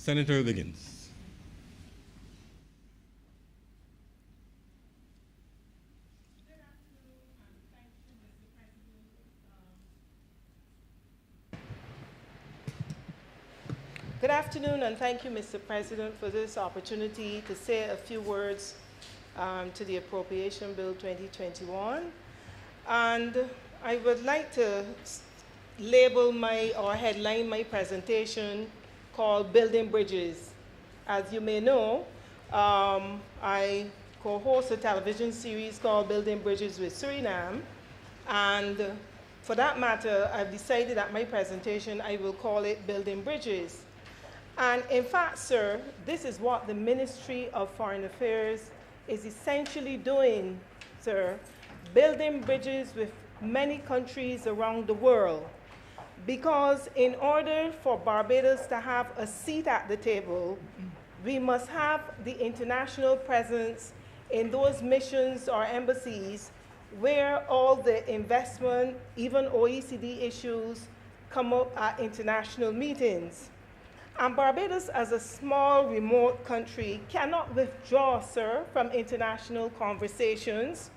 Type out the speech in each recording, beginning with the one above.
Senator Wiggins. Good afternoon, and thank you, Mr. President, for this opportunity to say a few words to the Appropriation Bill 2021. And I would like to label or headline my presentation called Building Bridges. As you may know, I co-host a television series called Building Bridges with Suriname. And for that matter, I've decided that my presentation, I will call it Building Bridges. And in fact, sir, this is what the Ministry of Foreign Affairs is essentially doing, sir, building bridges with many countries around the world. Because in order for Barbados to have a seat at the table, we must have the international presence in those missions or embassies where all the investment, even OECD issues, come up at international meetings. And Barbados, as a small, remote country, cannot withdraw, sir, from international conversations.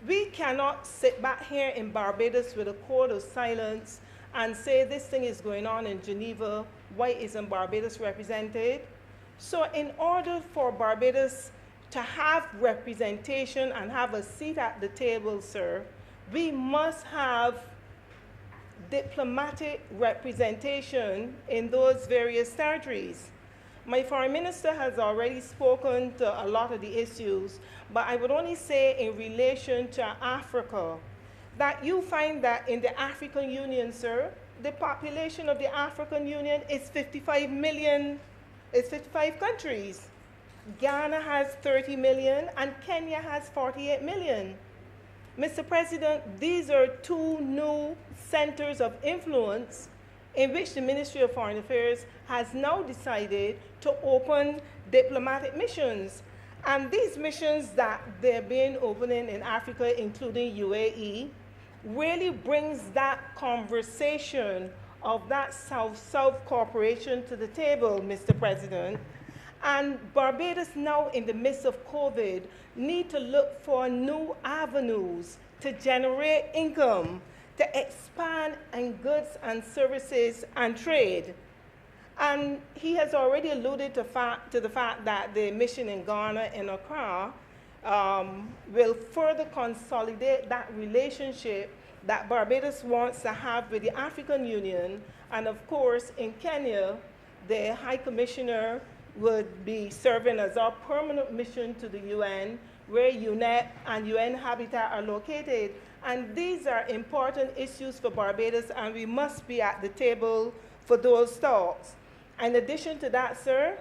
We cannot sit back here in Barbados with a code of silence and say this thing is going on in Geneva. Why isn't Barbados represented? So in order for Barbados to have representation and have a seat at the table, sir, we must have diplomatic representation in those various territories. My foreign minister has already spoken to a lot of the issues, but I would only say in relation to Africa, that you find that in the African Union, sir, the population of the African Union is 55 million, it's 55 countries. Ghana has 30 million and Kenya has 48 million. Mr. President, these are two new centers of influence in which the Ministry of Foreign Affairs has now decided to open diplomatic missions. And these missions that they're being opening in Africa, including UAE, really brings that conversation of that South-South cooperation to the table, Mr. President. And Barbados now, in the midst of COVID, need to look for new avenues to generate income, to expand in goods and services and trade. And he has already alluded to the fact that the mission in Ghana and Accra will further consolidate that relationship that Barbados wants to have with the African Union. And of course, in Kenya, the High Commissioner would be serving as our permanent mission to the UN, where UNEP and UN Habitat are located. And these are important issues for Barbados, and we must be at the table for those talks. In addition to that, sir,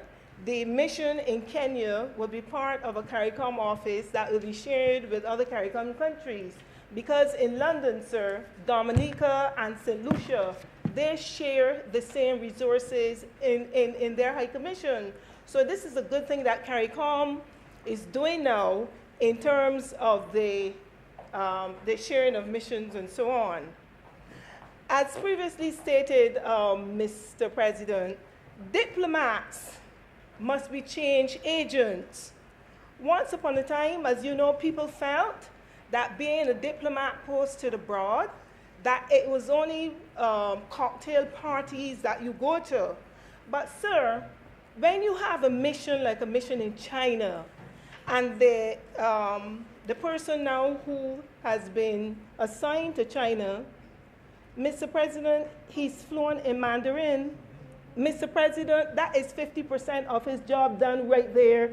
the mission in Kenya will be part of a CARICOM office that will be shared with other CARICOM countries. Because in London, sir, Dominica and St. Lucia, they share the same resources in their High Commission. So this is a good thing that CARICOM is doing now in terms of the sharing of missions and so on. As previously stated, Mr. President, diplomats must be change agents. Once upon a time, as you know, people felt that being a diplomat posted abroad, that it was only cocktail parties that you go to. But sir, when you have a mission like a mission in China, and the person now who has been assigned to China, Mr. President, he's fluent in Mandarin. Mr. President, that is 50% of his job done right there.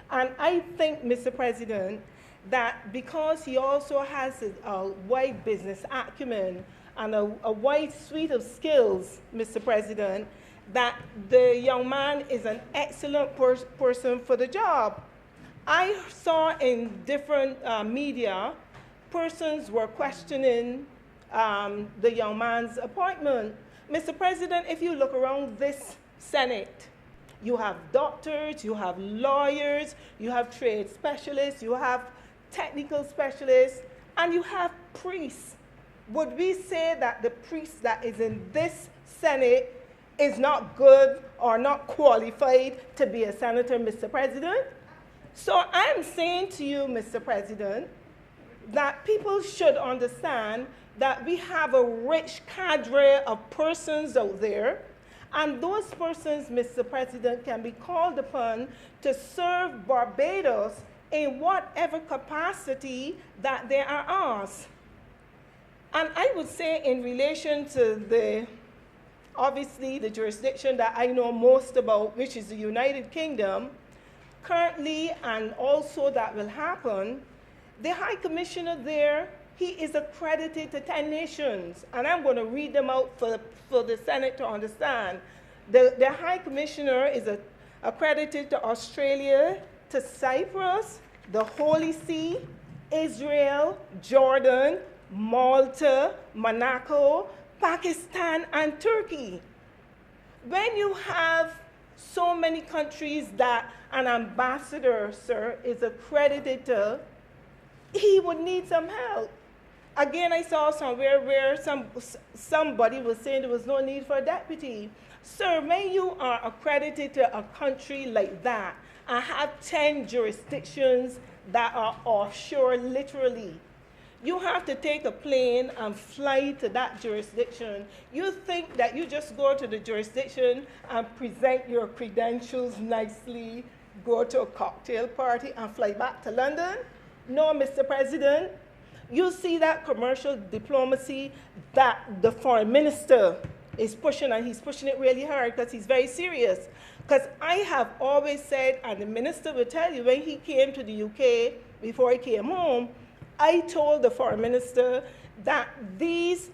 And I think, Mr. President, that because he also has a wide business acumen and a wide suite of skills, Mr. President, that the young man is an excellent person for the job. I saw in different media, persons were questioning the young man's appointment. Mr. President, if you look around this Senate, you have doctors, you have lawyers, you have trade specialists, you have technical specialists, and you have priests. Would we say that the priest that is in this Senate is not good or not qualified to be a senator, Mr. President. So I'm saying to you, Mr. President, that people should understand that we have a rich cadre of persons out there, and those persons, Mr. President, can be called upon to serve Barbados in whatever capacity that they are asked. And I would say in relation to obviously the jurisdiction that I know most about, which is the United Kingdom, currently and also that will happen, the High Commissioner there, he is accredited to 10 nations. And I'm going to read them out for the Senate to understand. The High Commissioner is accredited to Australia, to Cyprus, the Holy See, Israel, Jordan, Malta, Monaco, Pakistan, and Turkey. When you have so many countries that an ambassador, sir, is accredited to, he would need some help. Again, I saw somewhere where somebody was saying there was no need for a deputy. Sir, when you are accredited to a country like that and have 10 jurisdictions that are offshore, literally, you have to take a plane and fly to that jurisdiction. You think that you just go to the jurisdiction and present your credentials nicely, go to a cocktail party and fly back to London? No, Mr. President. You see that commercial diplomacy that the foreign minister is pushing, and he's pushing it really hard because he's very serious. Because I have always said, and the minister will tell you, when he came to the UK, before he came home, I told the foreign minister that these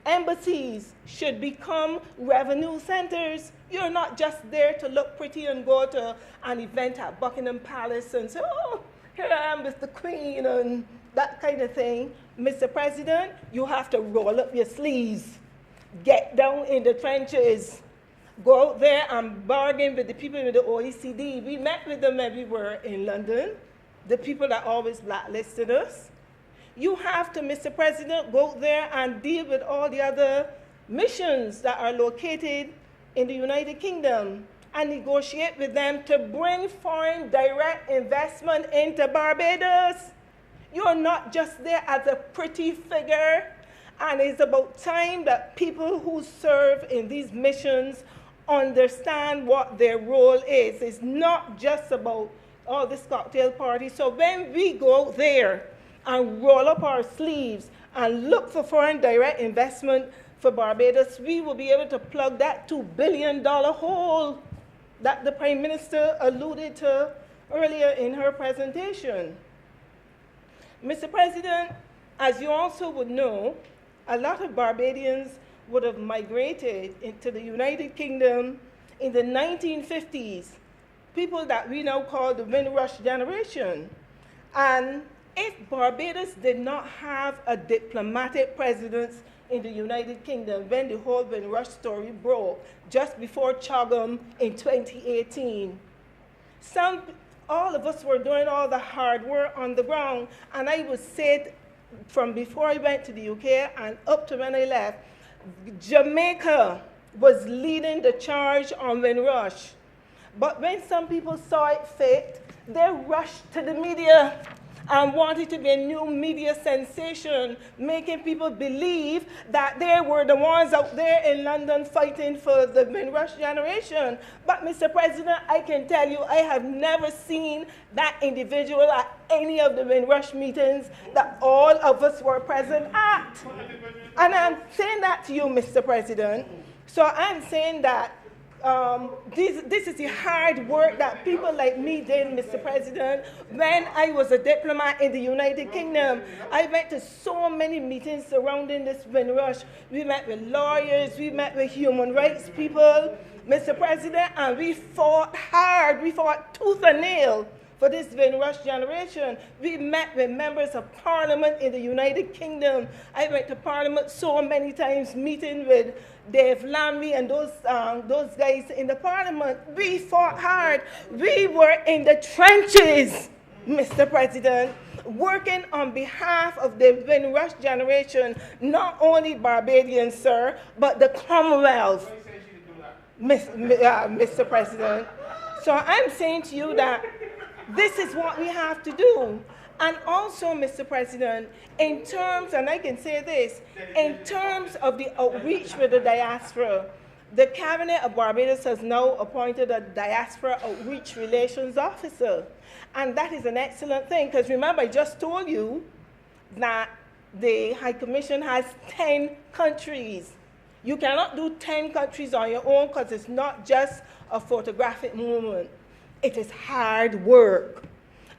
embassies should become revenue centers. You're not just there to look pretty and go to an event at Buckingham Palace and say, oh, here I am with the Queen and that kind of thing. Mr. President, you have to roll up your sleeves, get down in the trenches, go out there and bargain with the people in the OECD. We met with them everywhere in London, the people that always blacklisted us. You have to, Mr. President, go out there and deal with all the other missions that are located in the United Kingdom and negotiate with them to bring foreign direct investment into Barbados. You're not just there as a pretty figure, and it's about time that people who serve in these missions understand what their role is. It's not just about all this cocktail party. So when we go out there and roll up our sleeves and look for foreign direct investment for Barbados, we will be able to plug that $2 billion hole that the Prime Minister alluded to earlier in her presentation. Mr. President, as you also would know, a lot of Barbadians would have migrated into the United Kingdom in the 1950s, people that we now call the Windrush generation. And if Barbados did not have a diplomatic presence in the United Kingdom when the whole Windrush story broke just before Chatham in 2018, all of us were doing all the hard work on the ground, and I would say from before I went to the UK and up to when I left, Jamaica was leading the charge on Windrush. But when some people saw it fit, they rushed to the media and wanted to be a new media sensation, making people believe that they were the ones out there in London fighting for the Windrush generation. But Mr. President, I can tell you, I have never seen that individual at any of the Windrush meetings that all of us were present at. And I'm saying that to you, Mr. President. So I'm saying that this is the hard work that people like me did, Mr. President. When I was a diplomat in the United Kingdom, I went to so many meetings surrounding this Windrush. We met with lawyers, we met with human rights people, Mr. President, and we fought hard. We fought tooth and nail for this Windrush generation. We met with members of Parliament in the United Kingdom. I went to Parliament so many times, meeting with Dave Lammy and those guys in the Parliament. We fought hard. We were in the trenches, Mr. President, working on behalf of the Windrush generation, not only Barbadians, sir, but the Commonwealth. Mr. President. So I'm saying to you that this is what we have to do. And also, Mr. President, in terms, and I can say this, in terms of the outreach with the diaspora, the Cabinet of Barbados has now appointed a Diaspora Outreach Relations Officer. And that is an excellent thing, because remember, I just told you that the High Commission has 10 countries. You cannot do 10 countries on your own, because it's not just a photographic movement. It is hard work.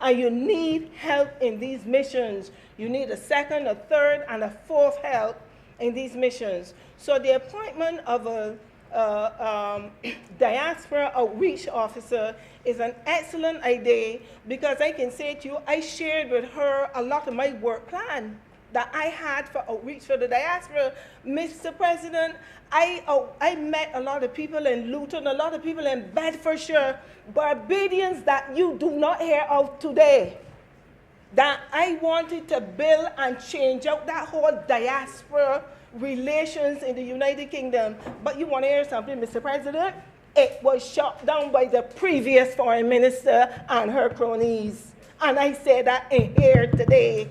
And you need help in these missions. You need a second, a third, and a fourth help in these missions. So the appointment of a diaspora outreach officer is an excellent idea, because I can say to you, I shared with her a lot of my work plan that I had for outreach for the diaspora. Mr. President, I met a lot of people in Luton, a lot of people in Bedfordshire, Barbadians that you do not hear of today, that I wanted to build and change out that whole diaspora relations in the United Kingdom. But you want to hear something, Mr. President? It was shut down by the previous foreign minister and her cronies. And I say that in here today.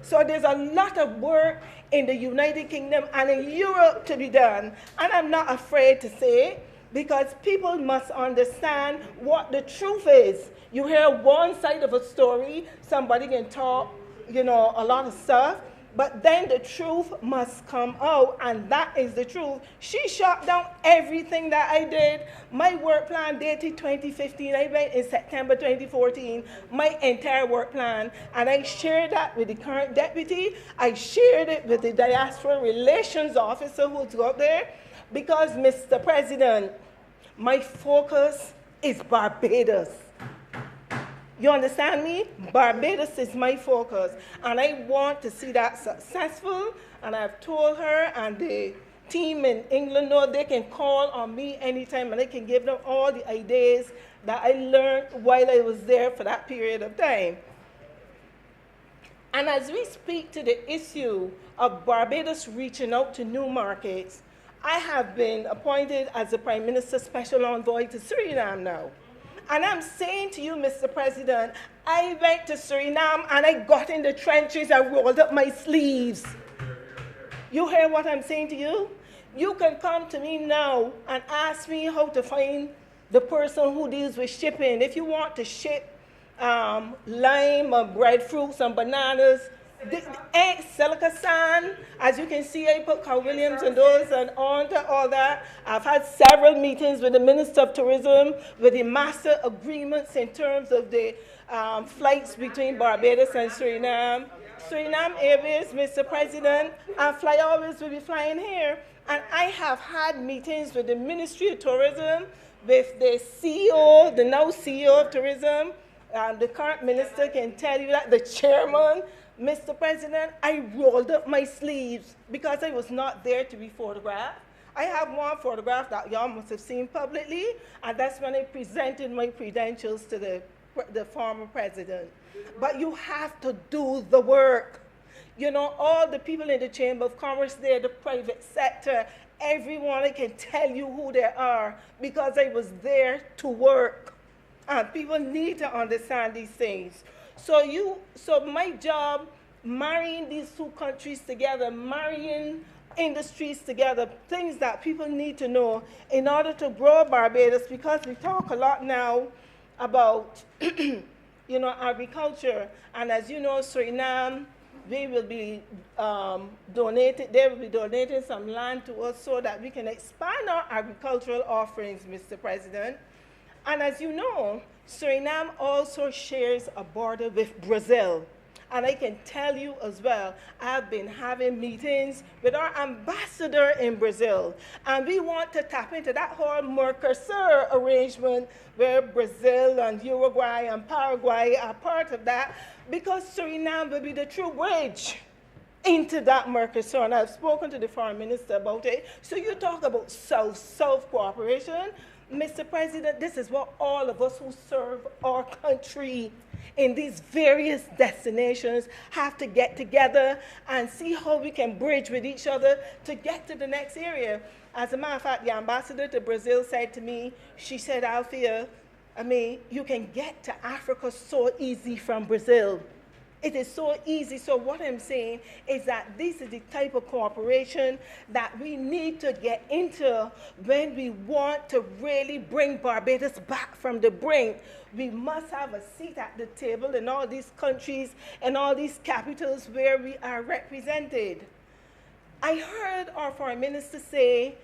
So there's a lot of work in the United Kingdom and in Europe to be done. And I'm not afraid to say, because people must understand what the truth is. You hear one side of a story, somebody can talk, a lot of stuff, but then the truth must come out, and that is the truth. She shut down everything that I did. My work plan dated 2015. I went in September 2014, my entire work plan, and I shared that with the current deputy. I shared it with the Diaspora Relations Officer who's out there, because, Mr. President, my focus is Barbados. You understand me? Barbados is my focus, and I want to see that successful, and I've told her and the team in England know they can call on me anytime, and I can give them all the ideas that I learned while I was there for that period of time. And as we speak to the issue of Barbados reaching out to new markets, I have been appointed as the Prime Minister's Special Envoy to Suriname now. And I'm saying to you, Mr. President, I went to Suriname and I got in the trenches and rolled up my sleeves. You hear what I'm saying to you? You can come to me now and ask me how to find the person who deals with shipping. If you want to ship lime or breadfruits and bananas, silica sand, as you can see, I put Carl Williams and those and on to all that. I've had several meetings with the Minister of Tourism, with the master agreements in terms of the flights between Barbados and Suriname. Suriname Airways, Mr. President, and FlyAlways will be flying here. And I have had meetings with the Ministry of Tourism, with the CEO, the now CEO of Tourism. The current minister can tell you that, the chairman. Mr. President, I rolled up my sleeves because I was not there to be photographed. I have one photograph that y'all must have seen publicly, and that's when I presented my credentials to the former president. But you have to do the work. All the people in the Chamber of Commerce there, the private sector, everyone, I can tell you who they are because I was there to work. And people need to understand these things. So my job, marrying these two countries together, marrying industries together, things that people need to know in order to grow Barbados, because we talk a lot now about, agriculture. And as you know, Suriname, they will be donating some land to us so that we can expand our agricultural offerings, Mr. President. And as you know, Suriname also shares a border with Brazil. And I can tell you as well, I've been having meetings with our ambassador in Brazil. And we want to tap into that whole Mercosur arrangement where Brazil and Uruguay and Paraguay are part of that, because Suriname will be the true bridge into that Mercosur. And I've spoken to the foreign minister about it. So you talk about South-South cooperation. Mr. President, this is what all of us who serve our country in these various destinations have to get together and see how we can bridge with each other to get to the next area. As a matter of fact, the ambassador to Brazil said to me, she said, Althea, you can get to Africa so easy from Brazil. It is so easy. So what I'm saying is that this is the type of cooperation that we need to get into when we want to really bring Barbados back from the brink. We must have a seat at the table in all these countries and all these capitals where we are represented. I heard our foreign minister say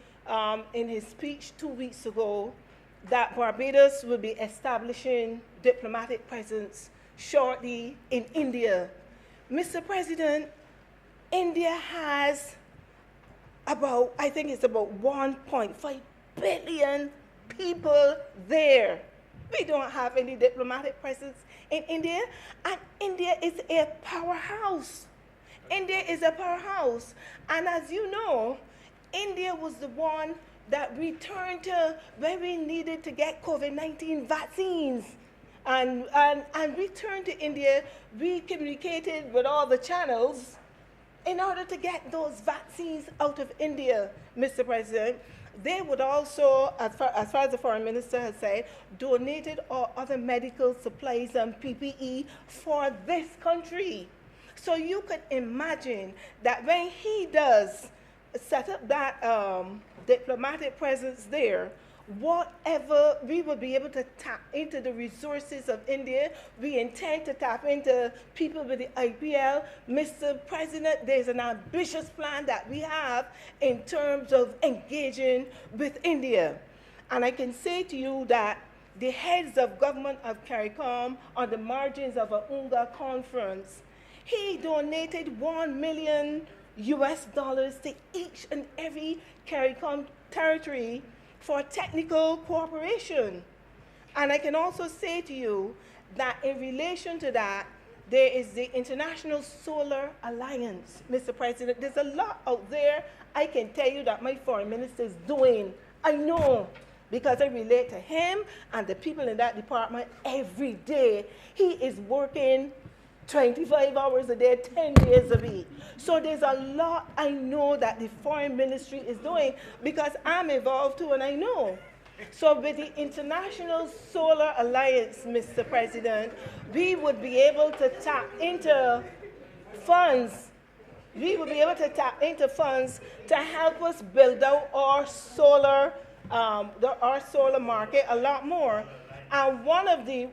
in his speech 2 weeks ago that Barbados will be establishing diplomatic presence shortly in India. Mr. President, India has about, I think it's about 1.5 billion people there. We don't have any diplomatic presence in India, and India is a powerhouse. India is a powerhouse. And as you know, India was the one that we turned to when we needed to get COVID-19 vaccines. And we turned to India, we communicated with all the channels in order to get those vaccines out of India, Mr. President. They would also, as far as the foreign minister has said, donated all other medical supplies and PPE for this country. So you could imagine that when he does set up that diplomatic presence there, whatever we will be able to tap into the resources of India. We intend to tap into people with the IPL. Mr. President, there's an ambitious plan that we have in terms of engaging with India. And I can say to you that the heads of government of CARICOM on the margins of a UNGA conference, he donated $1 million to each and every CARICOM territory for technical cooperation. And I can also say to you that in relation to that, there is the International Solar Alliance, Mr. President. There's a lot out there I can tell you that my foreign minister is doing. I know, because I relate to him and the people in that department every day. He is working 25 hours a day, 10 days a week. So there's a lot I know that the foreign ministry is doing because I'm involved too and I know. So with the International Solar Alliance, Mr. President, we would be able to tap into funds. We would be able to tap into funds to help us build out our solar market a lot more. And one of the,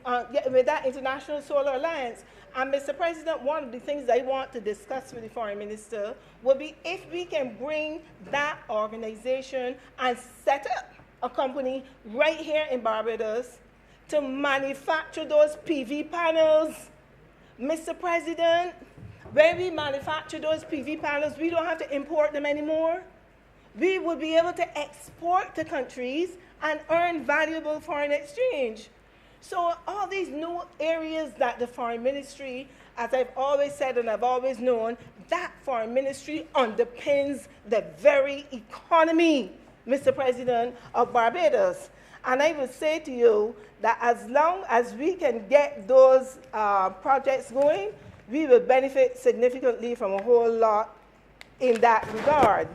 with that International Solar Alliance, and Mr. President, one of the things I want to discuss with the foreign minister would be if we can bring that organization and set up a company right here in Barbados to manufacture those PV panels. Mr. President, when we manufacture those PV panels, we don't have to import them anymore. We will be able to export to countries and earn valuable foreign exchange. So all these new areas that the foreign ministry, as I've always said and I've always known, that foreign ministry underpins the very economy, Mr. President, of Barbados. And I would say to you that as long as we can get those projects going, we will benefit significantly from a whole lot in that regard.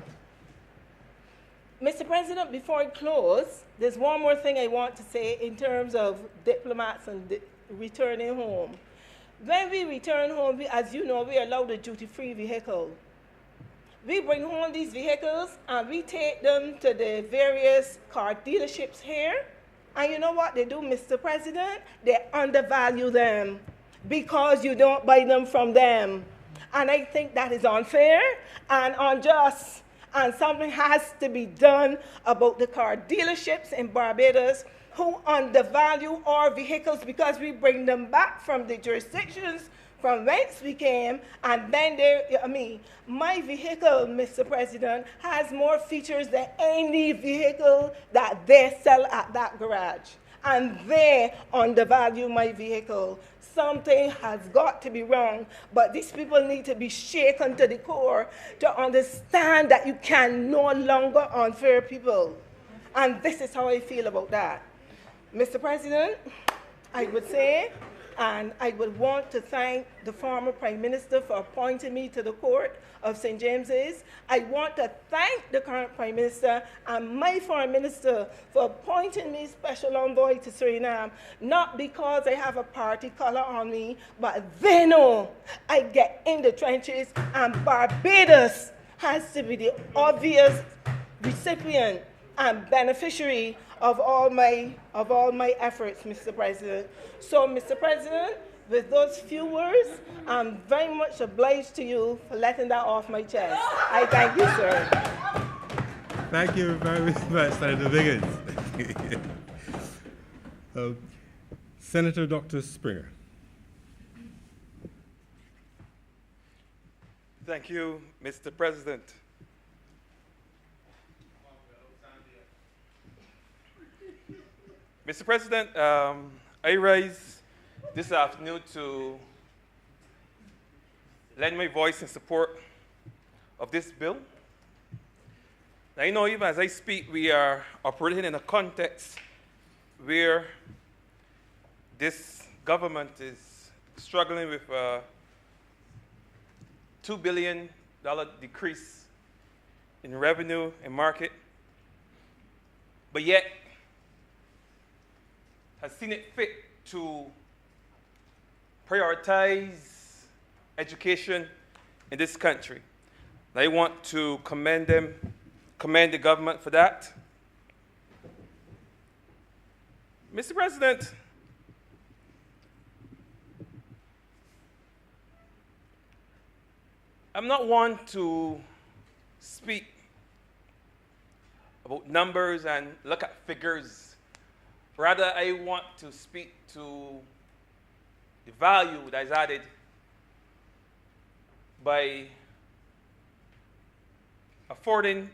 Mr. President, before I close, there's one more thing I want to say in terms of diplomats and returning home. When we return home, as you know, we are allowed a duty-free vehicle. We bring home these vehicles and we take them to the various car dealerships here. And you know what they do, Mr. President? They undervalue them because you don't buy them from them. And I think that is unfair and unjust. And something has to be done about the car dealerships in Barbados who undervalue our vehicles because we bring them back from the jurisdictions from whence we came, and then my vehicle, Mr. President, has more features than any vehicle that they sell at that garage. And they undervalue my vehicle. Something has got to be wrong, but these people need to be shaken to the core to understand that you can no longer unfair people. And this is how I feel about that. Mr. President, I would say And I would want to thank the former Prime Minister for appointing me to the court of St. James's. I want to thank the current Prime Minister and my Foreign Minister for appointing me Special Envoy to Suriname, not because I have a party color on me, but they know I get in the trenches, and Barbados has to be the obvious recipient and beneficiary of all my efforts, Mr. President. So, Mr. President, with those few words, I'm very much obliged to you for letting that off my chest. I thank you, sir. Thank you very much, Senator Biggins. Senator Dr. Springer. Thank you, Mr. President. Mr. President, I rise this afternoon to lend my voice in support of this bill. Now, you know, even as I speak, we are operating in a context where this government is struggling with a $2 billion decrease in revenue and market, but yet has seen it fit to prioritize education in this country. I want to commend the government for that. Mr. President, I'm not one to speak about numbers and look at figures. Rather, I want to speak to the value that is added by affording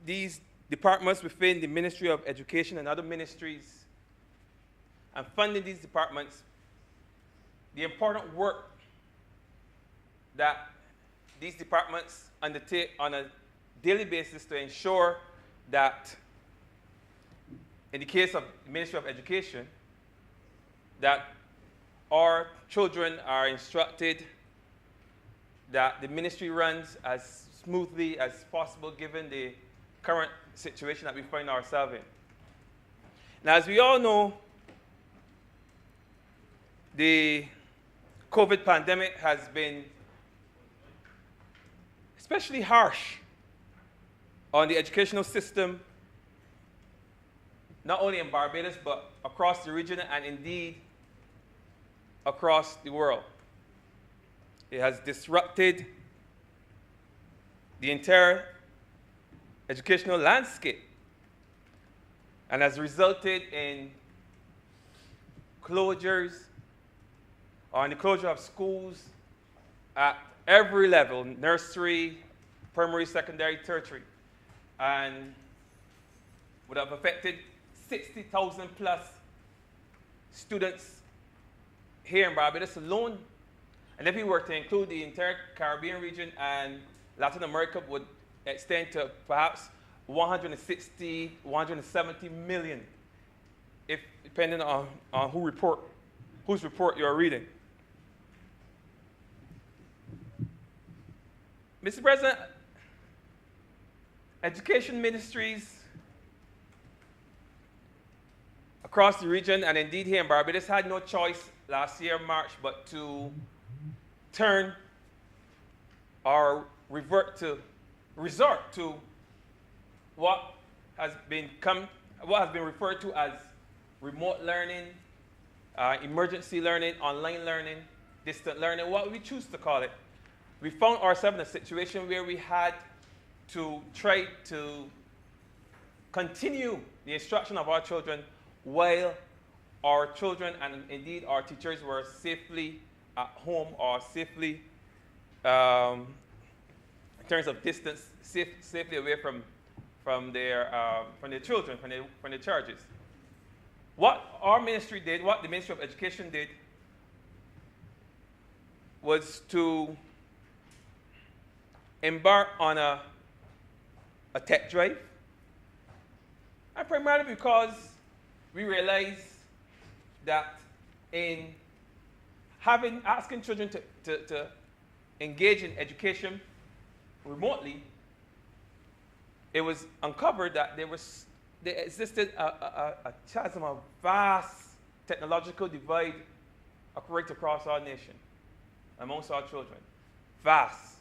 these departments within the Ministry of Education and other ministries and funding these departments the important work that these departments undertake on a daily basis to ensure that, in the case of the Ministry of Education, that our children are instructed, that the ministry runs as smoothly as possible given the current situation that we find ourselves in. Now, as we all know, the COVID pandemic has been especially harsh on the educational system, not only in Barbados, but across the region and indeed across the world. It has disrupted the entire educational landscape and has resulted in closures or in the closure of schools at every level, nursery, primary, secondary, tertiary, and would have affected 60,000 plus students here in Barbados alone. And if we were to include the entire Caribbean region and Latin America, would extend to perhaps 160, 170 million, if depending on whose report you're reading. Mr. President, education ministries across the region and indeed here in Barbados had no choice last year, March, but to turn or resort to what has been referred to as remote learning, emergency learning, online learning, distant learning, what we choose to call it. We found ourselves in a situation where we had to try to continue the instruction of our children while our children and indeed our teachers were safely at home or safely, in terms of distance, safely away from their children, from their charges. What our ministry did, what the Ministry of Education did, was to embark on a tech drive, and primarily because we realized that in asking children to engage in education remotely, it was uncovered that there existed a chasm, a vast technological divide occurring across our nation, amongst our children. Vast.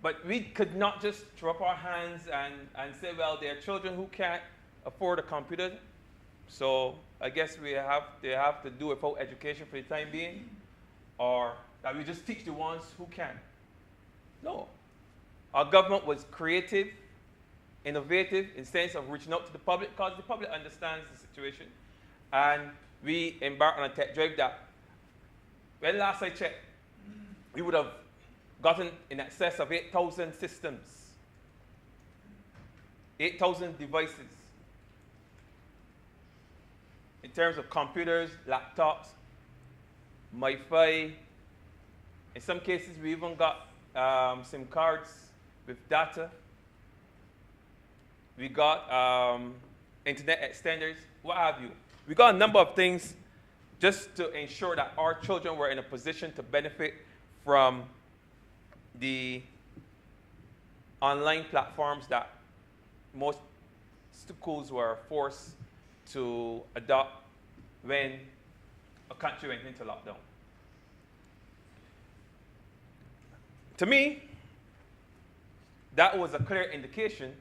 But we could not just throw up our hands and say, well, there are children who can't afford a computer, so I guess they have to do without education for the time being, or that we just teach the ones who can. No. Our government was creative, innovative in the sense of reaching out to the public, because the public understands the situation. And we embarked on a tech drive that, when last I checked, we would have gotten in excess of 8,000 systems, 8,000 devices, in terms of computers, laptops, Wi-Fi. In some cases, we even got SIM cards with data. We got internet extenders, what have you. We got a number of things just to ensure that our children were in a position to benefit from the online platforms that most schools were forced to adopt when a country went into lockdown. To me, that was a clear indication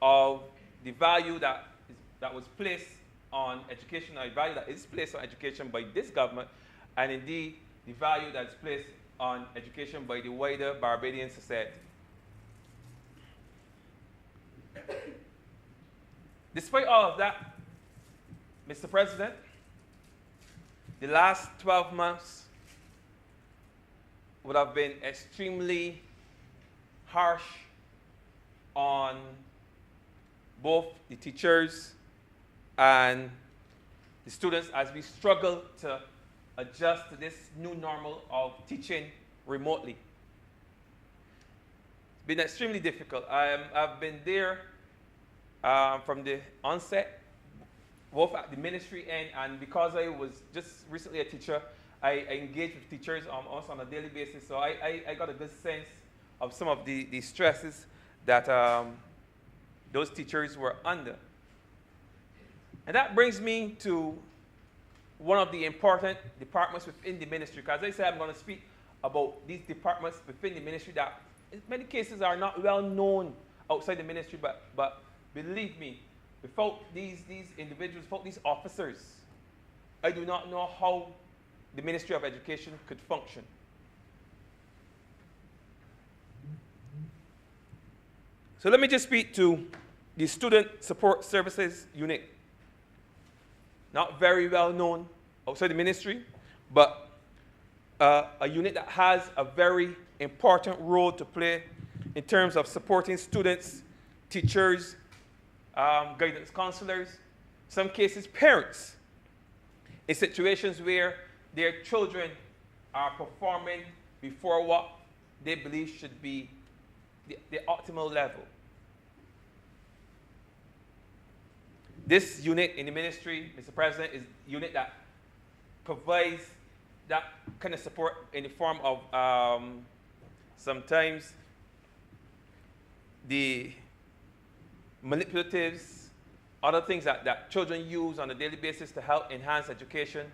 of the value that was placed on education, or the value that is placed on education by this government, and indeed the value that is placed on education by the wider Barbadian society. Despite all of that, Mr. President, the last 12 months would have been extremely harsh on both the teachers and the students as we struggle to adjust to this new normal of teaching remotely. It's been extremely difficult. I've been there from the onset, both at the ministry end, and because I was just recently a teacher, I engage with teachers almost on a daily basis, so I got a good sense of some of the stresses that those teachers were under. And that brings me to one of the important departments within the ministry, because as I said, I'm going to speak about these departments within the ministry that in many cases are not well known outside the ministry, but believe me, without these individuals, without these officers, I do not know how the Ministry of Education could function. So let me just speak to the Student Support Services Unit. Not very well known outside the ministry, but a unit that has a very important role to play in terms of supporting students, teachers, guidance counselors, some cases parents, in situations where their children are performing before what they believe should be the optimal level. This unit in the ministry, Mr. President, is a unit that provides that kind of support in the form of sometimes the manipulatives, other things that children use on a daily basis to help enhance education.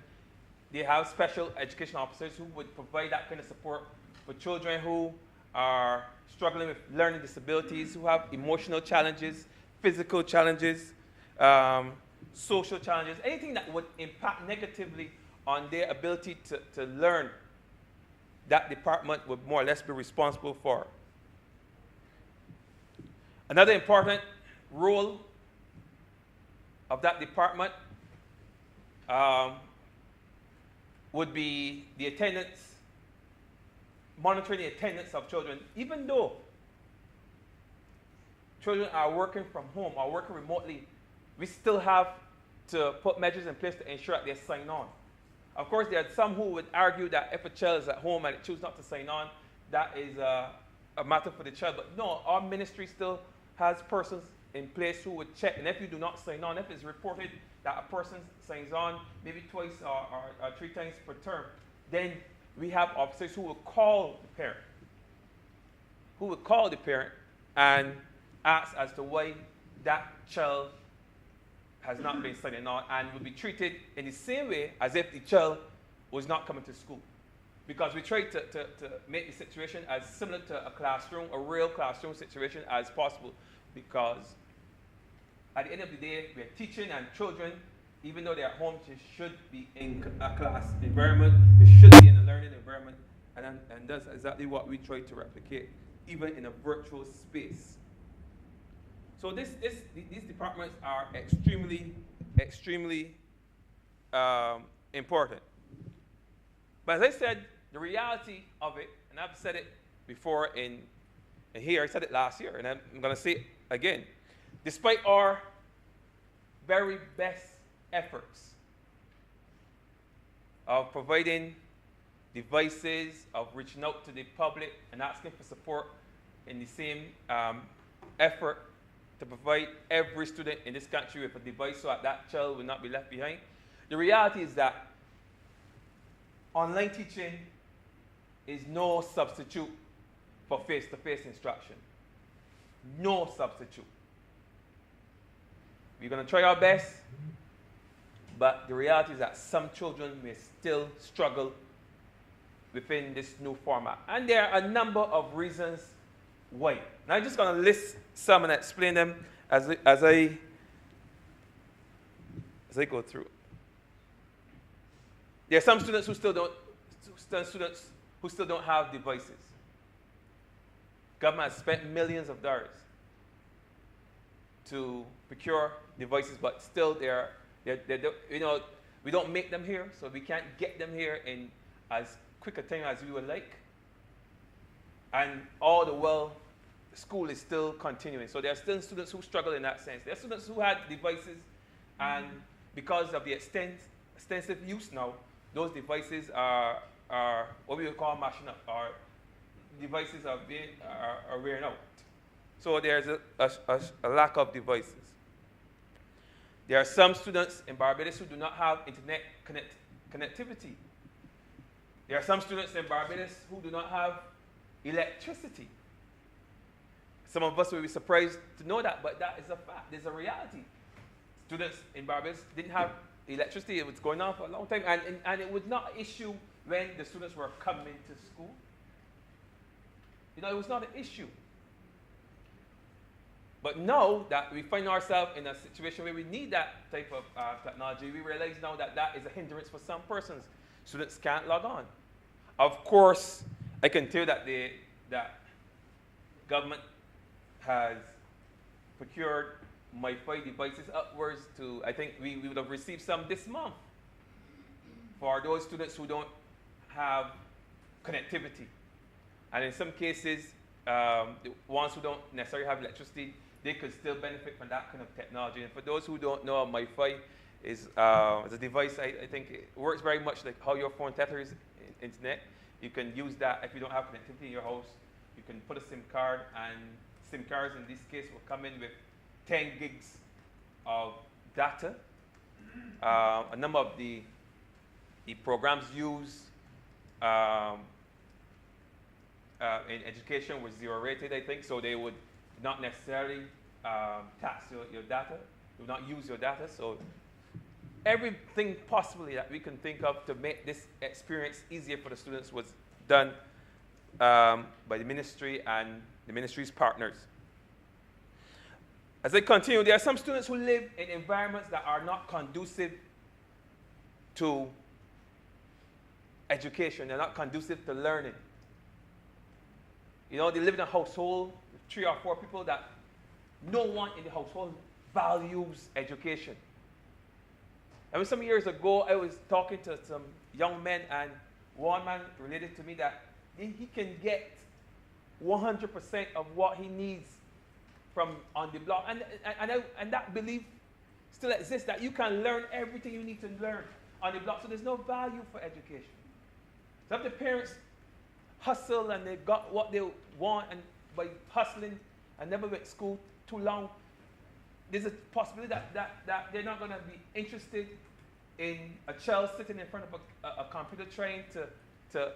They have special education officers who would provide that kind of support for children who are struggling with learning disabilities, who have emotional challenges, physical challenges, social challenges, anything that would impact negatively on their ability to learn. That department would more or less be responsible for. Another important role of that department would be the attendance, monitoring the attendance of children. Even though children are working from home or working remotely, we still have to put measures in place to ensure that they sign on. Of course, there are some who would argue that if a child is at home and chooses not to sign on, that is a matter for the child. But no, our ministry still has persons in place who would check. And if you do not sign on, if it's reported that a person signs on maybe twice or 3 times per term, then we have officers who will call the parent. Who will call the parent and ask as to why that child has not been signing on, and will be treated in the same way as if the child was not coming to school. Because we try to make the situation as similar to a classroom, a real classroom situation as possible. Because at the end of the day, we're teaching, and children, even though they're at home, they should be in a class environment. They should be in a learning environment. And that's exactly what we try to replicate, even in a virtual space. So these departments are extremely, extremely important. But as I said, the reality of it, and I've said it before in here, I said it last year, and I'm going to say it again. Despite our very best efforts of providing devices, of reaching out to the public and asking for support in the same effort to provide every student in this country with a device so that child will not be left behind, the reality is that online teaching is no substitute for face-to-face instruction. No substitute. We're going to try our best, but the reality is that some children may still struggle within this new format. And there are a number of reasons why. Now I'm just going to list some and explain them as I go through. There are some students who still don't have devices. Government has spent millions of dollars to procure devices, but still we don't make them here, so we can't get them here in as quick a time as we would like. And all the while, school is still continuing. So there are still students who struggle in that sense. There are students who had devices, and because of the extensive use now, those devices are what we would call mashing up, or devices are wearing out. So there's a lack of devices. There are some students in Barbados who do not have internet connectivity. There are some students in Barbados who do not have electricity. Some of us will be surprised to know that, but that is a fact. There's a reality. Students in Barbados didn't have electricity. It was going on for a long time, and it was not an issue when the students were coming to school. It was not an issue. But now that we find ourselves in a situation where we need that type of technology, we realize now that that is a hindrance for some persons. Students can't log on. Of course, I can tell that that government has procured Wi-Fi devices upwards to, I think we would have received some this month for those students who don't have connectivity. And in some cases, the ones who don't necessarily have electricity, they could still benefit from that kind of technology. And for those who don't know, Wi-Fi is a device, I think it works very much like how your phone tethers internet. You can use that if you don't have connectivity in your house. You can put a SIM card, and SIM cards in this case will come in with 10 gigs of data. A number of the programs used in education was zero rated, I think, so they would not necessarily tax your data. They would not use your data. So everything possibly that we can think of to make this experience easier for the students was done by the ministry and the ministry's partners. As I continue, there are some students who live in environments that are not conducive to education. They're not conducive to learning. They live in a household with 3 or 4 people that no one in the household values education. And some years ago, I was talking to some young men, and one man related to me that he can get 100% of what he needs from on the block. And that belief still exists, that you can learn everything you need to learn on the block. So there's no value for education. So if the parents hustle and they got what they want, and by hustling and never went to school too long, there's a possibility that they're not going to be interested in a child sitting in front of a computer trying to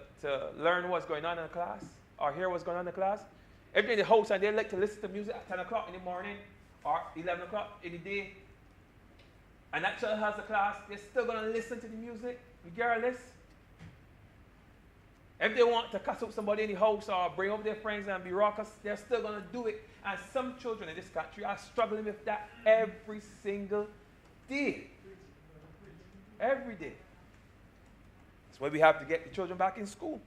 learn what's going on in the class or hear what's going on in the class. If they're in the house and they like to listen to music at 10 o'clock in the morning or 11 o'clock in the day, and that child has a class, they're still going to listen to the music regardless. If they want to cuss up somebody in the house or bring up their friends and be raucous, they're still going to do it. And some children in this country are struggling with that every single day. Every day. That's why we have to get the children back in school.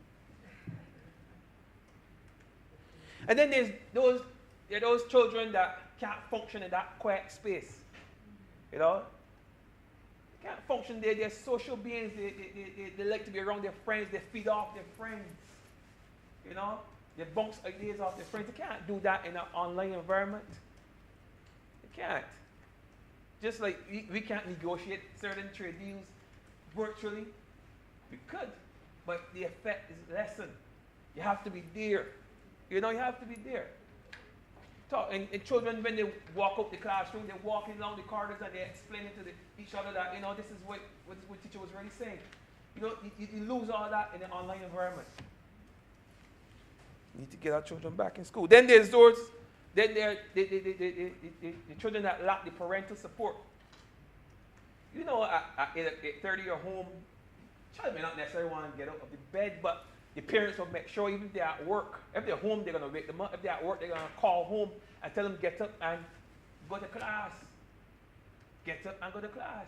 And then there's those children that can't function in that quiet space. You know? They can't function there. They're social beings. They like to be around their friends. They feed off their friends. You know? They bounce ideas off their friends. They can't do that in an online environment. They can't. Just like we can't negotiate certain trade deals virtually. We could, but the effect is lessened. You have to be there. You know, you have to be there. And children, when they walk up the classroom, they're walking along the corridors and they're explaining to each other that, you know, this is what the teacher was really saying. You know, you lose all that in the online environment. We need to get our children back in school. Then there's those, then there the children that lack the parental support. You know, at 30 you're home, child may not necessarily want to get out of the bed, but the parents will make sure even if they're at work, if they're home, they're going to wake them up. If they're at work, they're going to call home and tell them get up and go to class. Get up and go to class.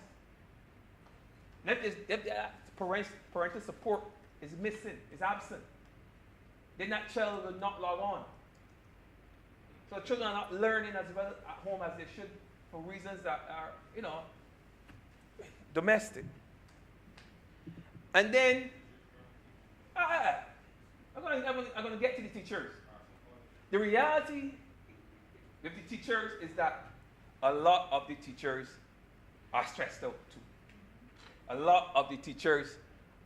And if that parental support is missing, is absent, then that child will not log on. So children are not learning as well at home as they should for reasons that are, you know, domestic. And then, I'm going to get to the teachers. The reality with the teachers is that a lot of the teachers are stressed out too. A lot of the teachers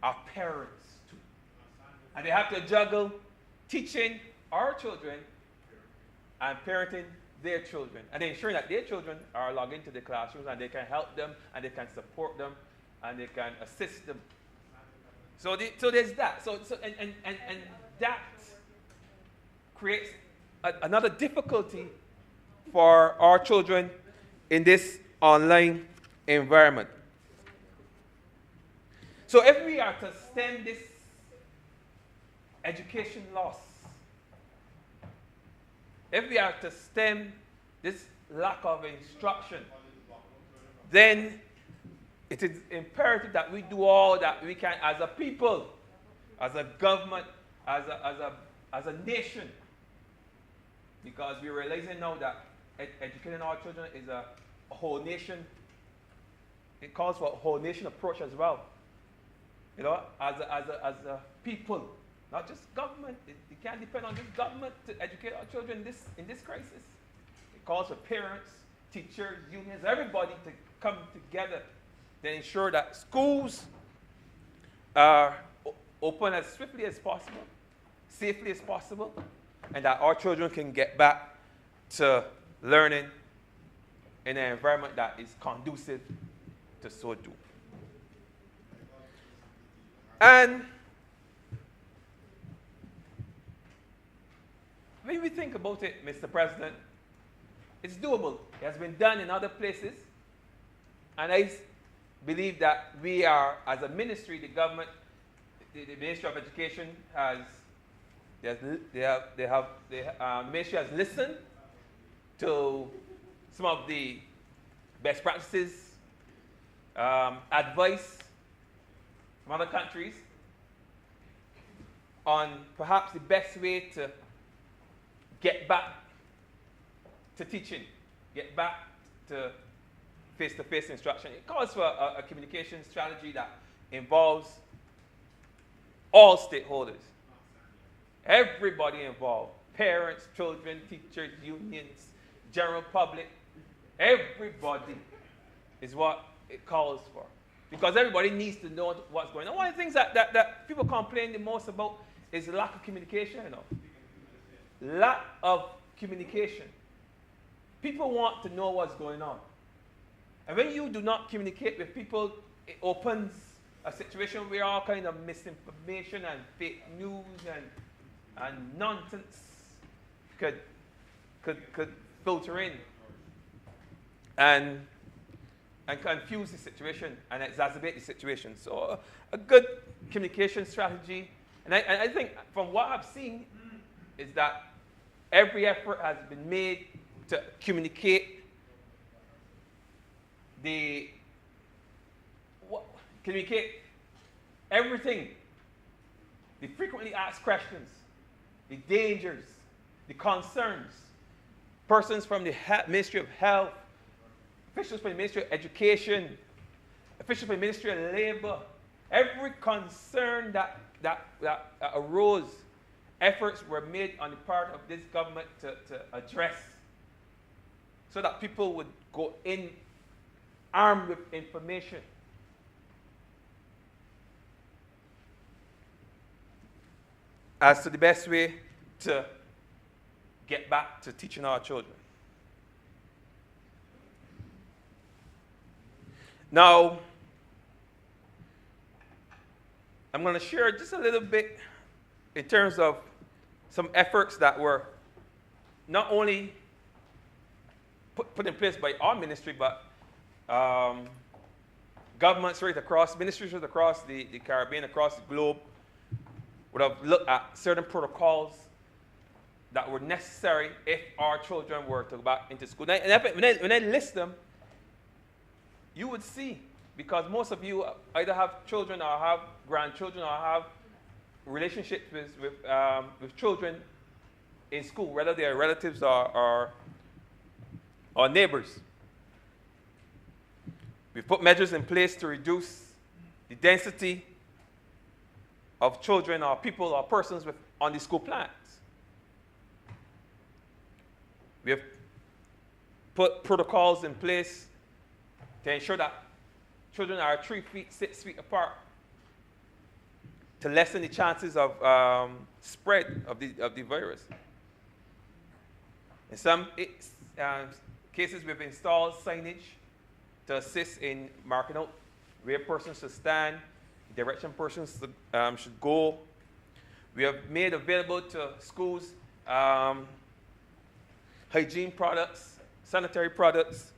are parents too. And they have to juggle teaching our children and parenting their children. And ensuring that their children are logged into the classrooms and they can help them and they can support them and they can assist them. So there's that. And that creates another difficulty for our children in this online environment. So if we are to stem this education loss, if we are to stem this lack of instruction, then it is imperative that we do all that we can as a people, as a government, as a nation, because we're realizing now that educating our children is a whole nation. It calls for a whole nation approach as well. You know, as a people, not just government. It can't depend on just government to educate our children in this crisis. It calls for parents, teachers, unions, everybody to come together to ensure that schools are open as swiftly as possible, safely as possible, and that our children can get back to learning in an environment that is conducive to so do. And when we think about it, Mr. President, it's doable. It has been done in other places. And I believe that we are, as a ministry, the government, the Ministry of Education the ministry has listened to some of the best practices, advice from other countries on perhaps the best way to get back to teaching, get back to face-to-face instruction. It calls for a communication strategy that involves all stakeholders, everybody involved, parents, children, teachers, unions, general public, everybody is what it calls for. Because everybody needs to know what's going on. One of the things that people complain the most about is the lack of communication. You know? Lack of communication. people want to know what's going on. And when you do not communicate with people, it opens a situation where all kind of misinformation and fake news and nonsense could filter in and confuse the situation and exacerbate the situation. So a good communication strategy, and I think from what I've seen is that every effort has been made to communicate communicate everything, the frequently asked questions, the dangers, the concerns. Persons from the Ministry of Health, officials from the Ministry of Education, officials from the Ministry of Labor, every concern that arose, efforts were made on the part of this government to address, so that people would go in armed with information. As to the best way to get back to teaching our children. Now, I'm going to share just a little bit in terms of some efforts that were not only put in place by our ministry, but governments right across, ministries right across the Caribbean, across the globe, would have looked at certain protocols that were necessary if our children were to go back into school. And when I list them, you would see, because most of you either have children or have grandchildren or have relationships with children in school, whether they are relatives or neighbors. We've put measures in place to reduce the density of children or people or persons on the school plans. We have put protocols in place to ensure that children are 3 feet, 6 feet apart, to lessen the chances of spread of the virus. In some cases, we've installed signage to assist in marking out where persons should stand, direction persons should go. We have made available to schools hygiene products, sanitary products,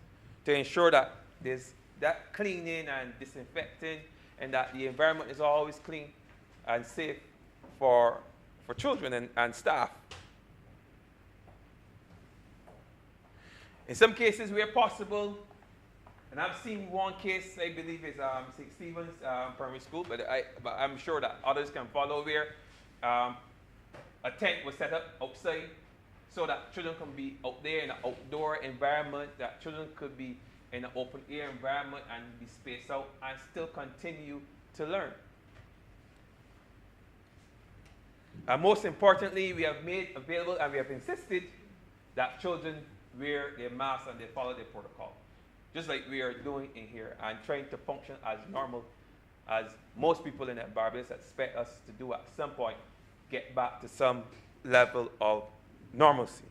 to ensure that there's that cleaning and disinfecting, and that the environment is always clean and safe for children and staff. In some cases where possible, and I've seen one case, I believe is St. Stephen's Primary School, but I'm sure that others can follow, where a tent was set up outside so that children can be out there in an outdoor environment, that children could be in an open air environment and be spaced out and still continue to learn. And most importantly, we have made available and we have insisted that children wear their masks and they follow their protocol, just like we are doing in here, and trying to function as normal as most people in Barbados expect us to do at some point, get back to some level of normalcy.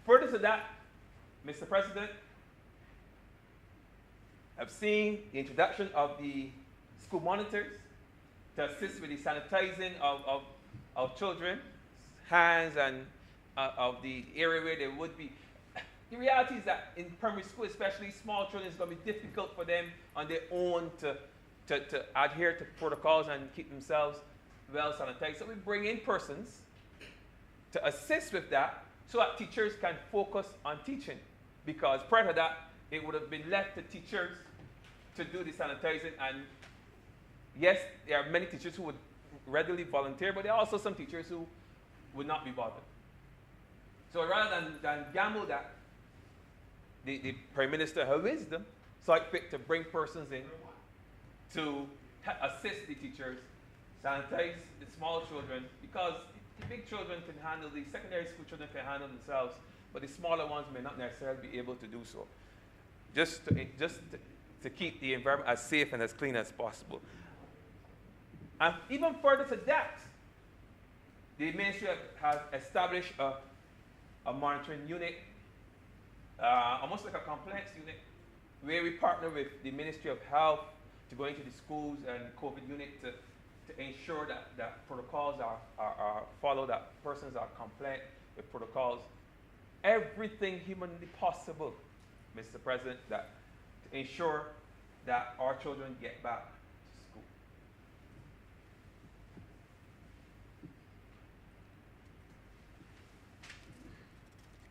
Further to that, Mr. President, I've seen the introduction of the school monitors to assist with the sanitizing of children's hands and of the area where they would be. The reality is that in primary school, especially small children, it's going to be difficult for them on their own to adhere to protocols and keep themselves well sanitized. So we bring in persons to assist with that, so that teachers can focus on teaching. Because prior to that, it would have been left to teachers to do the sanitizing. And yes, there are many teachers who would readily volunteer, but there are also some teachers who would not be bothered. So rather than gamble that, the Prime Minister, her wisdom, saw it fit to bring persons in to assist the teachers, sanitize the small children, because the big children can handle, the secondary school children can handle themselves, but the smaller ones may not necessarily be able to do so. Just to keep the environment as safe and as clean as possible. And even further to that, the ministry has established a monitoring unit, almost like a compliance unit, where we partner with the Ministry of Health to go into the schools and COVID unit to ensure that protocols are followed, that persons are compliant with protocols. Everything humanly possible, Mr. President, that to ensure that our children get back to school.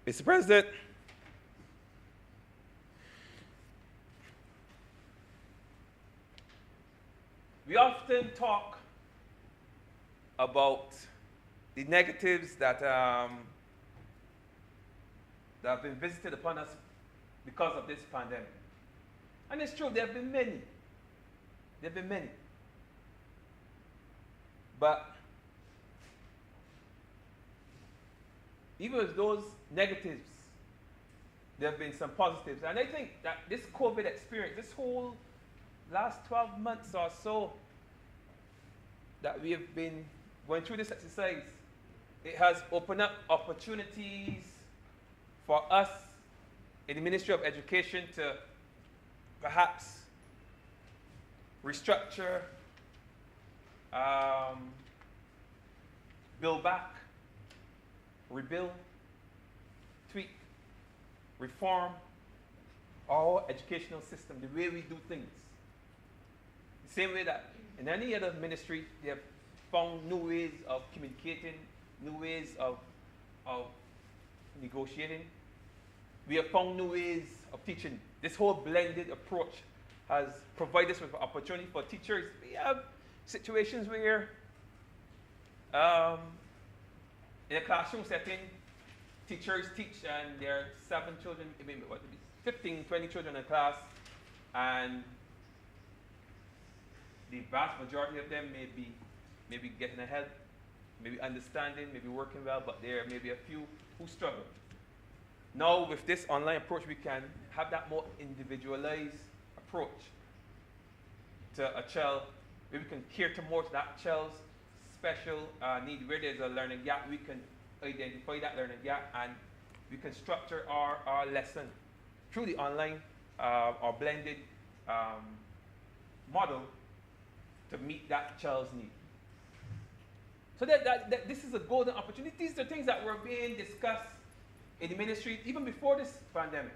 Mr. President, we often talk about the negatives that have been visited upon us because of this pandemic. And it's true, there have been many. There have been many. But even with those negatives, there have been some positives. And I think that this COVID experience, this whole last 12 months or so that we have been going through this exercise, it has opened up opportunities for us in the Ministry of Education to perhaps restructure, build back, rebuild, tweak, reform our educational system, the way we do things. The same way that in any other ministry, they have found new ways of communicating, new ways of negotiating. We have found new ways of teaching. This whole blended approach has provided us with an opportunity for teachers. We have situations where in a classroom setting, teachers teach and there are 7 children, maybe 15, 20 children in a class, and the vast majority of them may be getting ahead, maybe understanding, maybe working well, but there may be a few who struggle. Now, with this online approach, we can have that more individualized approach to a child, where we can cater more to that child's special need. Where there's a learning gap, we can identify that learning gap, and we can structure our lesson through the online or blended model to meet that child's need. So that this is a golden opportunity. These are things that were being discussed in the ministry even before this pandemic.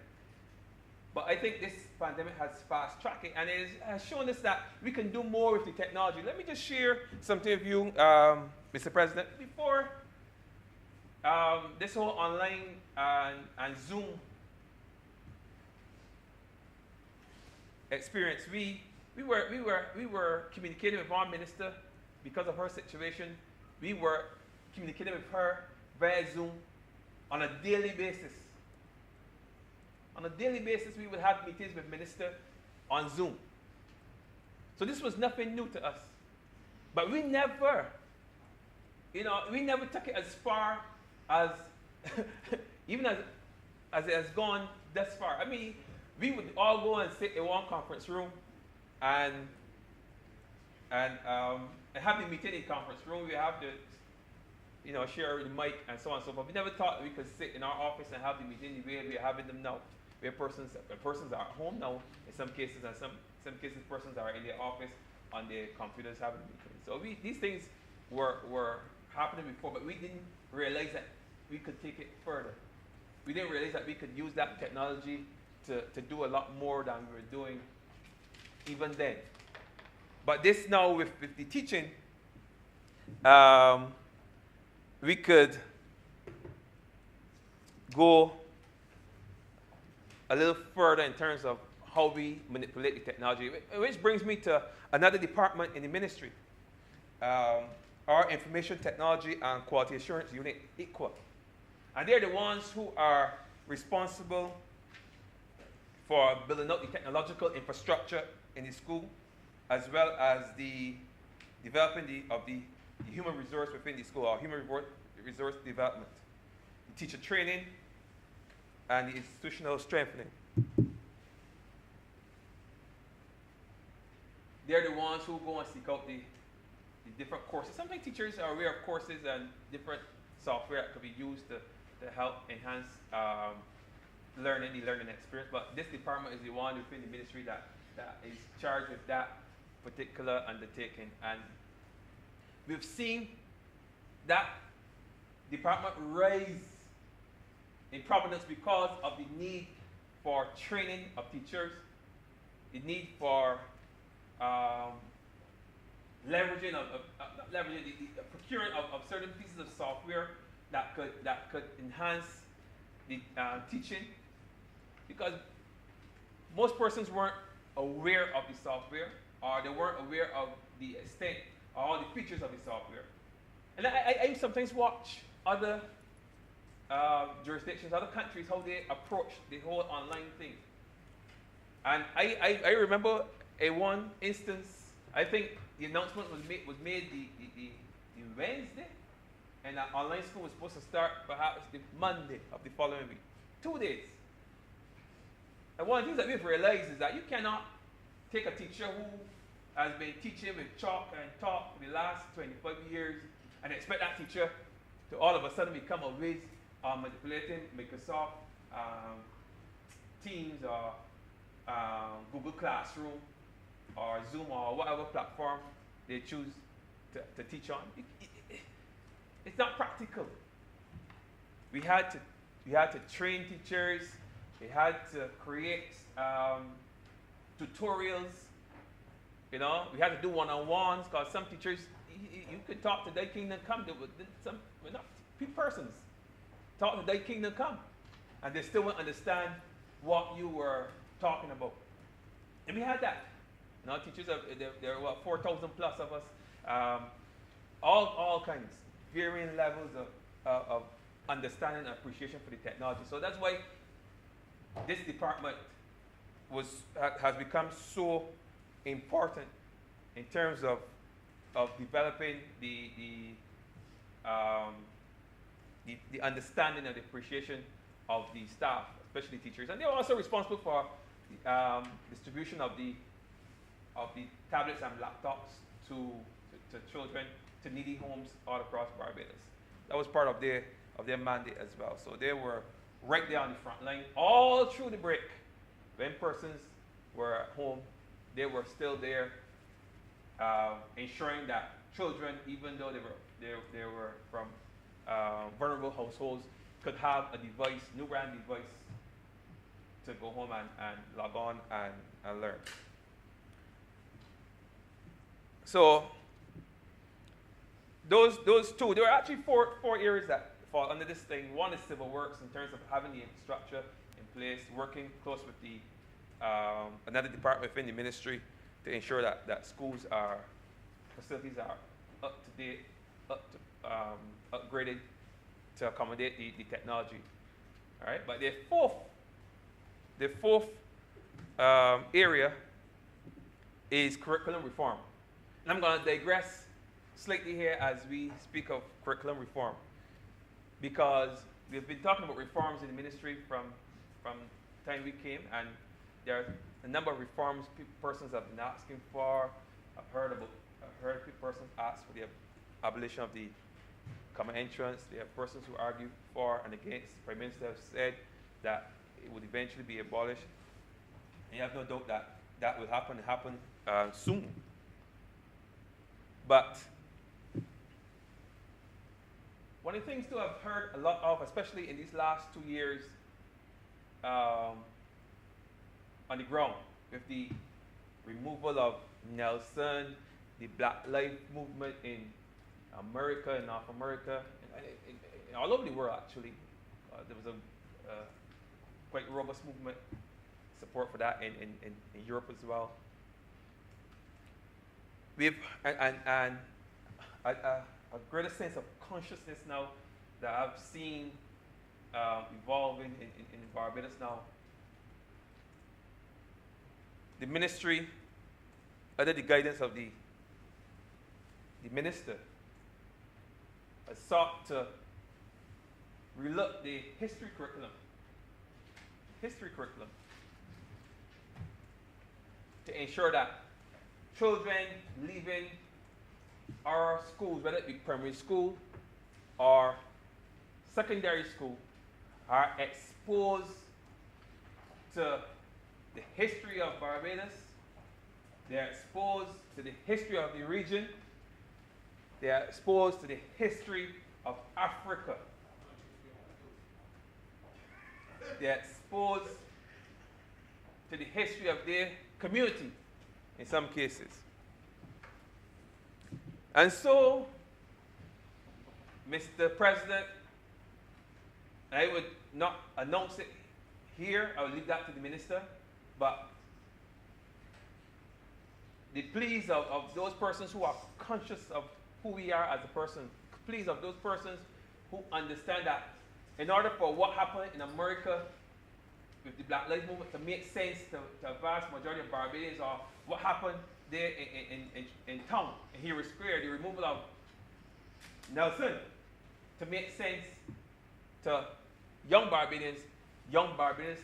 But I think this pandemic has fast-tracked it, and it has shown us that we can do more with the technology. Let me just share something with you, Mr. President. Before this whole online and Zoom experience, we were communicating with our minister because of her situation. We were communicating with her via Zoom on a daily basis. On a daily basis, we would have meetings with minister on Zoom. So this was nothing new to us. But we never took it as far as, even as it has gone thus far. I mean, we would all go and sit in one conference room and have the meeting in the conference room. We have to, share the mic and so on and so forth. We never thought we could sit in our office and have the meeting the way we are having them now. Where persons are at home now in some cases, and some cases persons are in their office on their computers having meetings. So these things were happening before, but we didn't realize that we could take it further. We didn't realize that we could use that technology to do a lot more than we were doing even then. But this now with the teaching, we could go a little further in terms of how we manipulate the technology, which brings me to another department in the ministry, our Information Technology and Quality Assurance Unit, ICQA. And they're the ones who are responsible for building out the technological infrastructure in the school, as well as the developing of the human resource within the school, or human resource development, the teacher training, and the institutional strengthening. They're the ones who go and seek out the different courses. Sometimes teachers are aware of courses and different software that could be used to help enhance the learning experience. But this department is the one within the ministry that is charged with that particular undertaking. And we've seen that department rise in prominence because of the need for training of teachers, the need for leveraging the procuring of certain pieces of software that could enhance the teaching, because most persons weren't aware of the software, or they weren't aware of the extent or all the features of the software. And I sometimes watch other jurisdictions, other countries, how they approach the whole online thing. And I remember one instance. I think the announcement was made the Wednesday, and that online school was supposed to start perhaps the Monday of the following week. 2 days. And one of the things that we've realized is that you cannot take a teacher who has been teaching with chalk and talk for the last 25 years and expect that teacher to all of a sudden become a whiz manipulating Microsoft Teams or Google Classroom or Zoom or whatever platform they choose to teach on. It's not practical. We had to train teachers. We had to create tutorials. You know, we had to do one-on-ones, because some teachers, you could talk to Thy Kingdom Come. Some not few persons talk to Thy Kingdom Come, and they still won't understand what you were talking about. And we had that. You know, teachers, there were 4,000 plus of us, all kinds, varying levels of understanding and appreciation for the technology. So that's why this department has become so important in terms of developing the understanding and the appreciation of the staff, especially teachers. And they're also responsible for distribution of the tablets and laptops to children, to needy homes all across Barbados. That was part of their mandate as well. So they were right there on the front line all through the break. When persons were at home, they were still there, ensuring that children, even though they were from vulnerable households, could have a device, new brand device, to go home and log on and learn. So those two, there are actually four areas that fall under this thing. One is civil works, in terms of having the infrastructure in place, working close with the another department within the ministry to ensure that schools facilities are up to date, upgraded to accommodate the technology. All right, but the fourth area is curriculum reform. And I'm going to digress slightly here as we speak of curriculum reform, because we've been talking about reforms in the ministry from the time we came, and there are a number of reforms persons have been asking for. I've heard persons ask for the abolition of the common entrance. There are persons who argue for and against. The Prime Minister has said that it would eventually be abolished. And you have no doubt that will happen soon. But one of the things too I've heard a lot of, especially in these last 2 years, on the ground, with the removal of Nelson, the Black Lives Movement in America, in North America, and all over the world actually. There was a quite robust movement, support for that in Europe as well. We've and a greater sense of consciousness now that I've seen evolving in Barbados now. The ministry, under the guidance of the minister, has sought to relook the history curriculum to ensure that children leaving our schools, whether it be primary school or secondary school, are exposed to the history of Barbados. They're exposed to the history of the region. They are exposed to the history of Africa. They are exposed to the history of their community in some cases. And so, Mr. President, I would not announce it here. I will leave that to the minister. But the pleas of those persons who are conscious of who we are as a person, pleas of those persons who understand that in order for what happened in America with the Black Lives Movement to make sense to a vast majority of Barbadians, or what happened there in town, in Hero Square, the removal of Nelson, to make sense to young Barbadians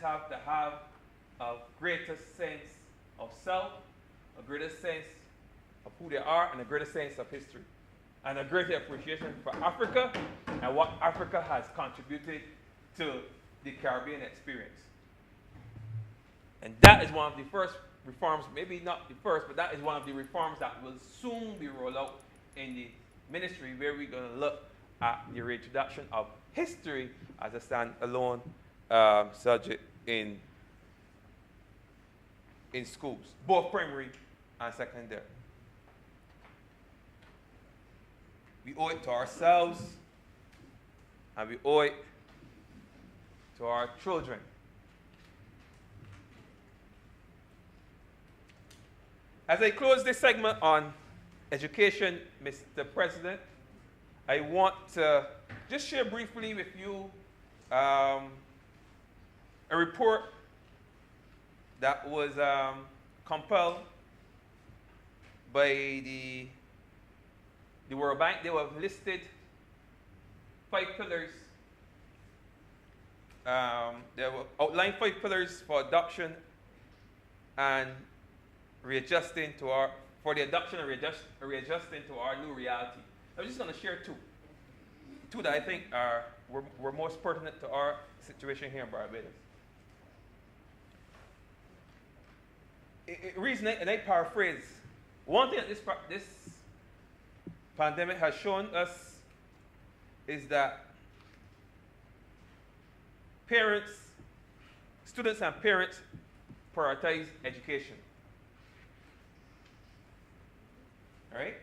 have to have a greater sense of self, a greater sense of who they are, and a greater sense of history, and a greater appreciation for Africa and what Africa has contributed to the Caribbean experience. And that is one of the first reforms, maybe not the first, but that is one of the reforms that will soon be rolled out in the ministry, where we're going to look at the reintroduction of history as a standalone subject in schools, both primary and secondary. We owe it to ourselves, and we owe it to our children. As I close this segment on education, Mr. President, I want to just share briefly with you a report that was compiled by the World Bank. They have listed 5 pillars. They have outlined 5 pillars for adoption and readjusting to our, for the adoption and readjusting to our new reality. I'm just going to share 2 that I think were most pertinent to our situation here in Barbados. It reads, and I paraphrase, one thing that this pandemic has shown us is that students and parents prioritize education. All right?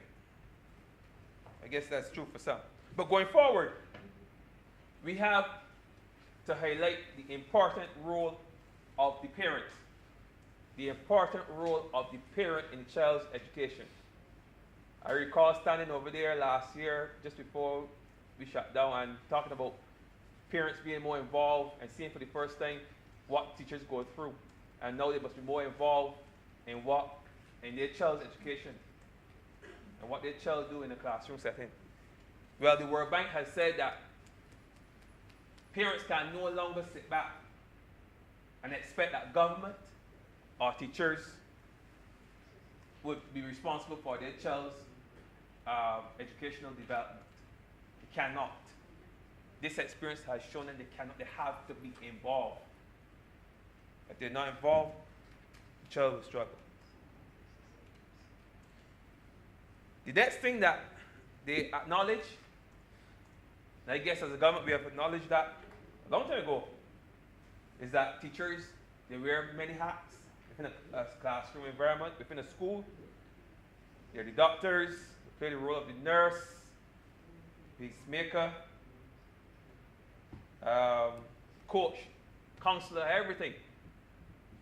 I guess that's true for some. But going forward, we have to highlight the important role of the parent. The important role of the parent in the child's education. I recall standing over there last year, just before we shut down, and talking about parents being more involved and seeing for the first time what teachers go through. And now they must be more involved in their child's education and what their child do in the classroom setting. Well, the World Bank has said that parents can no longer sit back and expect that government or teachers would be responsible for their child's educational development. They cannot. This experience has shown that they cannot. They have to be involved. If they're not involved, the child will struggle. The next thing that they acknowledge, and I guess as a government we have acknowledged that a long time ago, is that teachers, they wear many hats within a classroom environment, within a school. They're the doctors, they play the role of the nurse, peacemaker, coach, counselor, everything.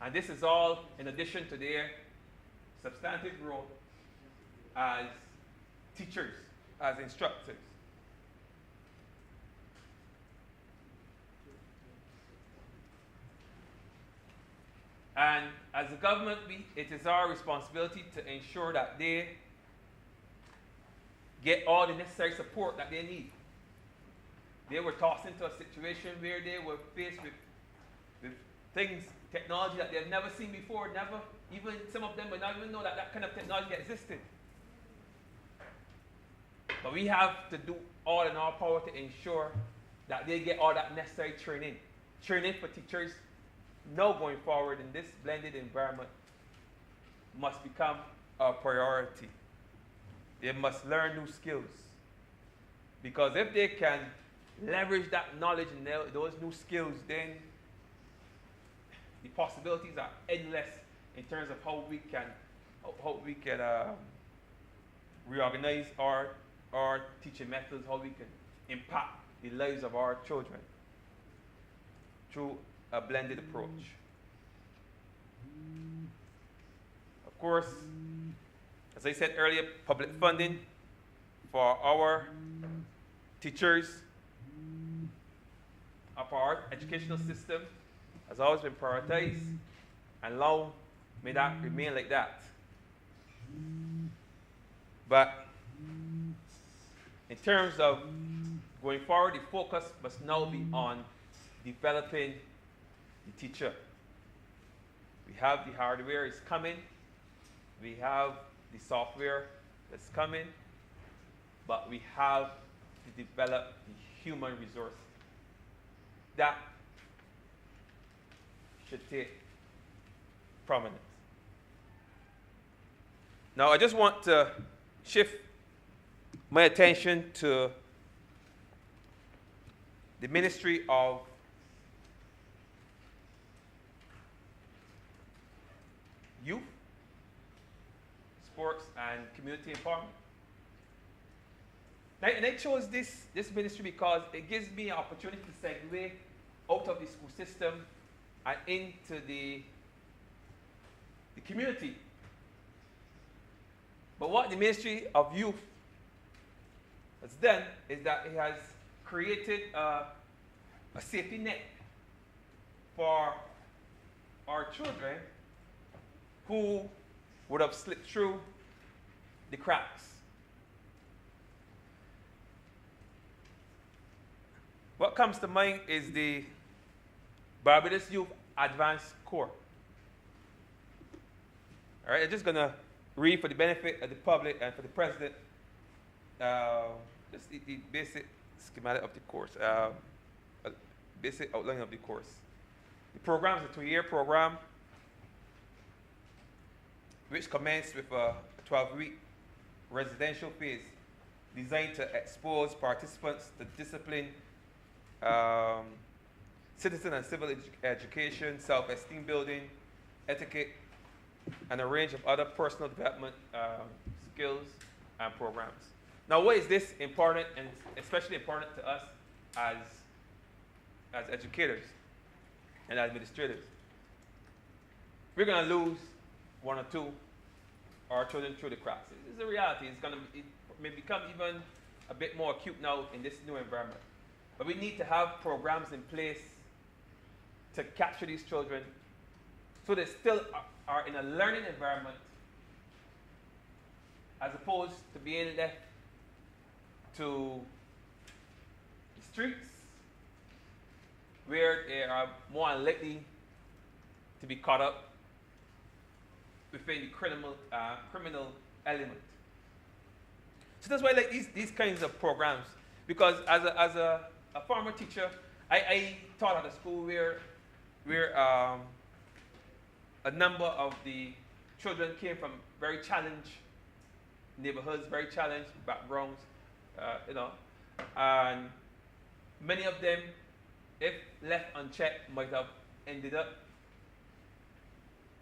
And this is all in addition to their substantive role as teachers, as instructors. And as a government, it is our responsibility to ensure that they get all the necessary support that they need. They were tossed into a situation where they were faced with things, technology that they've never seen before, even some of them would not even know that kind of technology existed. But we have to do all in our power to ensure that they get all that necessary training. Training for teachers now going forward in this blended environment must become a priority. They must learn new skills. Because if they can leverage that knowledge and those new skills, then the possibilities are endless in terms of how we can reorganize our teaching methods, how we can impact the lives of our children through a blended approach. Of course, as I said earlier, public funding for our teachers of our educational system has always been prioritized, and long may that remain like that. But in terms of going forward, the focus must now be on developing the teacher. We have the hardware is coming, we have the software that's coming, but we have to develop the human resource that should take prominence. Now, I just want to shift my attention to the Ministry of Youth, Sports, and Community Empowerment. And I chose this ministry because it gives me an opportunity to segue out of the school system and into the community. But what the Ministry of Youth has done is that it has created a safety net for our children who would have slipped through the cracks. What comes to mind is the Barbados Youth Advanced Corps. All right, I'm just going to read for the benefit of the public and for the president just the basic schematic of the course, basic outline of the course. The program is a 2-year program which commenced with a 12-week residential phase designed to expose participants to discipline, citizen and civil education, self-esteem building, etiquette, and a range of other personal development skills and programs. Now, why is this important, and especially important to us as educators and administrators? We're going to lose 1 or 2 of our children through the cracks. It's a reality. It may become even a bit more acute now in this new environment. But we need to have programs in place to capture these children so they still are in a learning environment as opposed to being left to the streets where they are more unlikely to be caught up within the criminal element. So that's why I like these kinds of programs, because as a former teacher, I taught at a school where a number of the children came from very challenged neighborhoods, very challenged backgrounds, and many of them, if left unchecked, might have ended up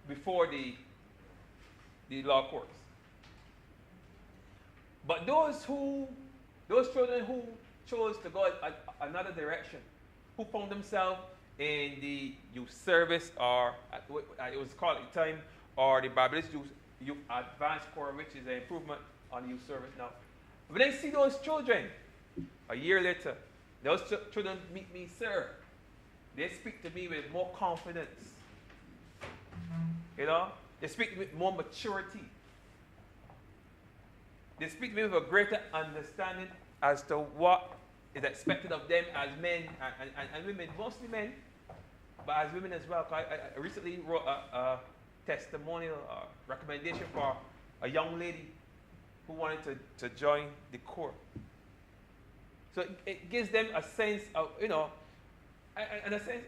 before the law courts. But those children who chose to go another direction, who found themselves in the youth service, or it was called at the time, or the Barbados Youth Advanced Corps, which is an improvement on youth service now. When I see those children, a year later, those children meet me, sir. They speak to me with more confidence. They speak to me with more maturity. They speak to me with a greater understanding as to what is expected of them as men and women, mostly men, but as women as well. I recently wrote a testimonial, recommendation for a young lady who wanted to join the Corps. So it gives them a sense of, and a sense,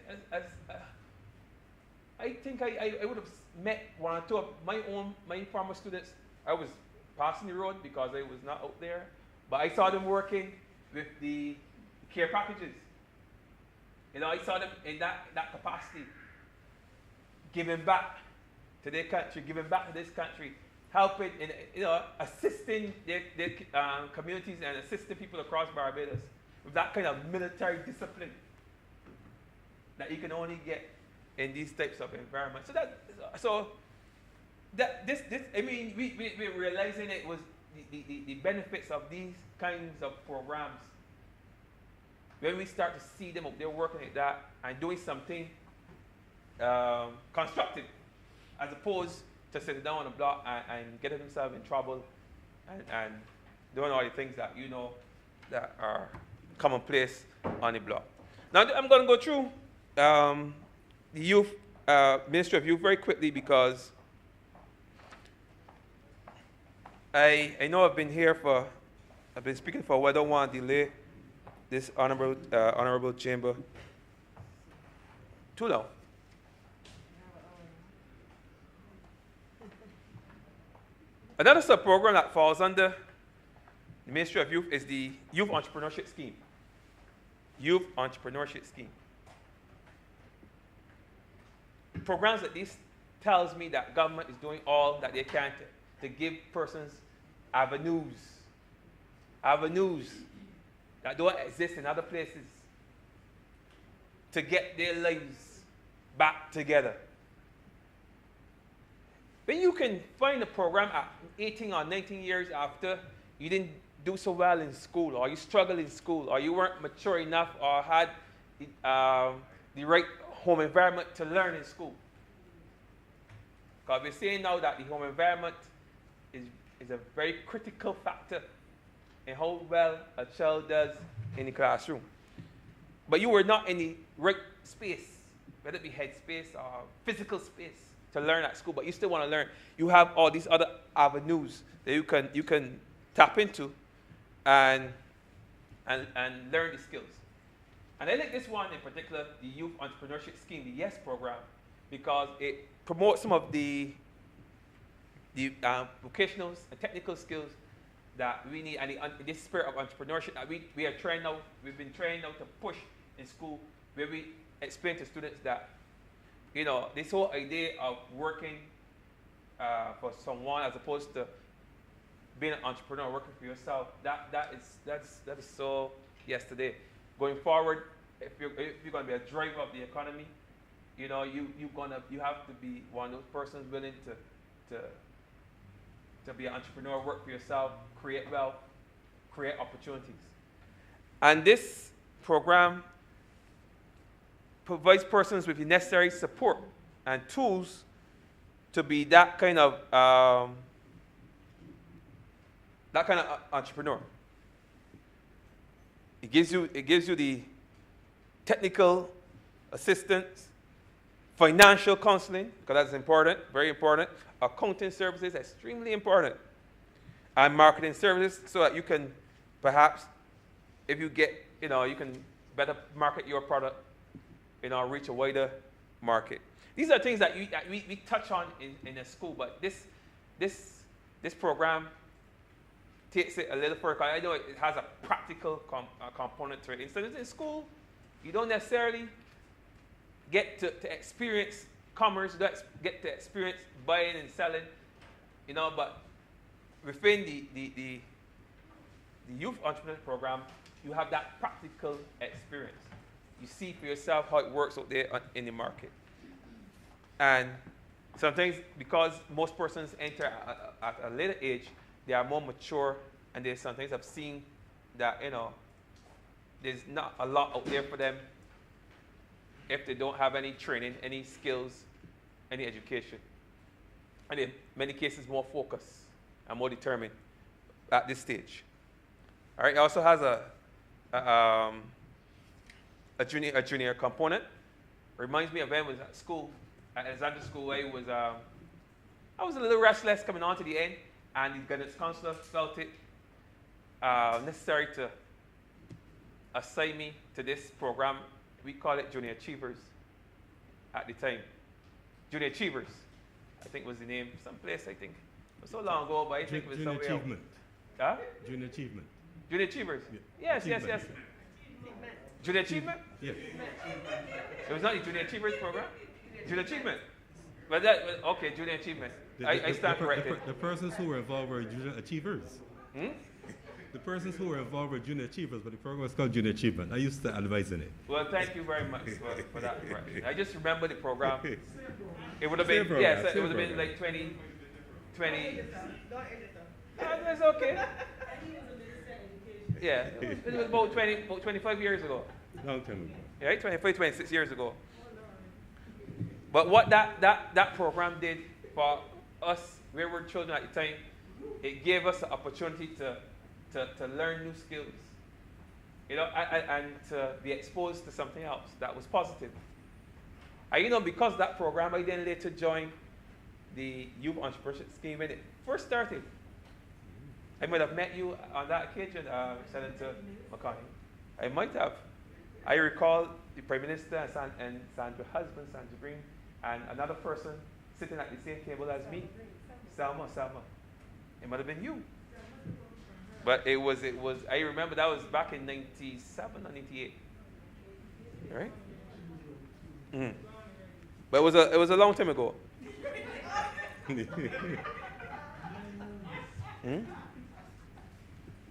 I think I would have met one or two of my former students. I was passing the road because I was not out there, but I saw them working with the care packages. I saw them in that capacity, giving back to their country, giving back to this country, helping, assisting their communities and assisting people across Barbados with that kind of military discipline that you can only get in these types of environments. We're realizing it was the benefits of these kinds of programs. When we start to see them up there working like that and doing something constructive, as opposed to sitting down on the block and getting themselves in trouble and doing all the things that that are commonplace on the block. Now I'm going to go through the youth Ministry of Youth very quickly because I know I've been speaking for a while. I don't want to delay this honorable chamber too long. Another sub-program that falls under the Ministry of Youth is the Youth Entrepreneurship Scheme. Youth Entrepreneurship Scheme. Programs like this tells me that government is doing all that they can to give persons avenues that don't exist in other places to get their lives back together. When you can find a program at 18 or 19 years after you didn't do so well in school, or you struggled in school, or you weren't mature enough, or had the right home environment to learn in school. Because we're saying now that the home environment is a very critical factor in how well a child does in the classroom. But you were not in the right space, whether it be head space or physical space, to learn at school, but you still want to learn. You have all these other avenues that you can tap into and learn the skills. And I like this one in particular, the Youth Entrepreneurship Scheme, the YES program, because it promotes some of the vocational and technical skills that we need, and this spirit of entrepreneurship that we are trained now, we've been trained now to push in school, where we explain to students that this whole idea of working for someone as opposed to being an entrepreneur, working for yourself, that is so yesterday. Going forward, if you're going to be a driver of the economy, you have to be one of those persons willing to be an entrepreneur, work for yourself, create wealth, create opportunities. And this program provides persons with the necessary support and tools to be that kind of entrepreneur. It gives you the technical assistance, financial counseling, because that's important, very important. Accounting services, extremely important. And marketing services, so that you can perhaps, if you get, you can better market your product, reach a wider market. These are things that we touch on in the school, but this program takes it a little further. I know it has a practical component to it. Instead of in school, you don't necessarily get to experience commerce, you don't get to experience buying and selling, but within the Youth Entrepreneur Program, you have that practical experience. You see for yourself how it works out there in the market. And sometimes, because most persons enter at a later age, they are more mature, and they sometimes have seen that, there's not a lot out there for them if they don't have any training, any skills, any education. And in many cases, more focused and more determined at this stage. All right, it also has a junior component. Reminds me of when I was at school, at Alexander School. I was a little restless coming on to the end, and the guidance counselor felt it necessary to assign me to this program. We call it Junior Achievers at the time. Junior Achievers, I think was the name, someplace I think. It was so long ago, but I think it was Junior somewhere else. Achievement. Huh? Junior Achievement. Junior Achievers? Yeah. Yes, Achievement. yes. Junior Achievement? Yes. It was not the Junior Achievers program? Junior Achievement. Okay, Junior Achievement. I stand corrected. The persons who were involved were Junior Achievers. Hmm? The persons who were involved were Junior Achievers, but the program was called Junior Achievement. I used to advise in it. Well, thank you very much for that correction. I just remember the program. It would have Same been, program, yes, it same would have been program. like 20. That's okay. Yeah, it was about 25 years ago. Long time ago. Right, 25, 26 years ago. But what that program did for us wayward children at the time, it gave us the opportunity to learn new skills, you know, and to be exposed to something else that was positive. And you know, because of that program, I then later joined the Youth Entrepreneurship Scheme when it first started. I might have met you on that occasion, Senator McCarthy. I might have. I recall the Prime Minister and Sandra's husband, Sandra Green, and another person sitting at the same table as me, Selma. It might have been you. But it was, I remember that was back in 97 or 98. Right? Mm. But it was a long time ago.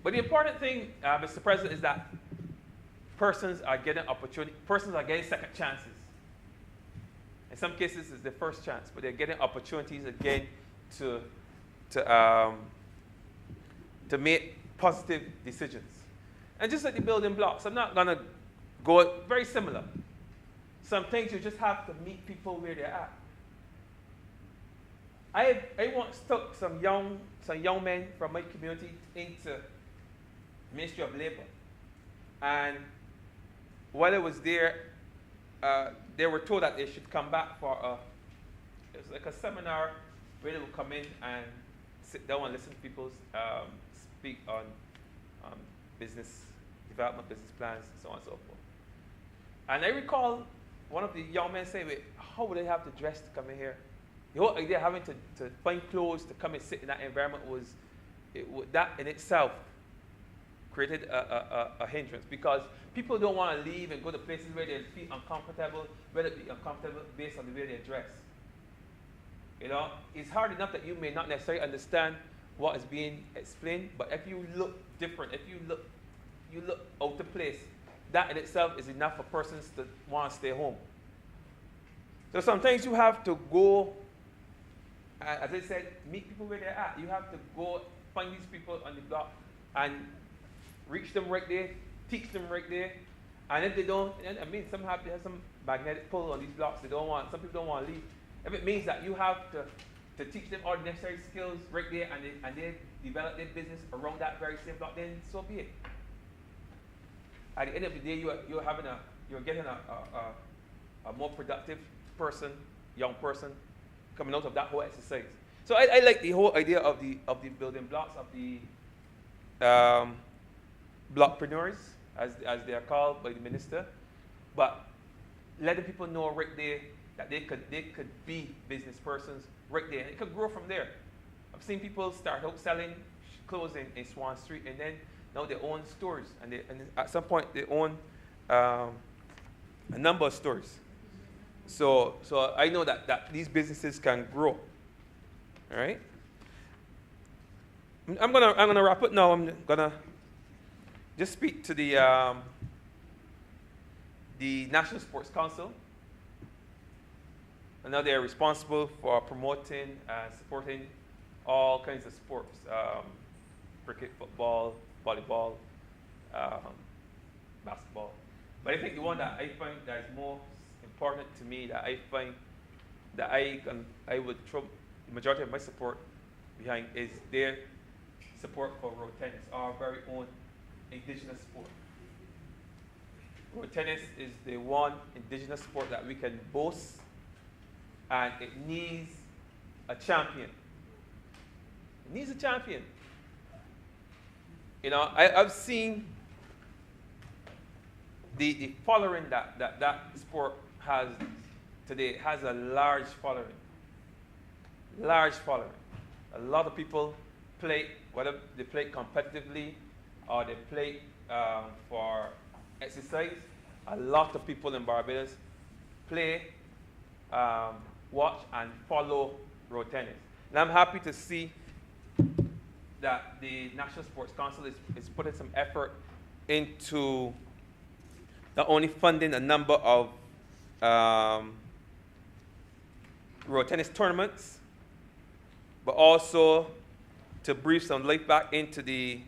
But the important thing, Mr. President, is that persons are getting second chances. In some cases, it's their first chance, but they're getting opportunities again to make positive decisions. And just like the building blocks, I'm not going to go very similar. Some things you just have to meet people where they're at. I once took some young men from my community into Ministry of Labor. And while I was there, they were told that they should come back for it was like a seminar where they would come in and sit down and listen to people speak on business development, business plans, and so on and so forth. And I recall one of the young men say, wait, how would I have to dress to come in here? The whole idea of having to find clothes to come and sit in that environment that in itself created a hindrance, because people don't want to leave and go to places where they feel uncomfortable, whether it be uncomfortable based on the way they dress. You know, it's hard enough that you may not necessarily understand what is being explained, but if you look different, if you look out of place, that in itself is enough for persons to want to stay home. So sometimes you have to go, as I said, meet people where they're at. You have to go find these people on the block and reach them right there, teach them right there. And if they don't, I mean, some have some magnetic pull on these blocks. Some people don't want to leave. If it means that you have to teach them all the necessary skills right there, and they develop their business around that very same block, then so be it. At the end of the day, you're getting a more productive person, young person, coming out of that whole exercise. So I like the whole idea of the building blocks, of the blockpreneurs, as they are called by the minister, but letting people know right there that they could be business persons right there, and it could grow from there. I've seen people start out selling clothes in Swan Street, and then now they own stores, and at some point they own a number of stores. So I know that these businesses can grow. All right. I'm gonna wrap it now. I'm gonna just speak to the National Sports Council. I know they are responsible for promoting and supporting all kinds of sports: cricket, football, volleyball, basketball. But I think the one that I find that is most important to me, that I find that I would throw the majority of my support behind, is their support for road tennis, our very own indigenous sport. Road tennis is the one indigenous sport that we can boast, and it needs a champion. It needs a champion. You know, I've seen the following that sport has today. Has a large following. Large following. A lot of people play, whether they play competitively or they play for exercise. A lot of people in Barbados play, watch, and follow road tennis. And I'm happy to see that the National Sports Council is putting some effort into not only funding a number of road tennis tournaments, but also to breathe some life back into the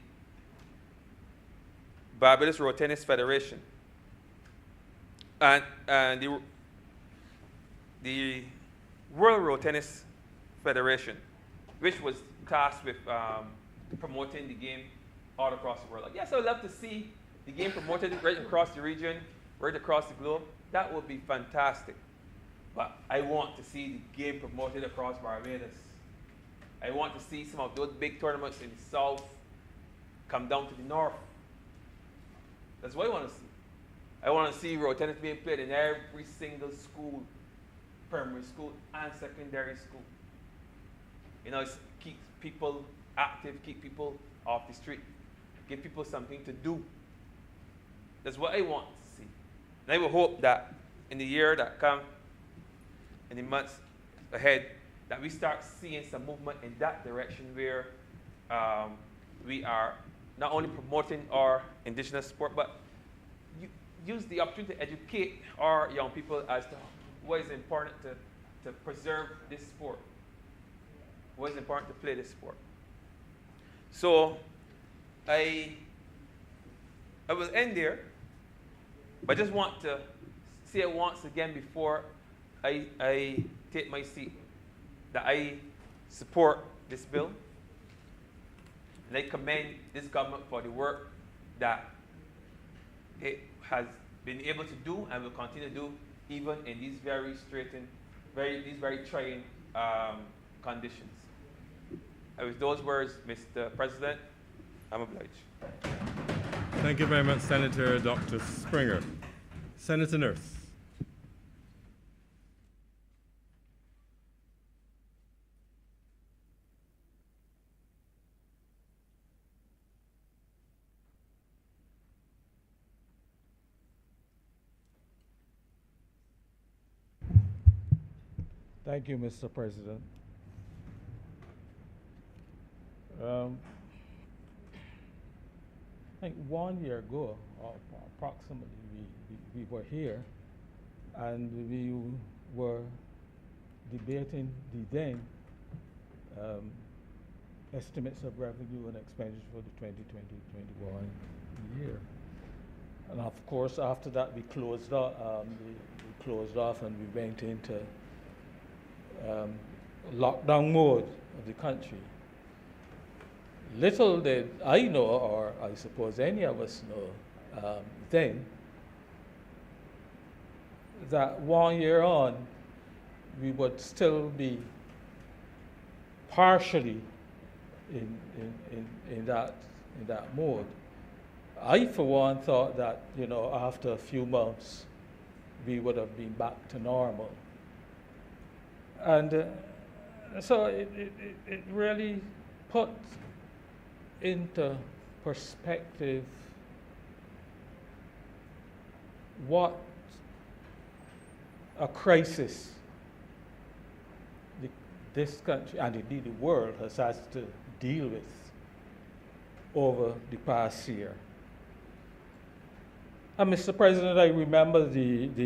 Barbados Road Tennis Federation. And the World Road Tennis Federation, which was tasked with promoting the game all across the world. Like, yes, I would love to see the game promoted right across the region, right across the globe. That would be fantastic. But I want to see the game promoted across Barbados. I want to see some of those big tournaments in the south come down to the north. That's what I want to see. I want to see road tennis being played in every single school, primary school and secondary school. You know, it keeps people active, keep people off the street, give people something to do. That's what I want to see. And I will hope that in the year that comes, in the months ahead, that we start seeing some movement in that direction where we are not only promoting our indigenous sport, but use the opportunity to educate our young people as to what is important to preserve this sport, what is important to play this sport. So I will end there, but I just want to say it once again before I take my seat that I support this bill, and I commend this government for the work that it has been able to do and will continue to do even in these very trying conditions. And with those words, Mr. President, I'm obliged. Thank you very much, Senator Dr. Springer. Senator Nurse. Thank you, Mr. President. I think 1 year ago, approximately, we were here and we were debating the then estimates of revenue and expenditure for the 2020-21 year. And of course, after that, we closed off and we went into lockdown mode of the country. Little did I know, or I suppose any of us know then, that 1 year on, we would still be partially in that mode. I, for one, thought that, you know, after a few months, we would have been back to normal. And so it really put into perspective what a crisis this country, and indeed the world, has had to deal with over the past year. And Mr. President, I remember the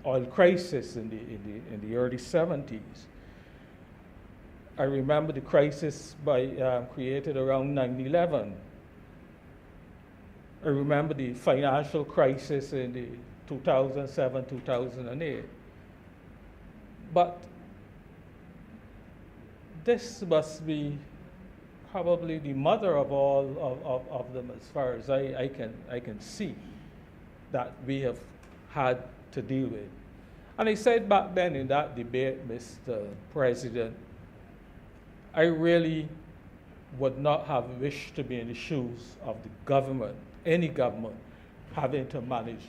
oil crisis in the early 70s. I remember the crisis created around 9/11. I remember the financial crisis in the 2007, 2008. But this must be probably the mother of all of them, as far as I can see, that we have had to deal with. And I said back then in that debate, Mr. President, I really would not have wished to be in the shoes of the government, any government, having to manage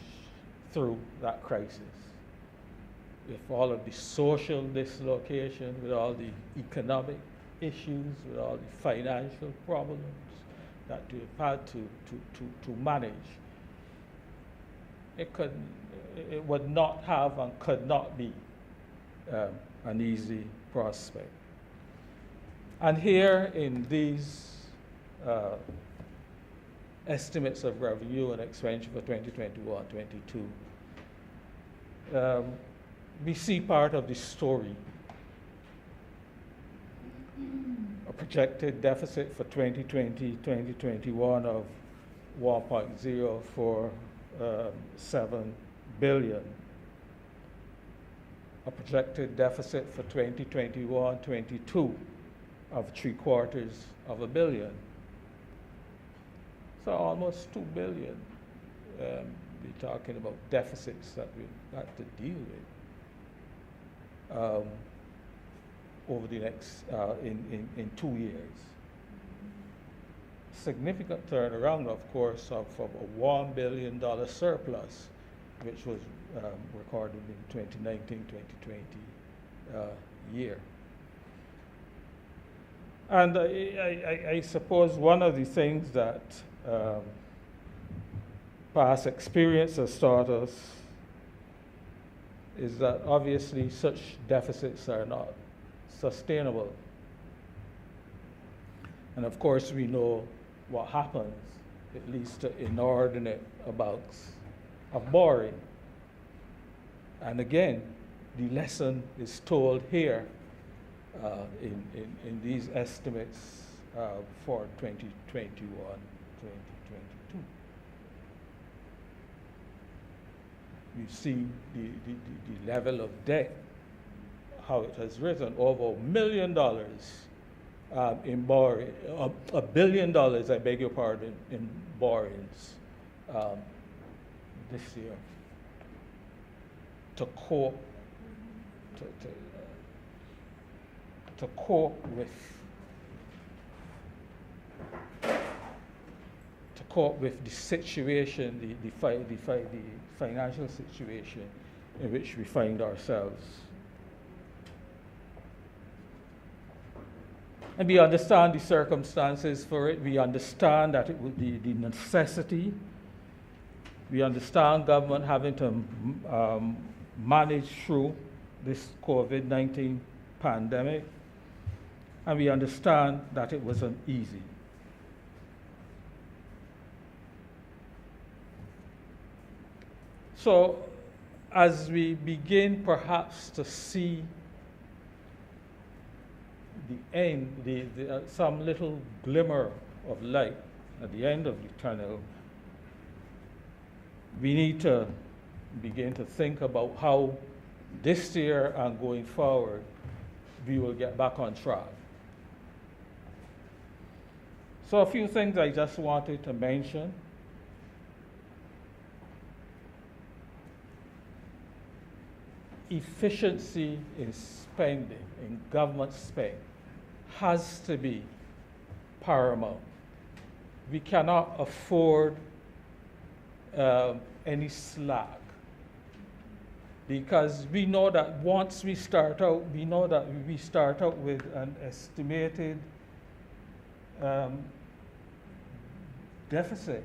through that crisis. With all of the social dislocation, with all the economic issues, with all the financial problems that we've had to manage, it would not have and could not be an easy prospect. And here in these estimates of revenue and expenditure for 2021-22, we see part of the story. A projected deficit for 2020-2021 of $1.047 billion. A projected deficit for 2021-22 of $750 million. So almost $2 billion. We're talking about deficits that we've got to deal with over the next, in 2 years. Significant turnaround, of course, of a $1 billion surplus, which was recorded in 2019-2020 year. And I suppose one of the things that past experience has taught us is that obviously such deficits are not sustainable. And of course we know what happens. It leads to inordinate amounts of borrowing. And again, the lesson is told here in these estimates for 2021, 2022. You see the level of debt, how it has risen, over $1 million in borrowing, $1 billion, I beg your pardon, in borrowings this year to cope with the situation, the financial situation in which we find ourselves. And we understand the circumstances for it. We understand that it would be the necessity. We understand government having to manage through this COVID-19 pandemic. And we understand that it wasn't easy. So, as we begin perhaps to see the end, some little glimmer of light at the end of the tunnel, we need to begin to think about how this year and going forward we will get back on track. So a few things I just wanted to mention. Efficiency in spending, in government spend, has to be paramount. We cannot afford any slack, because we know that once we start out, we start out with an estimated deficit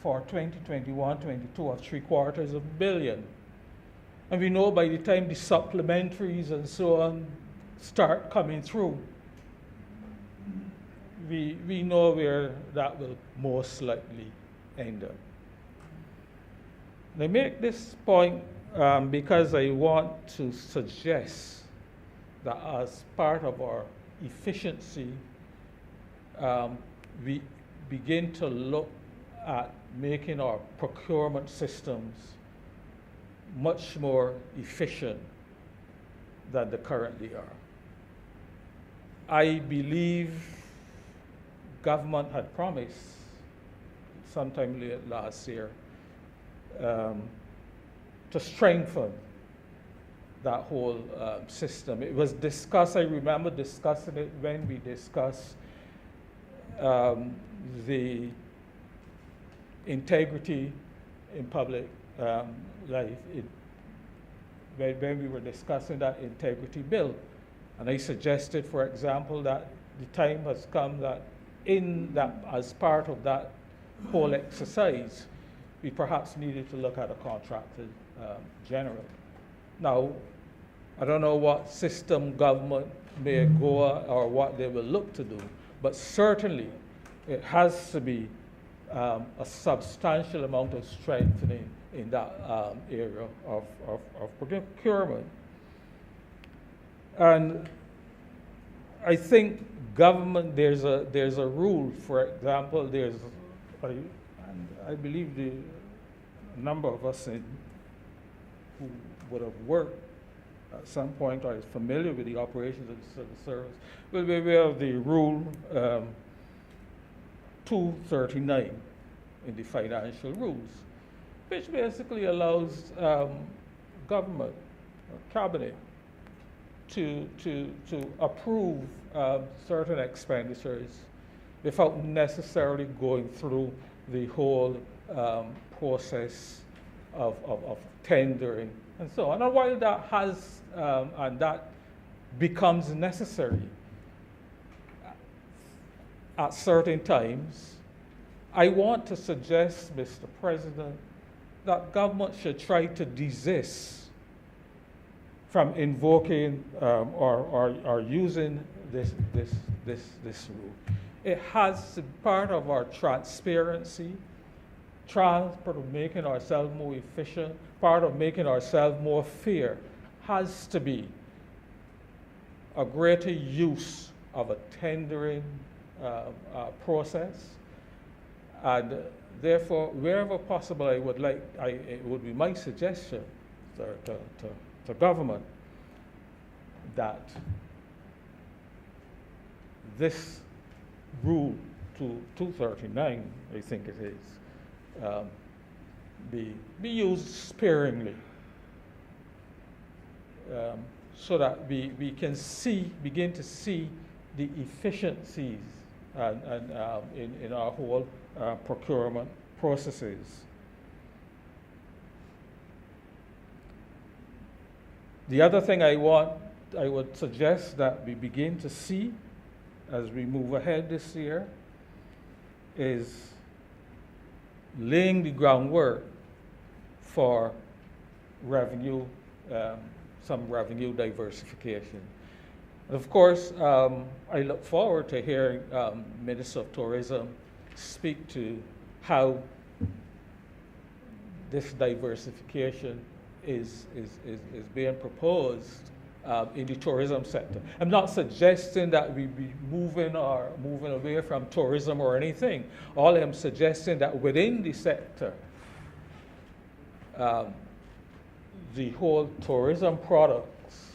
for 2021-22 of $750 million. And we know by the time the supplementaries and so on start coming through, we know where that will most likely end up. I make this point because I want to suggest that as part of our efficiency, we begin to look at making our procurement systems much more efficient than they currently are. I believe government had promised sometime late last year strengthen that whole system. It was discussed, I remember discussing it when we discussed the integrity in public life, when we were discussing that integrity bill. And I suggested, for example, that the time has come that as part of that whole exercise, we perhaps needed to look at a contractor general. Now, I don't know what system government may go or what they will look to do, but certainly it has to be a substantial amount of strengthening in that area of procurement. And I think government, there's a rule, for example, I believe a number of us who would have worked at some point or is familiar with the operations of the civil service will be aware of the rule 239 in the financial rules, which basically allows government or cabinet to approve certain expenditures without necessarily going through the whole process of tendering and so on. And while that has and that becomes necessary at certain times, I want to suggest, Mr. President, that government should try to desist from invoking or using this rule. It has to be part of our transparency, part of making ourselves more efficient, part of making ourselves more fair, has to be a greater use of a tendering process. And therefore, wherever possible, it would be my suggestion to government that this rule 239, I think it is, be used sparingly, so that we can begin to see the efficiencies in our whole procurement processes. The other thing I would suggest that we begin to see as we move ahead this year is laying the groundwork for revenue, some revenue diversification. Of course, I look forward to hearing Minister of Tourism speak to how this diversification is being proposed in the tourism sector. I'm not suggesting that we be moving away from tourism or anything. All I'm suggesting that within the sector, the whole tourism products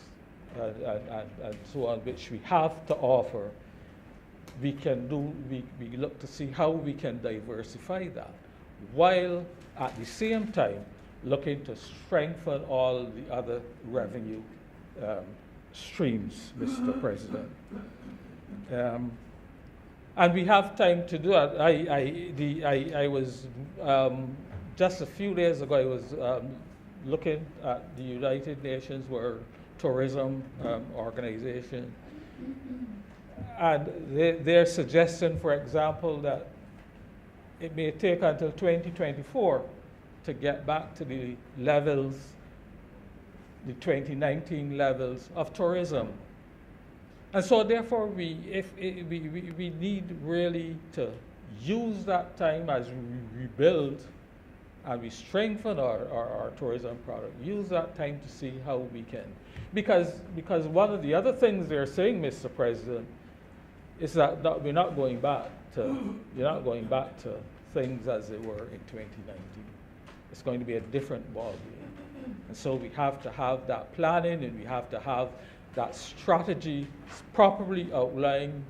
and so on, which we have to offer, we look to see how we can diversify that, while at the same time looking to strengthen all the other revenue streams, Mr. President. And we have time to do it. I was, just a few days ago, I was looking at the United Nations Tourism Organization, and they're suggesting, for example, that it may take until 2024 to get back to the levels, the 2019 levels of tourism. And so therefore we need really to use that time as we rebuild and we strengthen our tourism product, use that time to see how we can. Because one of the other things they're saying, Mr. President, is that we're not going back to things as they were in 2019. It's going to be a different ballgame. And so we have to have that planning, and we have to have that strategy properly outlined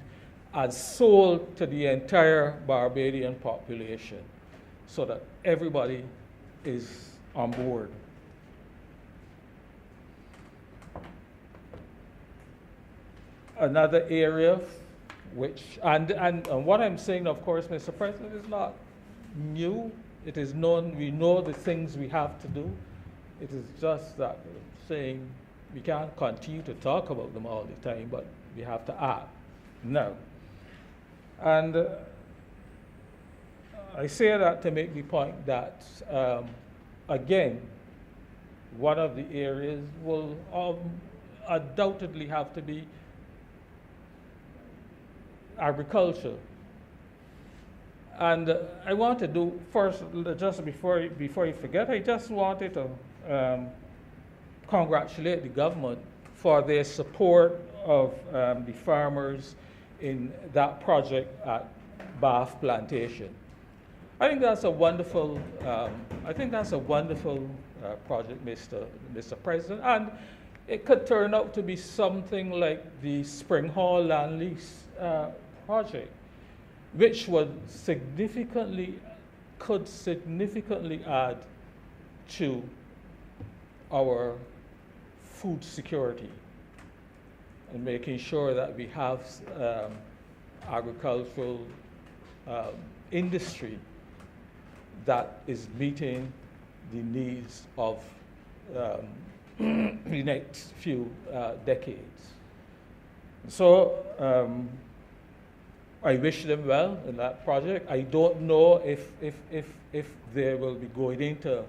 and sold to the entire Barbadian population so that everybody is on board another area which, and what I'm saying, of course, Mr. President, is not new. It is known, we know the things we have to do. It is just that saying we can't continue to talk about them all the time, but we have to act now. And I say that to make the point that, again, one of the areas will undoubtedly have to be agriculture. And I want to do first, just before you forget, I just wanted to congratulate the government for their support of the farmers in that project at Bath Plantation. I think that's a wonderful. Project, Mr. President, and it could turn out to be something like the Spring Hall land lease project, which could significantly add to our food security and making sure that we have agricultural industry that is meeting the needs of the next few decades. So I wish them well in that project. I don't know if they will be going into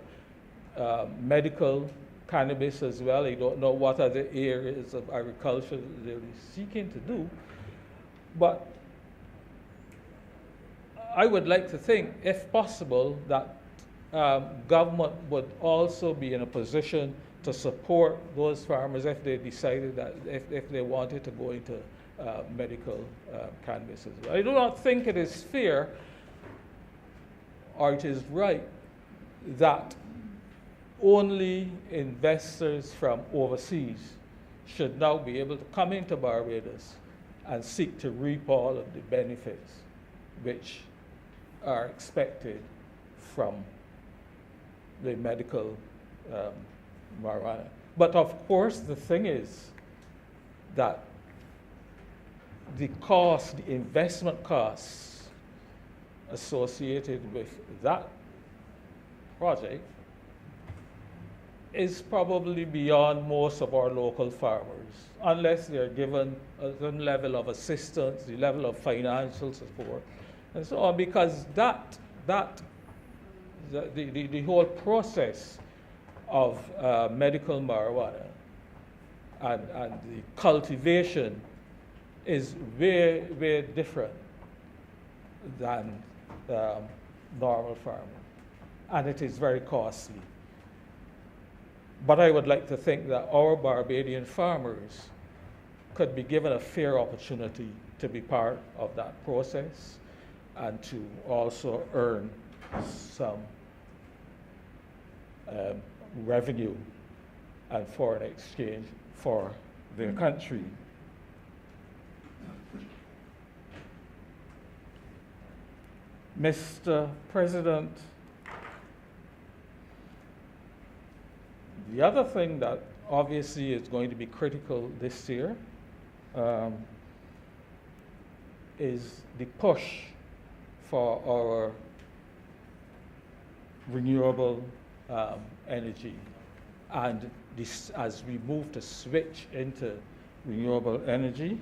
medical cannabis as well. I don't know what other areas of agriculture they'll be seeking to do. But I would like to think, if possible, that government would also be in a position to support those farmers if they decided that, if they wanted to go into medical cannabis as well. I do not think it is fair or it is right that only investors from overseas should now be able to come into Barbados and seek to reap all of the benefits which are expected from the medical marijuana. But of course, the thing is that the cost, the investment costs associated with that project is probably beyond most of our local farmers, unless they're given a certain level of assistance, the level of financial support, and so on, because the whole process of medical marijuana and the cultivation is very, very different than normal farming, and it is very costly. But I would like to think that our Barbadian farmers could be given a fair opportunity to be part of that process and to also earn some revenue and foreign exchange for their country. Mr. President, the other thing that obviously is going to be critical this year is the push for our renewable energy. And this, as we move to switch into renewable energy,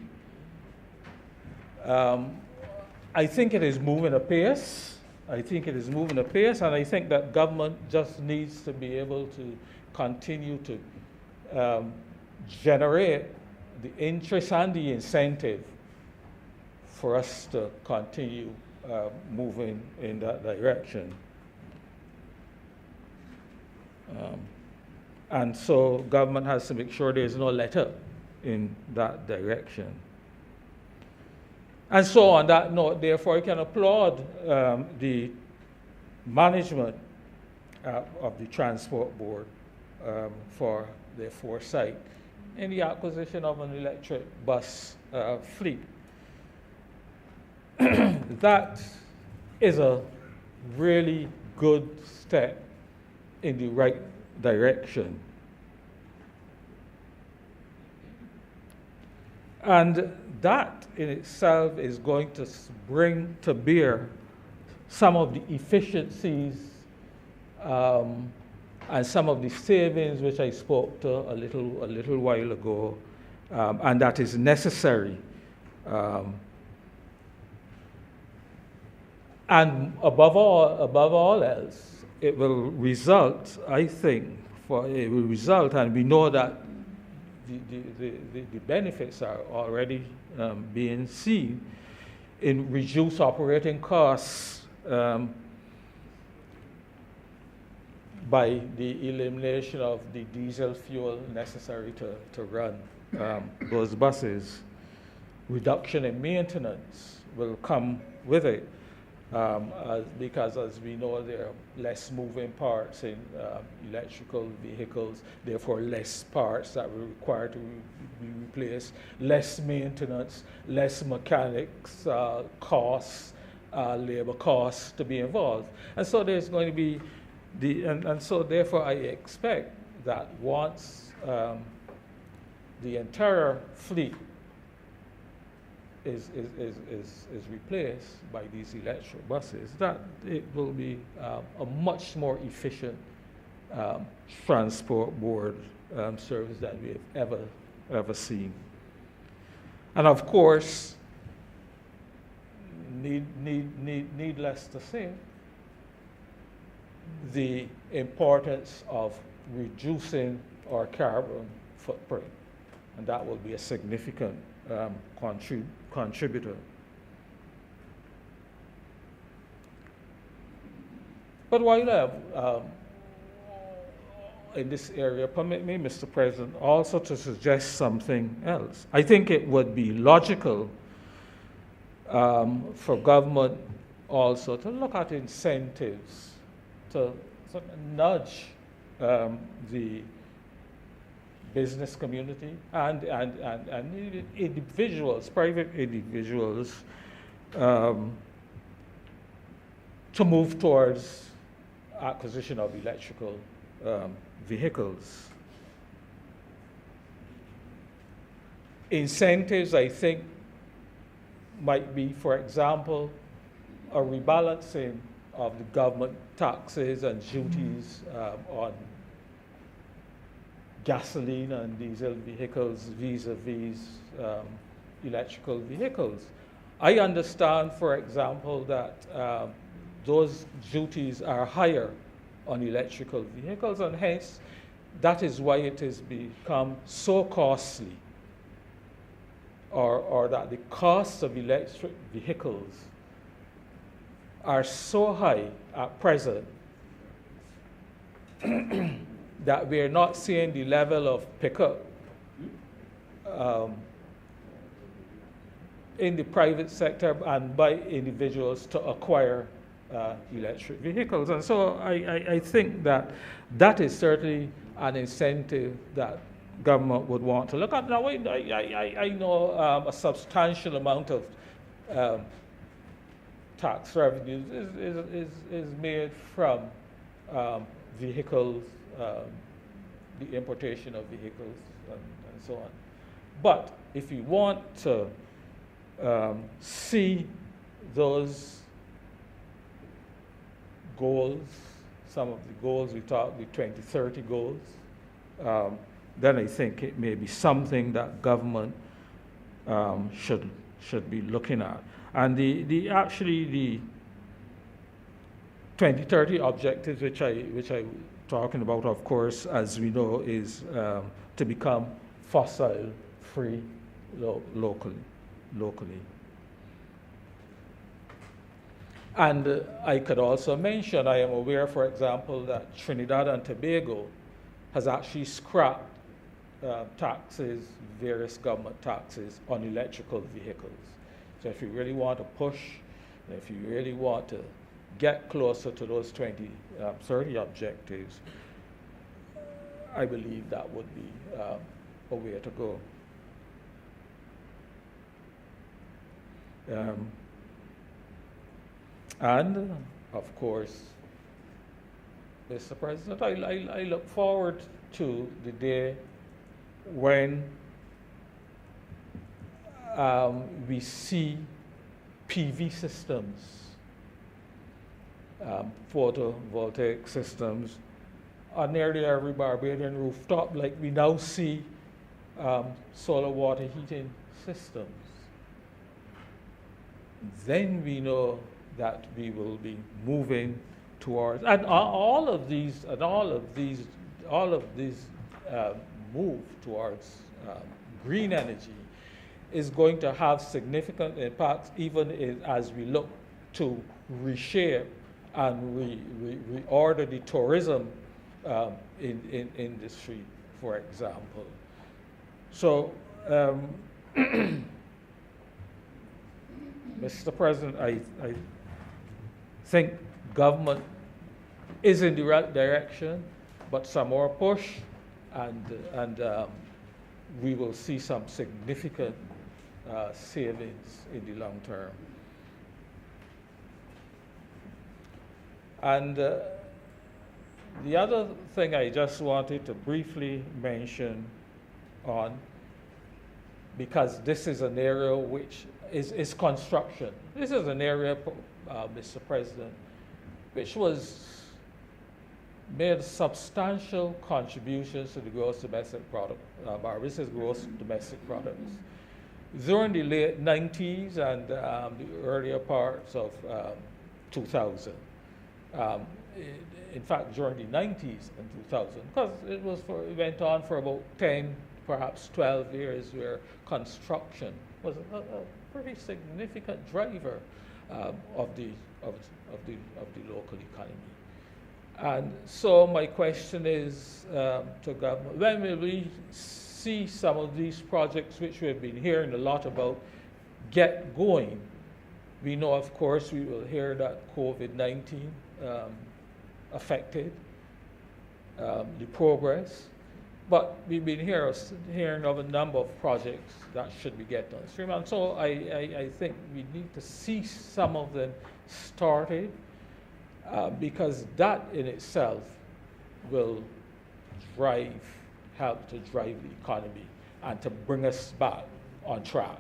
I think it is moving apace. And I think that government just needs to be able to continue to generate the interest and the incentive for us to continue moving in that direction. And so government has to make sure there's no let-up in that direction. And so on that note, therefore, I can applaud the management of the Transport Board for their foresight in the acquisition of an electric bus fleet. That is a really good step in the right direction. And that in itself is going to bring to bear some of the efficiencies and some of the savings which I spoke to a little while ago, and that is necessary. And above all else, it will result, I think, and we know that the benefits are already being seen in reduced operating costs by the elimination of the diesel fuel necessary to run those buses. Reduction in maintenance will come with it. Because as we know, there are less moving parts in electrical vehicles, therefore less parts that will require to be replaced, less maintenance, less mechanics costs, labor costs to be involved. And so there's going to be and so therefore I expect that once the entire fleet is replaced by these electric buses, that it will be a much more efficient transport board service that we have ever seen. And of course, needless to say, the importance of reducing our carbon footprint, and that will be a significant contributor. But while I in this area, permit me, Mr. President, also to suggest something else. I think it would be logical for government also to look at incentives to sort of nudge the business community and individuals, private individuals, to move towards acquisition of electrical vehicles. Incentives, I think, might be, for example, a rebalancing of the government taxes and duties on gasoline and diesel vehicles vis-a-vis electrical vehicles. I understand, for example, that those duties are higher on electrical vehicles, and hence that is why it has become so costly, or that the costs of electric vehicles are so high at present that we're not seeing the level of pickup in the private sector and by individuals to acquire electric vehicles. And so I think that that is certainly an incentive that government would want to look at. Now, I know a substantial amount of tax revenues is made from vehicles, the importation of vehicles, and so on. But if you want to see those goals, some of the goals we talked, the 2030 goals, then I think it may be something that government should be looking at. And the 2030 objectives, which I talking about, of course, as we know, is to become fossil-free locally. And I could also mention, I am aware, for example, that Trinidad and Tobago has actually scrapped taxes, various government taxes on electrical vehicles. So if you really want to push, if you really want to get closer to those 2030 objectives, I believe that would be a way to go. And of course, Mr. President, I look forward to the day when we see PV systems, photovoltaic systems on nearly every Barbadian rooftop, like we now see solar water heating systems. Then we know that we will be moving towards, and all of these move towards green energy is going to have significant impacts, even as we look to reshape and reorder the tourism in industry, for example. So, Mr. President, I think government is in the right direction, but some more push, and we will see some significant savings in the long term. And the other thing I just wanted to briefly mention on, because this is an area which is construction. This is an area, Mr. President, which made substantial contributions to the gross domestic product. This is gross domestic products. During the late 90s and the earlier parts of 2000. In fact, during the 90s and 2000, because it went on for about 10, perhaps 12 years, where construction was a pretty significant driver of the local economy. And so my question is to government: when will we see some of these projects which we've been hearing a lot about get going? We know, of course, we will hear that COVID-19 affected the progress, but we've been hearing of a number of projects that should be get on stream. And so I think we need to see some of them started, because that in itself will help to drive the economy and to bring us back on track.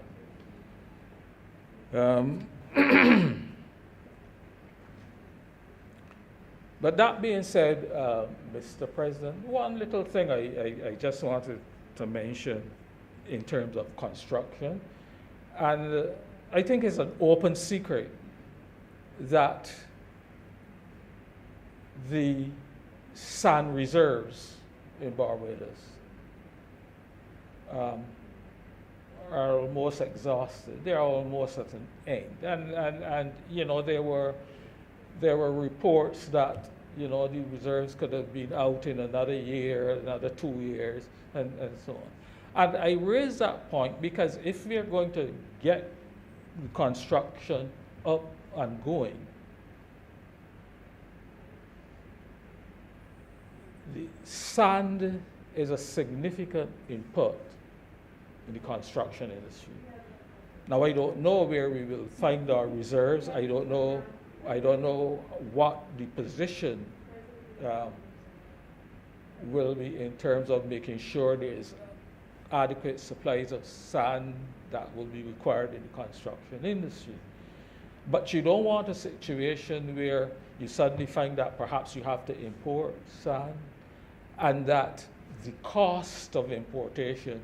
But that being said, Mr. President, one little thing I just wanted to mention in terms of construction, and I think it's an open secret that the sand reserves in Barbados are almost exhausted. They're almost at an end. And you know, there were reports that, you know, the reserves could have been out in another year, another 2 years, and so on. And I raise that point because if we're going to get the construction up and going, the sand is a significant input in the construction industry. Now, I don't know where we will find our reserves. I don't know what the position will be in terms of making sure there is adequate supplies of sand that will be required in the construction industry. But you don't want a situation where you suddenly find that perhaps you have to import sand, and that the cost of importation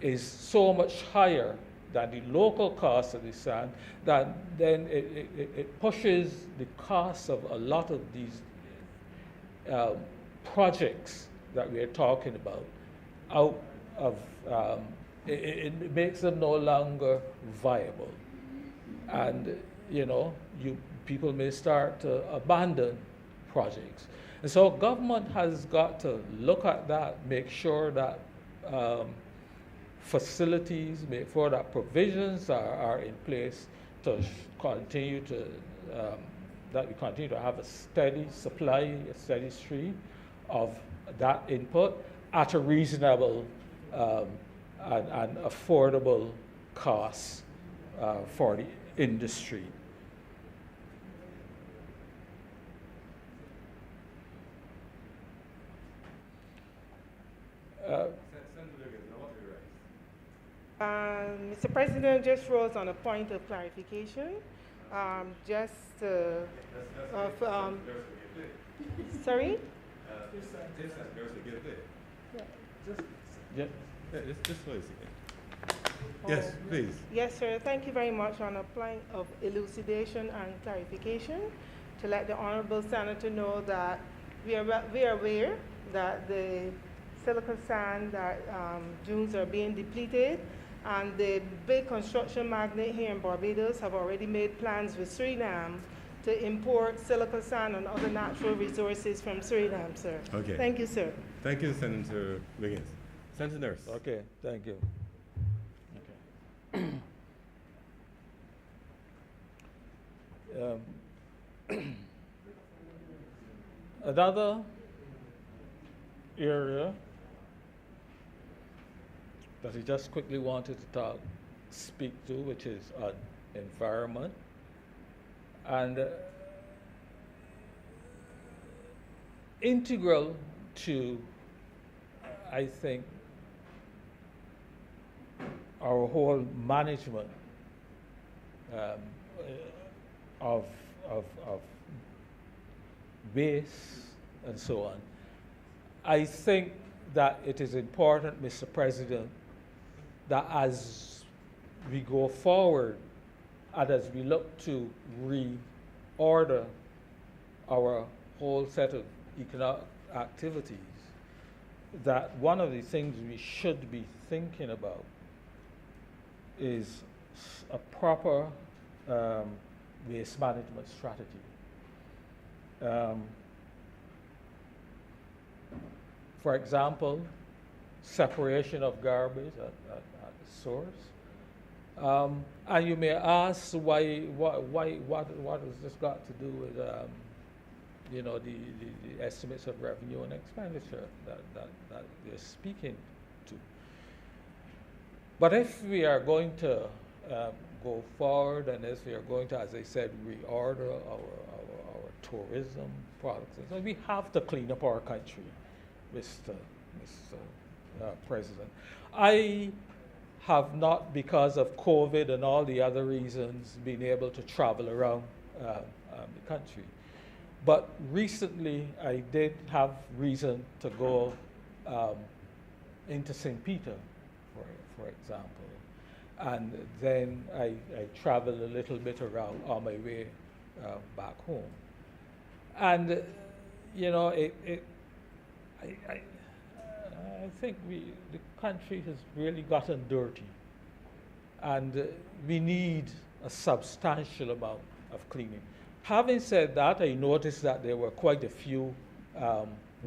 is so much higher than the local cost of the sand, that then it pushes the cost of a lot of these projects that we're talking about out of, it makes them no longer viable. And, you know, people may start to abandon projects. And so government has got to look at that, make sure that facilities, make sure that provisions are in place to continue to, that we continue to have a steady supply, a steady stream of that input at a reasonable and affordable cost for the industry. Mr. President, just rose on a point of clarification. Just of, sorry? Yeah. Just please. Yes, please. Yes, sir. Thank you very much on a point of elucidation and clarification to let the Honorable Senator know that we are aware that the silica sand that dunes are being depleted, and the big construction magnate here in Barbados have already made plans with Suriname to import silica sand and other natural resources from Suriname, sir. Okay. Thank you, sir. Thank you, Senator Wiggins. Senator Nurse. Okay, thank you. Another area that I just quickly wanted to speak to, which is environment. And integral to, I think, our whole management of waste and so on. I think that it is important, Mr. President, that as we go forward and as we look to reorder our whole set of economic activities, that one of the things we should be thinking about is a proper waste management strategy. For example, separation of garbage at the source. And you may ask what has this got to do with the estimates of revenue and expenditure that we're speaking to. But if we are going to go forward, and if we are going to, as I said, reorder our tourism products, so we have to clean up our country, Mr. President. I have not, because of COVID and all the other reasons, been able to travel around the country. But recently, I did have reason to go into St. Peter, for example. And then I traveled a little bit around on my way back home. And, I think the country has really gotten dirty. And we need a substantial amount of cleaning. Having said that, I noticed that there were quite a few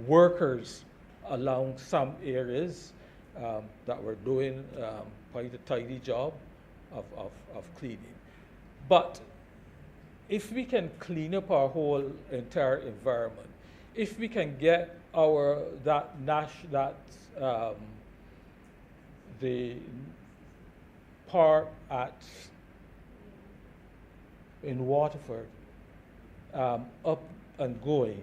workers along some areas that were doing quite a tidy job of cleaning. But if we can clean up our whole entire environment, if we can get the park in Waterford up and going,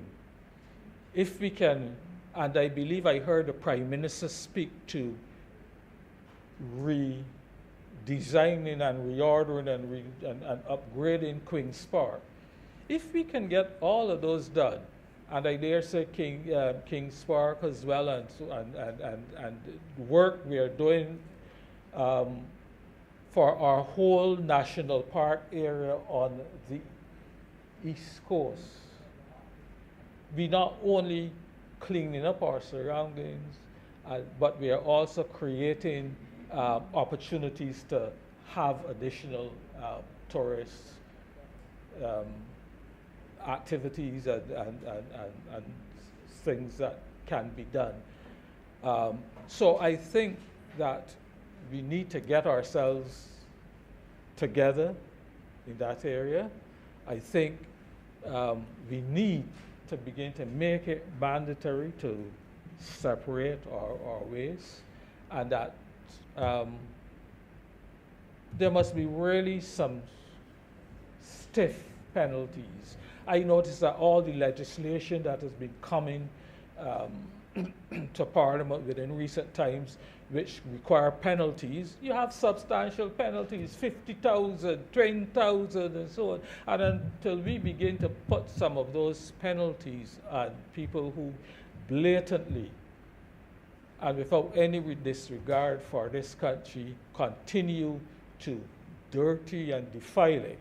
if we can, and I believe I heard the Prime Minister speak to redesigning and reordering and upgrading Queen's Park, if we can get all of those done, and I dare say King's Park as well, and work we are doing for our whole national park area on the East Coast, we not only cleaning up our surroundings, but we are also creating opportunities to have additional tourist activities and things that can be done. So I think that we need to get ourselves together in that area. I think we need to begin to make it mandatory to separate our waste, and that there must be really some stiff penalties. I noticed that all the legislation that has been coming to Parliament within recent times, which require penalties. You have substantial penalties, 50,000, 20,000, and so on. And until we begin to put some of those penalties on people who blatantly and without any disregard for this country continue to dirty and defile it,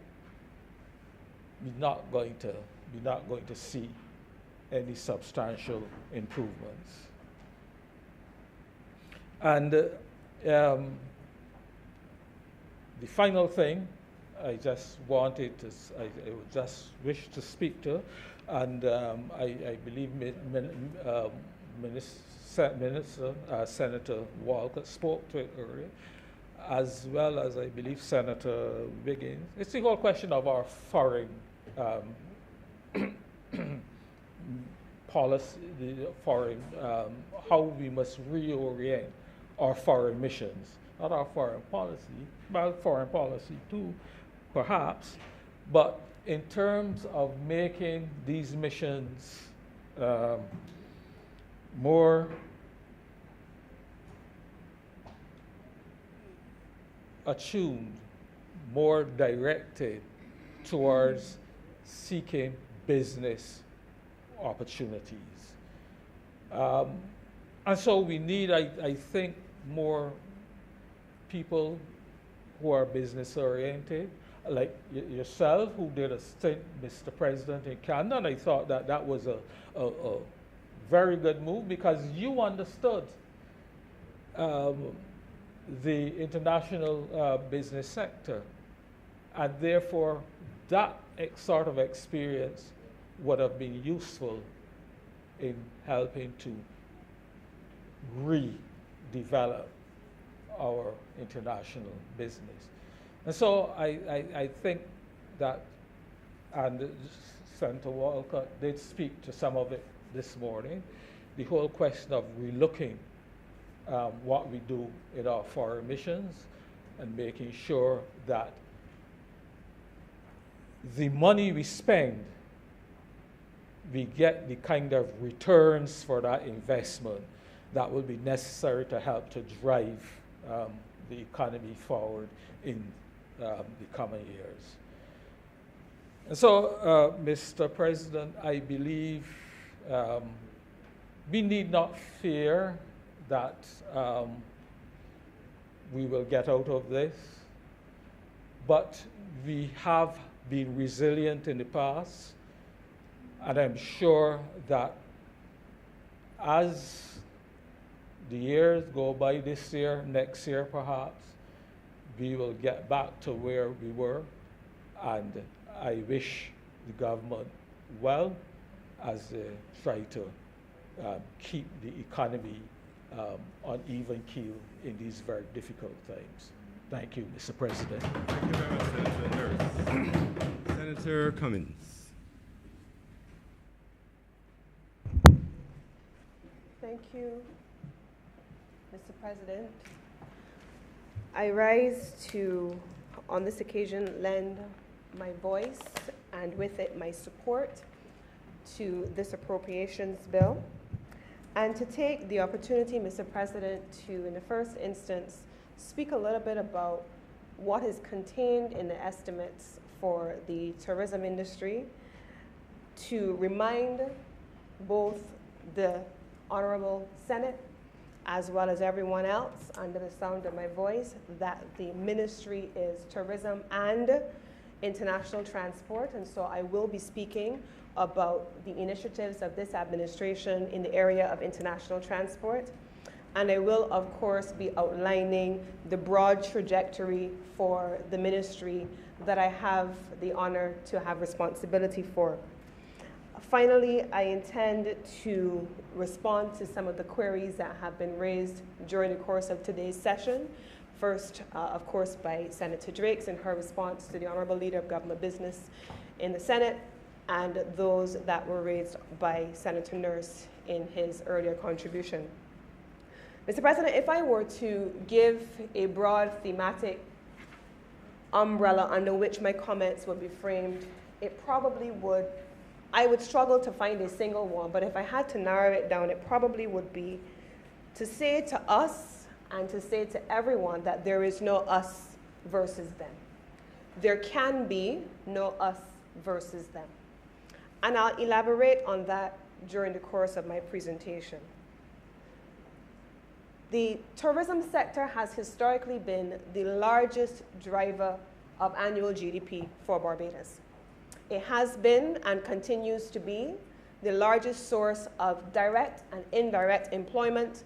we're not going to see any substantial improvements. And the final thing I just wanted to, I just wish to speak to, and I believe Senator Walcott spoke to it earlier, as well as I believe Senator Wiggins. It's the whole question of our foreign policy, how we must reorient our foreign missions, not our foreign policy, but foreign policy too, perhaps, but in terms of making these missions more attuned, more directed towards seeking business opportunities. And so we need, I think, more people who are business oriented, like yourself, who did a stint, Mr. President, in Canada, and I thought that that was a very good move because you understood the international business sector, and therefore that sort of experience would have been useful in helping to redevelop our international business. And so I think that, and Senator Walcott did speak to some of it this morning, the whole question of relooking what we do in our foreign missions and making sure that the money we spend, we get the kind of returns for that investment that will be necessary to help to drive the economy forward in the coming years. And so, Mr. President, I believe we need not fear that we will get out of this, but we have been resilient in the past, and I'm sure that as the years go by, this year, next year perhaps, we will get back to where we were, and I wish the government well as they try to keep the economy on even keel in these very difficult times. Thank you, Mr. President. Thank you very much, Senator Nurse. Senator Cummins. Thank you, Mr. President. I rise to, on this occasion, lend my voice and with it my support to this appropriations bill, and to take the opportunity, Mr. President, to, in the first instance, speak a little bit about what is contained in the estimates for the tourism industry, to remind both the Honorable Senate as well as everyone else under the sound of my voice that the ministry is tourism and international transport, and so I will be speaking about the initiatives of this administration in the area of international transport. And I will, of course, be outlining the broad trajectory for the ministry that I have the honor to have responsibility for. Finally, I intend to respond to some of the queries that have been raised during the course of today's session. First, of course, by Senator Drakes in her response to the Honorable Leader of Government Business in the Senate, and those that were raised by Senator Nurse in his earlier contribution. Mr. President, if I were to give a broad thematic umbrella under which my comments would be framed, it probably would I would struggle to find a single one, but if I had to narrow it down, it probably would be to say to us and to say to everyone that there is no us versus them. There can be no us versus them. And I'll elaborate on that during the course of my presentation. The tourism sector has historically been the largest driver of annual GDP for Barbados. It has been and continues to be the largest source of direct and indirect employment.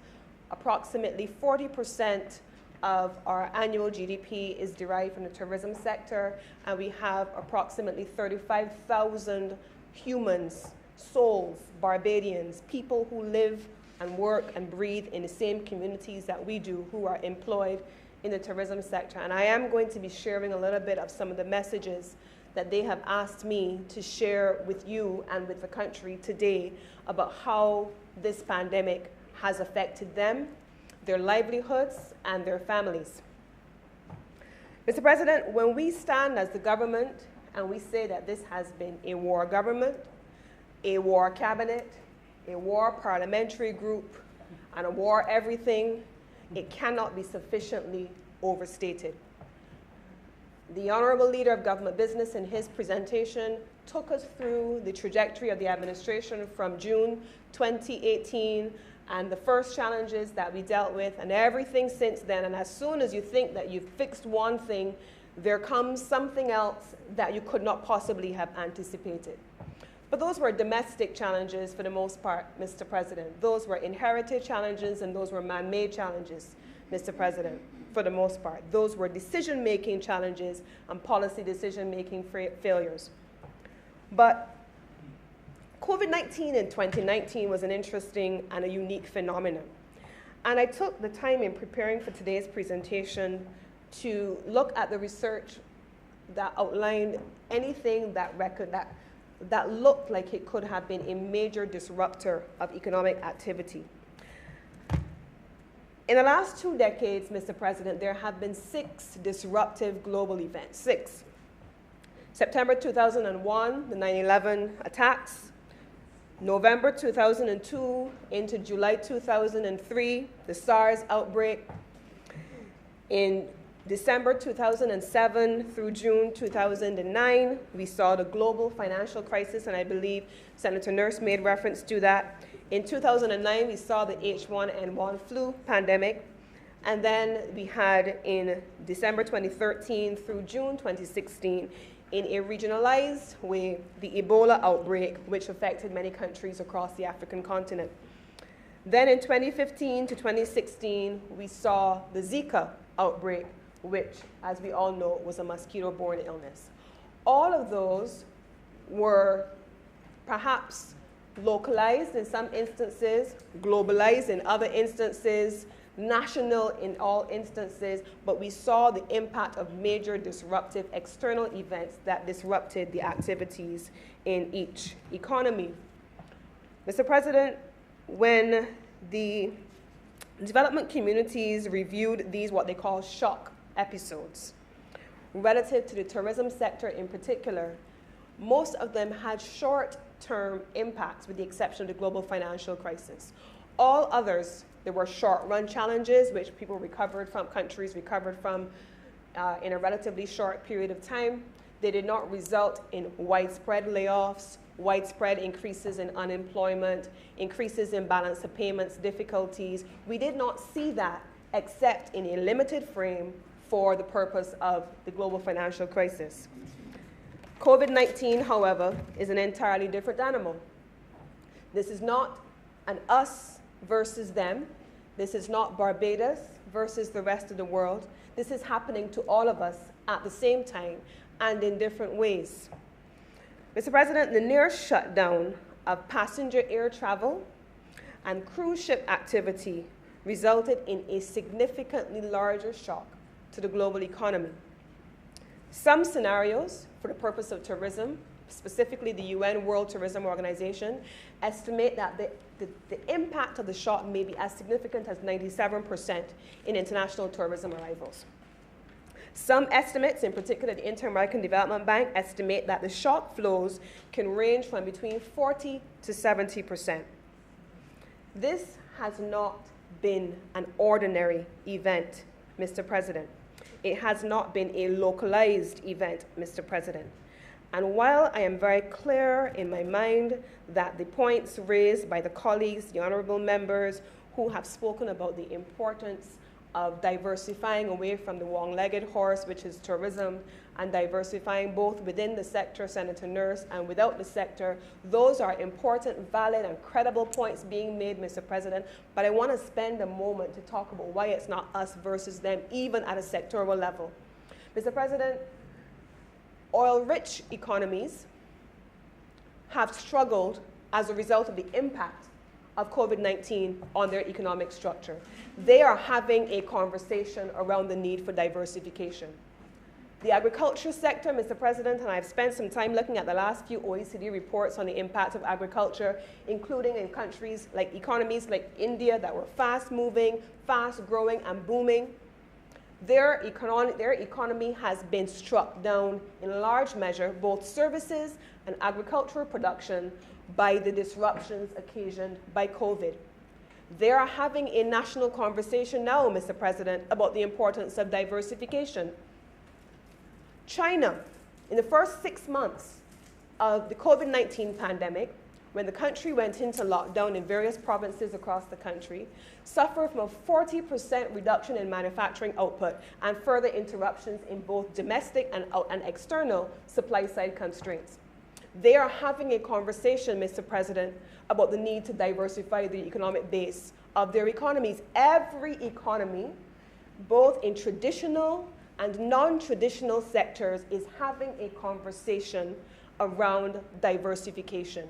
Approximately 40% of our annual GDP is derived from the tourism sector, and we have approximately 35,000 humans, souls, Barbadians, people who live and work and breathe in the same communities that we do, who are employed in the tourism sector. And I am going to be sharing a little bit of some of the messages that they have asked me to share with you and with the country today about how this pandemic has affected them, their livelihoods, and their families. Mr. President, when we stand as the government and we say that this has been a war government, a war cabinet, a war parliamentary group, and a war everything, it cannot be sufficiently overstated. The Honorable Leader of Government Business in his presentation took us through the trajectory of the administration from June 2018 and the first challenges that we dealt with and everything since then. And as soon as you think that you've fixed one thing, there comes something else that you could not possibly have anticipated. But those were domestic challenges for the most part, Mr. President. Those were inherited challenges and those were man-made challenges, Mr. President, for the most part. Those were decision-making challenges and policy decision-making failures. But COVID-19 in 2019 was an interesting and a unique phenomenon. And I took the time in preparing for today's presentation to look at the research that outlined anything that looked like it could have been a major disruptor of economic activity. In the last 2 decades, Mr. President, there have been 6 disruptive global events. 6. September 2001, the 9/11 attacks. November 2002 into July 2003, the SARS outbreak. In December 2007 through June 2009, we saw the global financial crisis, and I believe Senator Nurse made reference to that. In 2009, we saw the H1N1 flu pandemic, and then we had in December 2013 through June 2016, in a regionalized way, the Ebola outbreak, which affected many countries across the African continent. Then in 2015 to 2016, we saw the Zika outbreak, which, as we all know, was a mosquito-borne illness. All of those were perhaps localized in some instances, globalized in other instances, national in all instances, but we saw the impact of major disruptive external events that disrupted the activities in each economy. Mr. President, when the development communities reviewed these, what they call shock episodes, relative to the tourism sector in particular, most of them had short-term impacts with the exception of the global financial crisis. All others, there were short-run challenges which people recovered from, countries recovered from in a relatively short period of time. They did not result in widespread layoffs, widespread increases in unemployment, increases in balance of payments, difficulties. We did not see that except in a limited frame for the purpose of the global financial crisis. COVID-19, however, is an entirely different animal. This is not an us versus them. This is not Barbados versus the rest of the world. This is happening to all of us at the same time and in different ways. Mr. President, the near shutdown of passenger air travel and cruise ship activity resulted in a significantly larger shock to the global economy. Some scenarios for the purpose of tourism, specifically the UN World Tourism Organization, estimate that the impact of the shock may be as significant as 97% in international tourism arrivals. Some estimates, in particular the Inter-American Development Bank, estimate that the shock flows can range from between 40 to 70%. This has not been an ordinary event, Mr. President. It has not been a localized event, Mr. President. And while I am very clear in my mind that the points raised by the colleagues, the honorable members who have spoken about the importance of diversifying away from the long-legged horse, which is tourism, and diversifying both within the sector, Senator Nurse, and without the sector, those are important, valid, and credible points being made, Mr. President. But I want to spend a moment to talk about why it's not us versus them, even at a sectoral level. Mr. President, oil-rich economies have struggled as a result of the impact of COVID-19 on their economic structure. They are having a conversation around the need for diversification. The agriculture sector, Mr. President, and I've spent some time looking at the last few OECD reports on the impact of agriculture, including in countries like economies like India that were fast-moving, fast-growing, and booming. Their economy has been struck down in large measure, both services and agricultural production, by the disruptions occasioned by COVID. They are having a national conversation now, Mr. President, about the importance of diversification. China, in the first 6 months of the COVID-19 pandemic, when the country went into lockdown in various provinces across the country, suffered from a 40% reduction in manufacturing output and further interruptions in both domestic and external supply-side constraints. They are having a conversation, Mr. President, about the need to diversify the economic base of their economies. Every economy, both in traditional and non-traditional sectors, is having a conversation around diversification.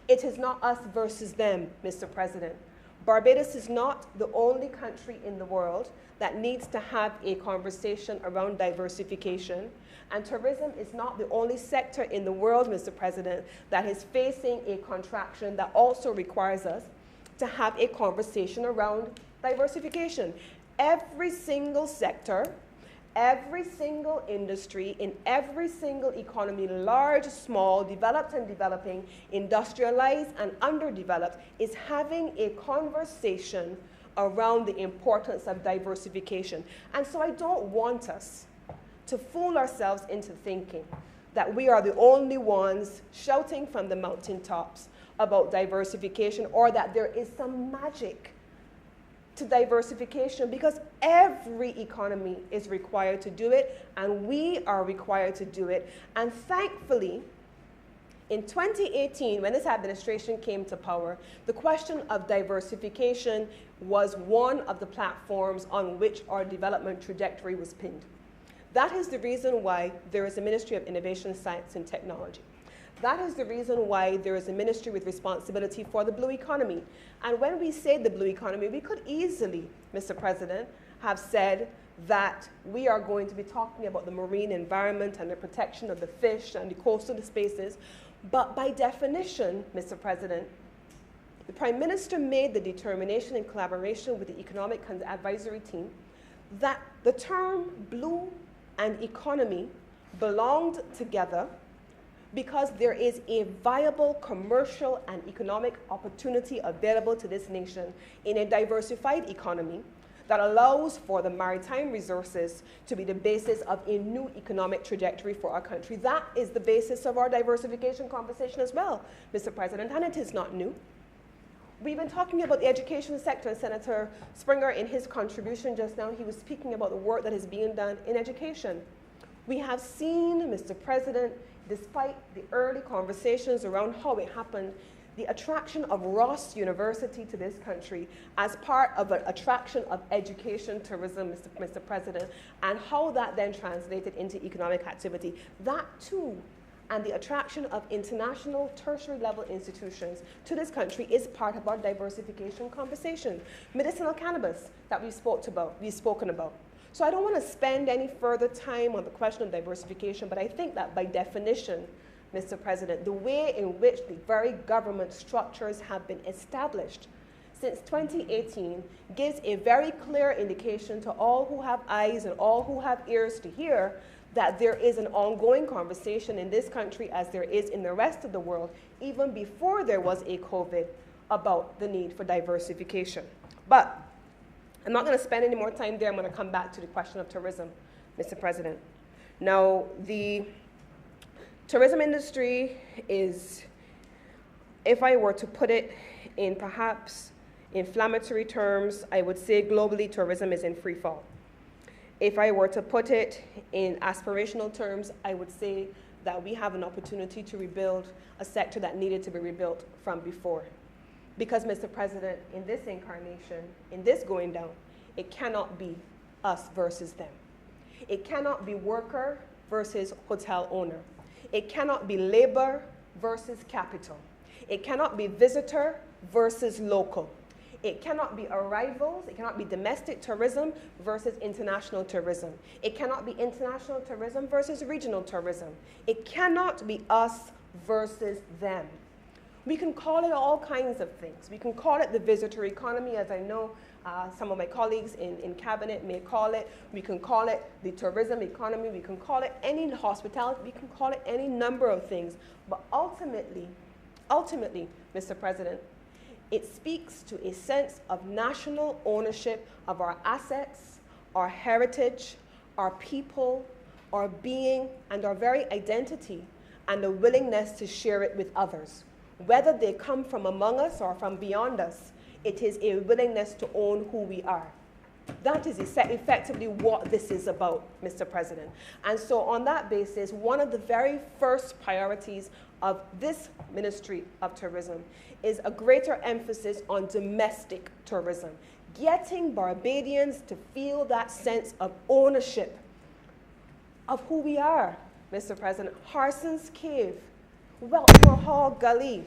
It is not us versus them, Mr. President. Barbados is not the only country in the world that needs to have a conversation around diversification. And tourism is not the only sector in the world, Mr. President, that is facing a contraction that also requires us to have a conversation around diversification. Every single sector, every single industry, in every single economy, large, small, developed and developing, industrialized and underdeveloped, is having a conversation around the importance of diversification. And so I don't want us to fool ourselves into thinking that we are the only ones shouting from the mountaintops about diversification, or that there is some magic to diversification, because every economy is required to do it, and we are required to do it. And thankfully, in 2018, when this administration came to power, the question of diversification was one of the platforms on which our development trajectory was pinned. That is the reason why there is a Ministry of Innovation, Science and Technology. That is the reason why there is a ministry with responsibility for the blue economy. And when we say the blue economy, we could easily, Mr. President, have said that we are going to be talking about the marine environment and the protection of the fish and the coastal spaces. But by definition, Mr. President, the Prime Minister made the determination in collaboration with the Economic Advisory Team that the term blue and economy belonged together because there is a viable commercial and economic opportunity available to this nation in a diversified economy that allows for the maritime resources to be the basis of a new economic trajectory for our country. That is the basis of our diversification conversation as well, Mr. President, and it is not new. We've been talking about the education sector, and Senator Springer, in his contribution just now, he was speaking about the work that is being done in education. We have seen, Mr. President, despite the early conversations around how it happened, the attraction of Ross University to this country as part of an attraction of education tourism, Mr. President, and how that then translated into economic activity. That too, and the attraction of international tertiary level institutions to this country is part of our diversification conversation. Medicinal cannabis that we've spoken about. So I don't want to spend any further time on the question of diversification, but I think that by definition, Mr. President, the way in which the very government structures have been established since 2018 gives a very clear indication to all who have eyes and all who have ears to hear that there is an ongoing conversation in this country, as there is in the rest of the world, even before there was a COVID, about the need for diversification. But I'm not going to spend any more time there. I'm going to come back to the question of tourism, Mr. President. Now, the tourism industry is, if I were to put it in perhaps inflammatory terms, I would say globally tourism is in free fall. If I were to put it in aspirational terms, I would say that we have an opportunity to rebuild a sector that needed to be rebuilt from before. Because, Mr. President, in this incarnation, in this going down, it cannot be us versus them. It cannot be worker versus hotel owner. It cannot be labor versus capital. It cannot be visitor versus local. It cannot be arrivals, it cannot be domestic tourism versus international tourism. It cannot be international tourism versus regional tourism. It cannot be us versus them. We can call it all kinds of things. We can call it the visitor economy, as I know some of my colleagues in cabinet may call it. We can call it the tourism economy. We can call it any hospitality. We can call it any number of things. But ultimately, Mr. President, it speaks to a sense of national ownership of our assets, our heritage, our people, our being, and our very identity, and the willingness to share it with others. Whether they come from among us or from beyond us, it is a willingness to own who we are. That is effectively what this is about, Mr. President. And so on that basis, one of the very first priorities of this Ministry of Tourism is a greater emphasis on domestic tourism, getting Barbadians to feel that sense of ownership of who we are, Mr. President. Harson's Cave, Weltmore Hall Gully,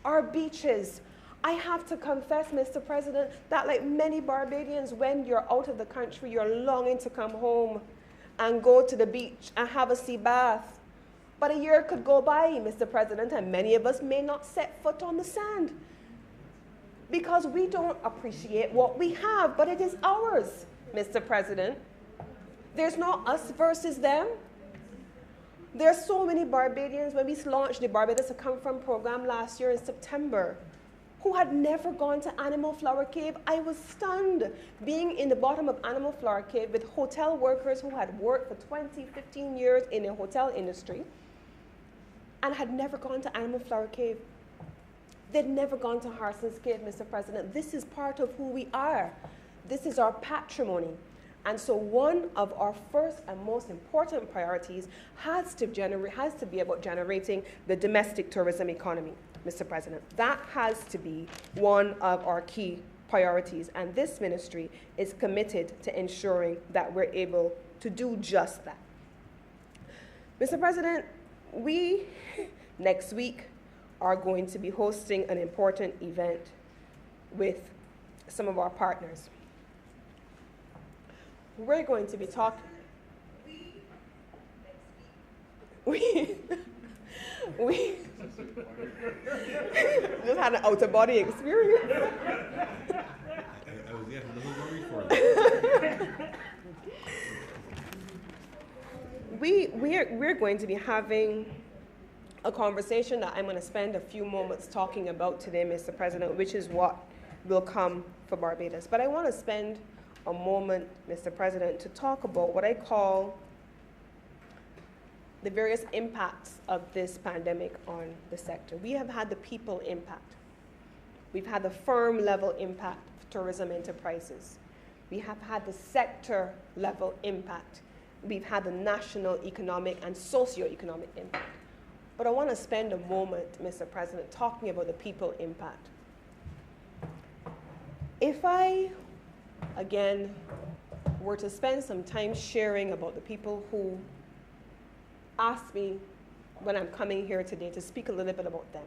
our beaches. I have to confess, Mr. President, that like many Barbadians, when you're out of the country, you're longing to come home and go to the beach and have a sea bath. But a year could go by, Mr. President, and many of us may not set foot on the sand because we don't appreciate what we have, but it is ours, Mr. President. There's no us versus them. There are so many Barbadians, when we launched the Barbados to Come From program last year in September, who had never gone to Animal Flower Cave. I was stunned being in the bottom of Animal Flower Cave with hotel workers who had worked for 20, 15 years in the hotel industry and had never gone to Animal Flower Cave. They'd never gone to Harson's Cave, Mr. President. This is part of who we are. This is our patrimony. And so one of our first and most important priorities has to be about generating the domestic tourism economy, Mr. President. That has to be one of our key priorities. And this ministry is committed to ensuring that we're able to do just that. Mr. President, we, next week, are going to be hosting an important event with some of our partners. We're going to be talking. We just had an out-of-body experience. I was getting a little worried for that. We're going to be having a conversation that I'm going to spend a few moments talking about today, Mr. President, which is what will come for Barbados. But I want to spend a moment, Mr. President, to talk about what I call the various impacts of this pandemic on the sector. We have had the people impact. We've had the firm level impact of tourism enterprises. We have had the sector level impact. We've had the national economic and socio-economic impact. But I want to spend a moment, Mr. President, talking about the people impact. If I, again, were to spend some time sharing about the people who asked me when I'm coming here today to speak a little bit about them,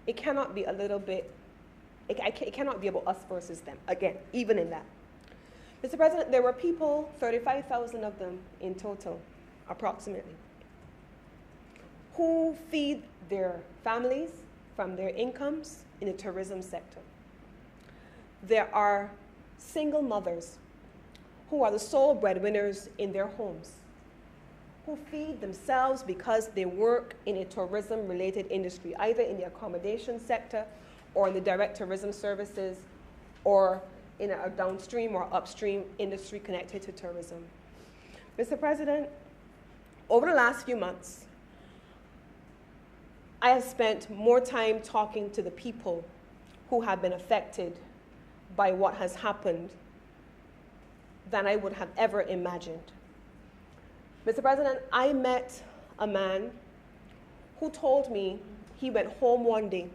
it cannot be a little bit, it cannot be about us versus them, again, even in that. Mr. President, there were people, 35,000 of them in total, approximately, who feed their families from their incomes in the tourism sector. there are single mothers who are the sole breadwinners in their homes, who feed themselves because they work in a tourism-related industry, either in the accommodation sector or in the direct tourism services or in a downstream or upstream industry connected to tourism. Mr. President, over the last few months, I have spent more time talking to the people who have been affected by what has happened than I would have ever imagined. Mr. President, I met a man who told me he went home one day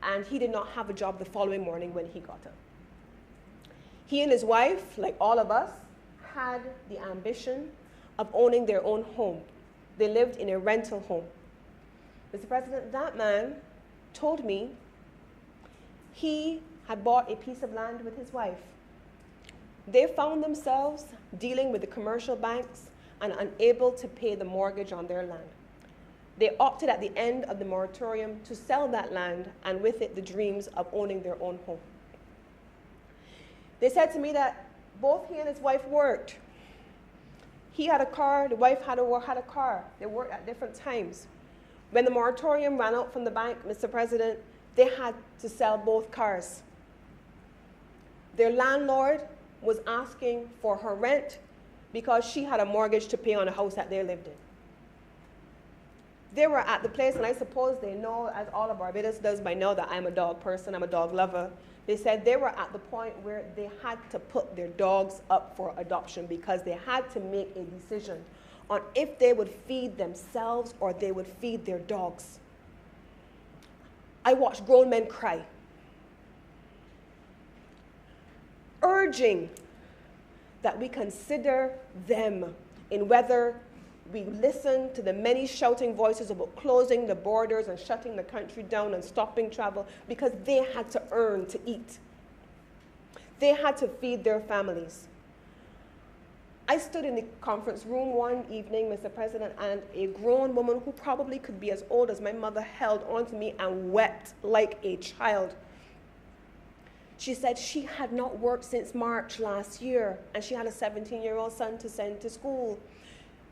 and he did not have a job the following morning when he got up. He and his wife, like all of us, had the ambition of owning their own home. They lived in a rental home. Mr. President, that man told me he had bought a piece of land with his wife. They found themselves dealing with the commercial banks and unable to pay the mortgage on their land. They opted at the end of the moratorium to sell that land and with it the dreams of owning their own home. They said to me that both he and his wife worked. He had a car, the wife had a car. They worked at different times. When the moratorium ran out from the bank, Mr. President, they had to sell both cars. Their landlord was asking for her rent because she had a mortgage to pay on a house that they lived in. They were at the place, and I suppose they know, as all of Barbados does by now, that I'm a dog person, I'm a dog lover. They said they were at the point where they had to put their dogs up for adoption because they had to make a decision on if they would feed themselves or they would feed their dogs. I watched grown men cry, urging that we consider them in whether we listen to the many shouting voices about closing the borders and shutting the country down and stopping travel because they had to earn to eat. They had to feed their families. I stood in the conference room one evening, Mr. President, and a grown woman who probably could be as old as my mother held onto me and wept like a child. She said she had not worked since March last year, and she had a 17-year-old son to send to school.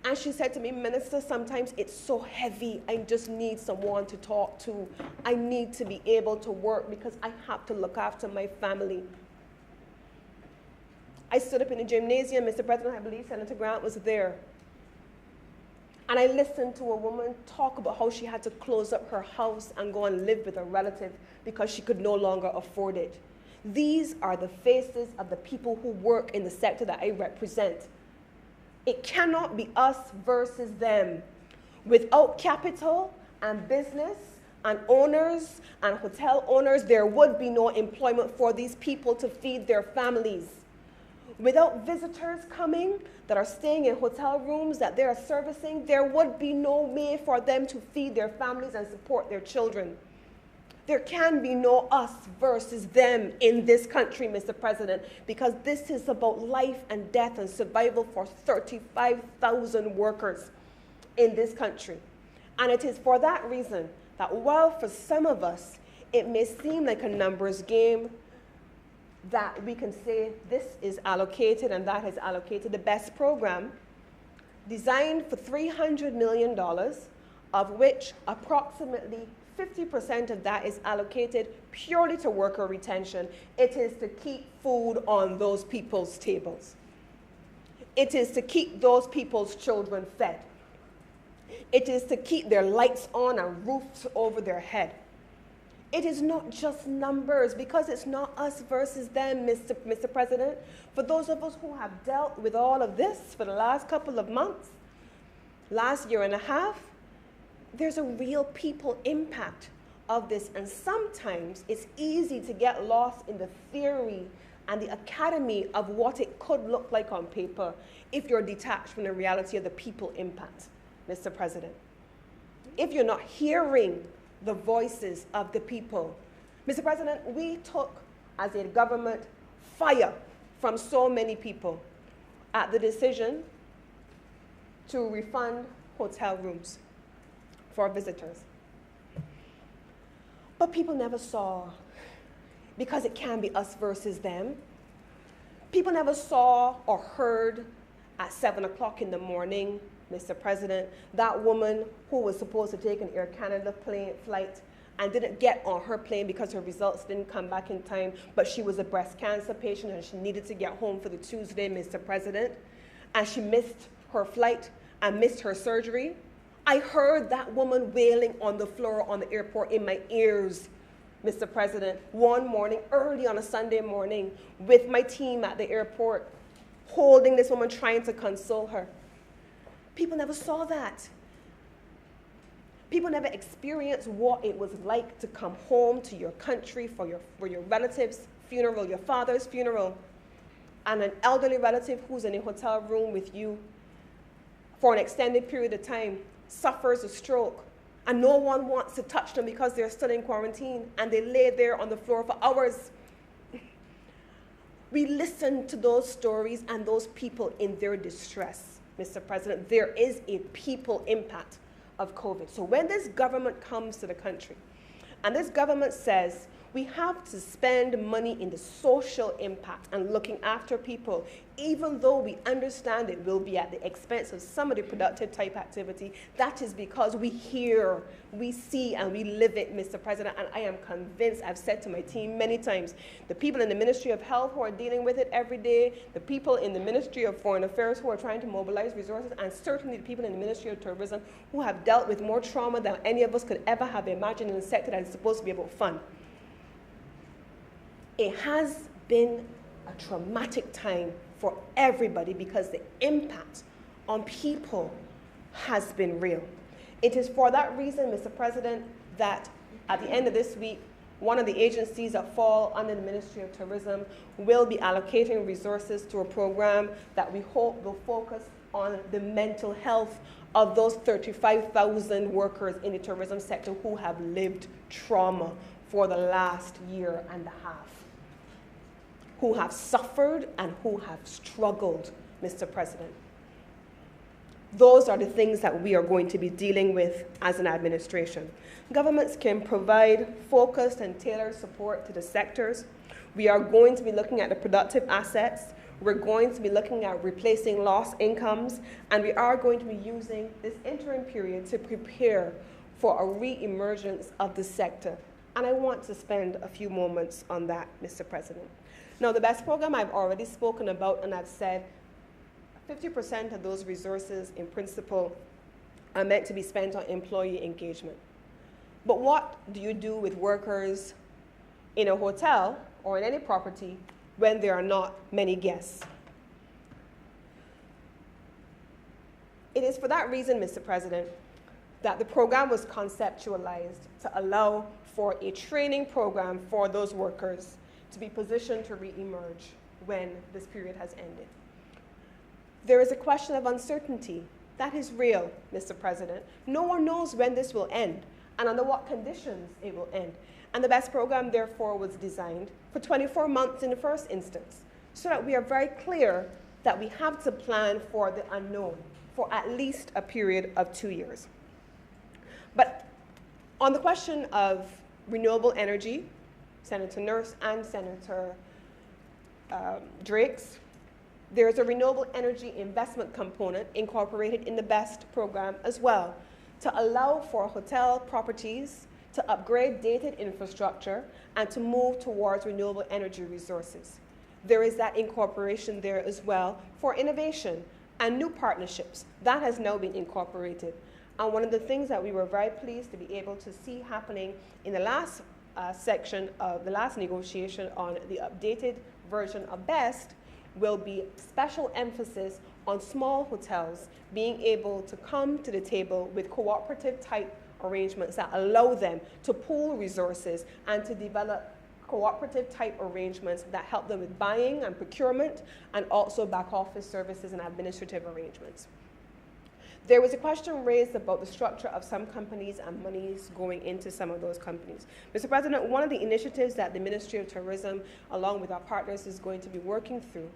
And she said to me, Minister, sometimes it's so heavy, I just need someone to talk to. I need to be able to work because I have to look after my family. I stood up in the gymnasium, Mr. President, I believe Senator Grant was there. And I listened to a woman talk about how she had to close up her house and go and live with a relative because she could no longer afford it. These are the faces of the people who work in the sector that I represent. It cannot be us versus them. Without capital and business and owners and hotel owners, there would be no employment for these people to feed their families. Without visitors coming that are staying in hotel rooms that they are servicing, there would be no way for them to feed their families and support their children. There can be no us versus them in this country, Mr. President, because this is about life and death and survival for 35,000 workers in this country. And it is for that reason that while for some of us it may seem like a numbers game, that we can say this is allocated and that is allocated, the BEST program, designed for $300 million, of which approximately 50% of that is allocated purely to worker retention. It is to keep food on those people's tables. It is to keep those people's children fed. It is to keep their lights on and roofs over their head. It is not just numbers, because it's not us versus them, Mr. President. For those of us who have dealt with all of this for the last couple of months, last year and a half, there's a real people impact of this. And sometimes it's easy to get lost in the theory and the academy of what it could look like on paper if you're detached from the reality of the people impact, Mr. President. If you're not hearing the voices of the people. Mr. President, we took, as a government, fire from so many people at the decision to refund hotel rooms for visitors. But people never saw because it can be us versus them. People never saw or heard at 7 o'clock in the morning, Mr. President, that woman who was supposed to take an Air Canada flight and didn't get on her plane because her results didn't come back in time, but she was a breast cancer patient and she needed to get home for the Tuesday, Mr. President, and she missed her flight and missed her surgery. I heard that woman wailing on the floor on the airport in my ears, Mr. President, one morning, early on a Sunday morning, with my team at the airport, holding this woman, trying to console her. People never saw that. People never experienced what it was like to come home to your country for your relative's funeral, your father's funeral, and an elderly relative who's in a hotel room with you for an extended period of time suffers a stroke, and no one wants to touch them because they're still in quarantine, and they lay there on the floor for hours. We listen to those stories and those people in their distress, Mr. President. There is a people impact of COVID. So when this government comes to the country, and this government says, we have to spend money in the social impact and looking after people, even though we understand it will be at the expense of some of the productive type activity. That is because we hear, we see, and we live it, Mr. President, and I am convinced, I've said to my team many times, the people in the Ministry of Health who are dealing with it every day, the people in the Ministry of Foreign Affairs who are trying to mobilize resources, and certainly the people in the Ministry of Tourism who have dealt with more trauma than any of us could ever have imagined in a sector that is supposed to be about fun. It has been a traumatic time for everybody because the impact on people has been real. It is for that reason, Mr. President, that at the end of this week, one of the agencies that fall under the Ministry of Tourism will be allocating resources to a program that we hope will focus on the mental health of those 35,000 workers in the tourism sector who have lived trauma for the last year and a half, who have suffered and who have struggled, Mr. President. Those are the things that we are going to be dealing with as an administration. Governments can provide focused and tailored support to the sectors. We are going to be looking at the productive assets. We're going to be looking at replacing lost incomes, and we are going to be using this interim period to prepare for a re-emergence of the sector. And I want to spend a few moments on that, Mr. President. Now, the BEST program I've already spoken about, and I've said 50% of those resources, in principle, are meant to be spent on employee engagement. But what do you do with workers in a hotel or in any property when there are not many guests? It is for that reason, Mr. President, that the program was conceptualized to allow for a training program for those workers to be positioned to re-emerge when this period has ended. There is a question of uncertainty. That is real, Mr. President. No one knows when this will end and under what conditions it will end. And the BEST program, therefore, was designed for 24 months in the first instance, so that we are very clear that we have to plan for the unknown for at least a period of 2 years. But on the question of renewable energy, Senator Nurse and Senator Drakes, there is a renewable energy investment component incorporated in the BEST program as well to allow for hotel properties to upgrade dated infrastructure and to move towards renewable energy resources. There is that incorporation there as well for innovation and new partnerships. That has now been incorporated. And one of the things that we were very pleased to be able to see happening in the last section of the last negotiation on the updated version of BEST will be special emphasis on small hotels being able to come to the table with cooperative type arrangements that allow them to pool resources and to develop cooperative type arrangements that help them with buying and procurement and also back office services and administrative arrangements. There was a question raised about the structure of some companies and monies going into some of those companies. Mr. President, one of the initiatives that the Ministry of Tourism, along with our partners, is going to be working through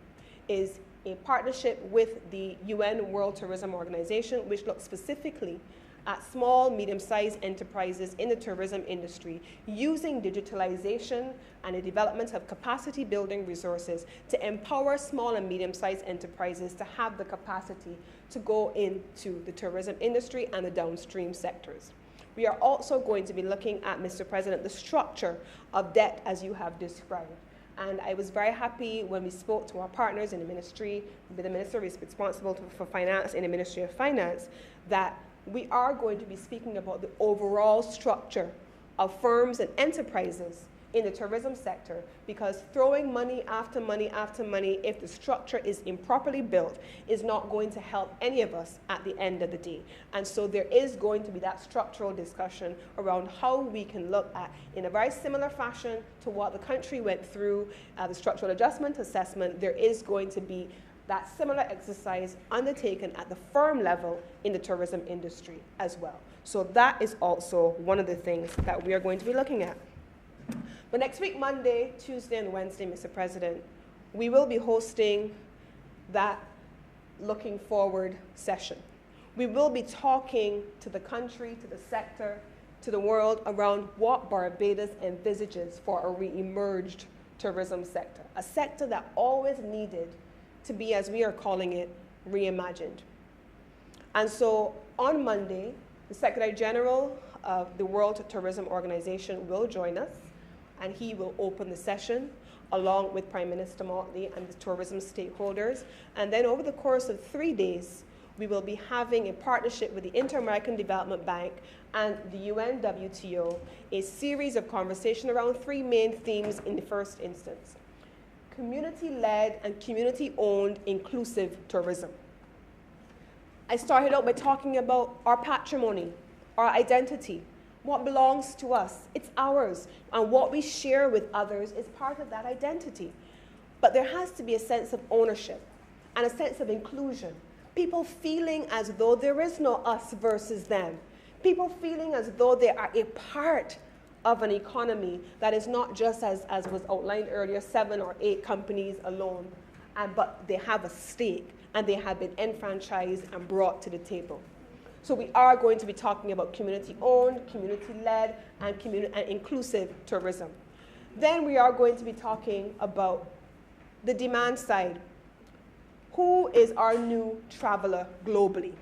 is a partnership with the UN World Tourism Organization, which looks specifically at small, medium-sized enterprises in the tourism industry using digitalization and the development of capacity-building resources to empower small and medium-sized enterprises to have the capacity to go into the tourism industry and the downstream sectors. We are also going to be looking at, Mr. President, the structure of debt as you have described. And I was very happy when we spoke to our partners in the ministry, the minister is responsible for finance in the Ministry of Finance, that we are going to be speaking about the overall structure of firms and enterprises in the tourism sector, because throwing money after money after money, if the structure is improperly built, is not going to help any of us at the end of the day. And so there is going to be that structural discussion around how we can look at, in a very similar fashion to what the country went through, the structural adjustment assessment, there is going to be that similar exercise undertaken at the firm level in the tourism industry as well. So that is also one of the things that we are going to be looking at. But next week, Monday, Tuesday, and Wednesday, Mr. President, we will be hosting that looking forward session. We will be talking to the country, to the sector, to the world around what Barbados envisages for a re-emerged tourism sector, a sector that always needed to be, as we are calling it, reimagined. And so on Monday, the Secretary General of the World Tourism Organization will join us, and he will open the session along with Prime Minister Motley and the tourism stakeholders. And then over the course of 3 days, we will be having a partnership with the Inter-American Development Bank and the UNWTO, a series of conversation around 3 main themes in the first instance: community-led and community-owned inclusive tourism. I started out by talking about our patrimony, our identity, what belongs to us. It's ours, and what we share with others is part of that identity. But there has to be a sense of ownership and a sense of inclusion. People feeling as though there is no us versus them. People feeling as though they are a part of an economy that is not just, as was outlined earlier, 7 or 8 companies alone, but they have a stake and they have been enfranchised and brought to the table. So we are going to be talking about community-owned, community-led, and inclusive tourism. Then we are going to be talking about the demand side. Who is our new traveler globally?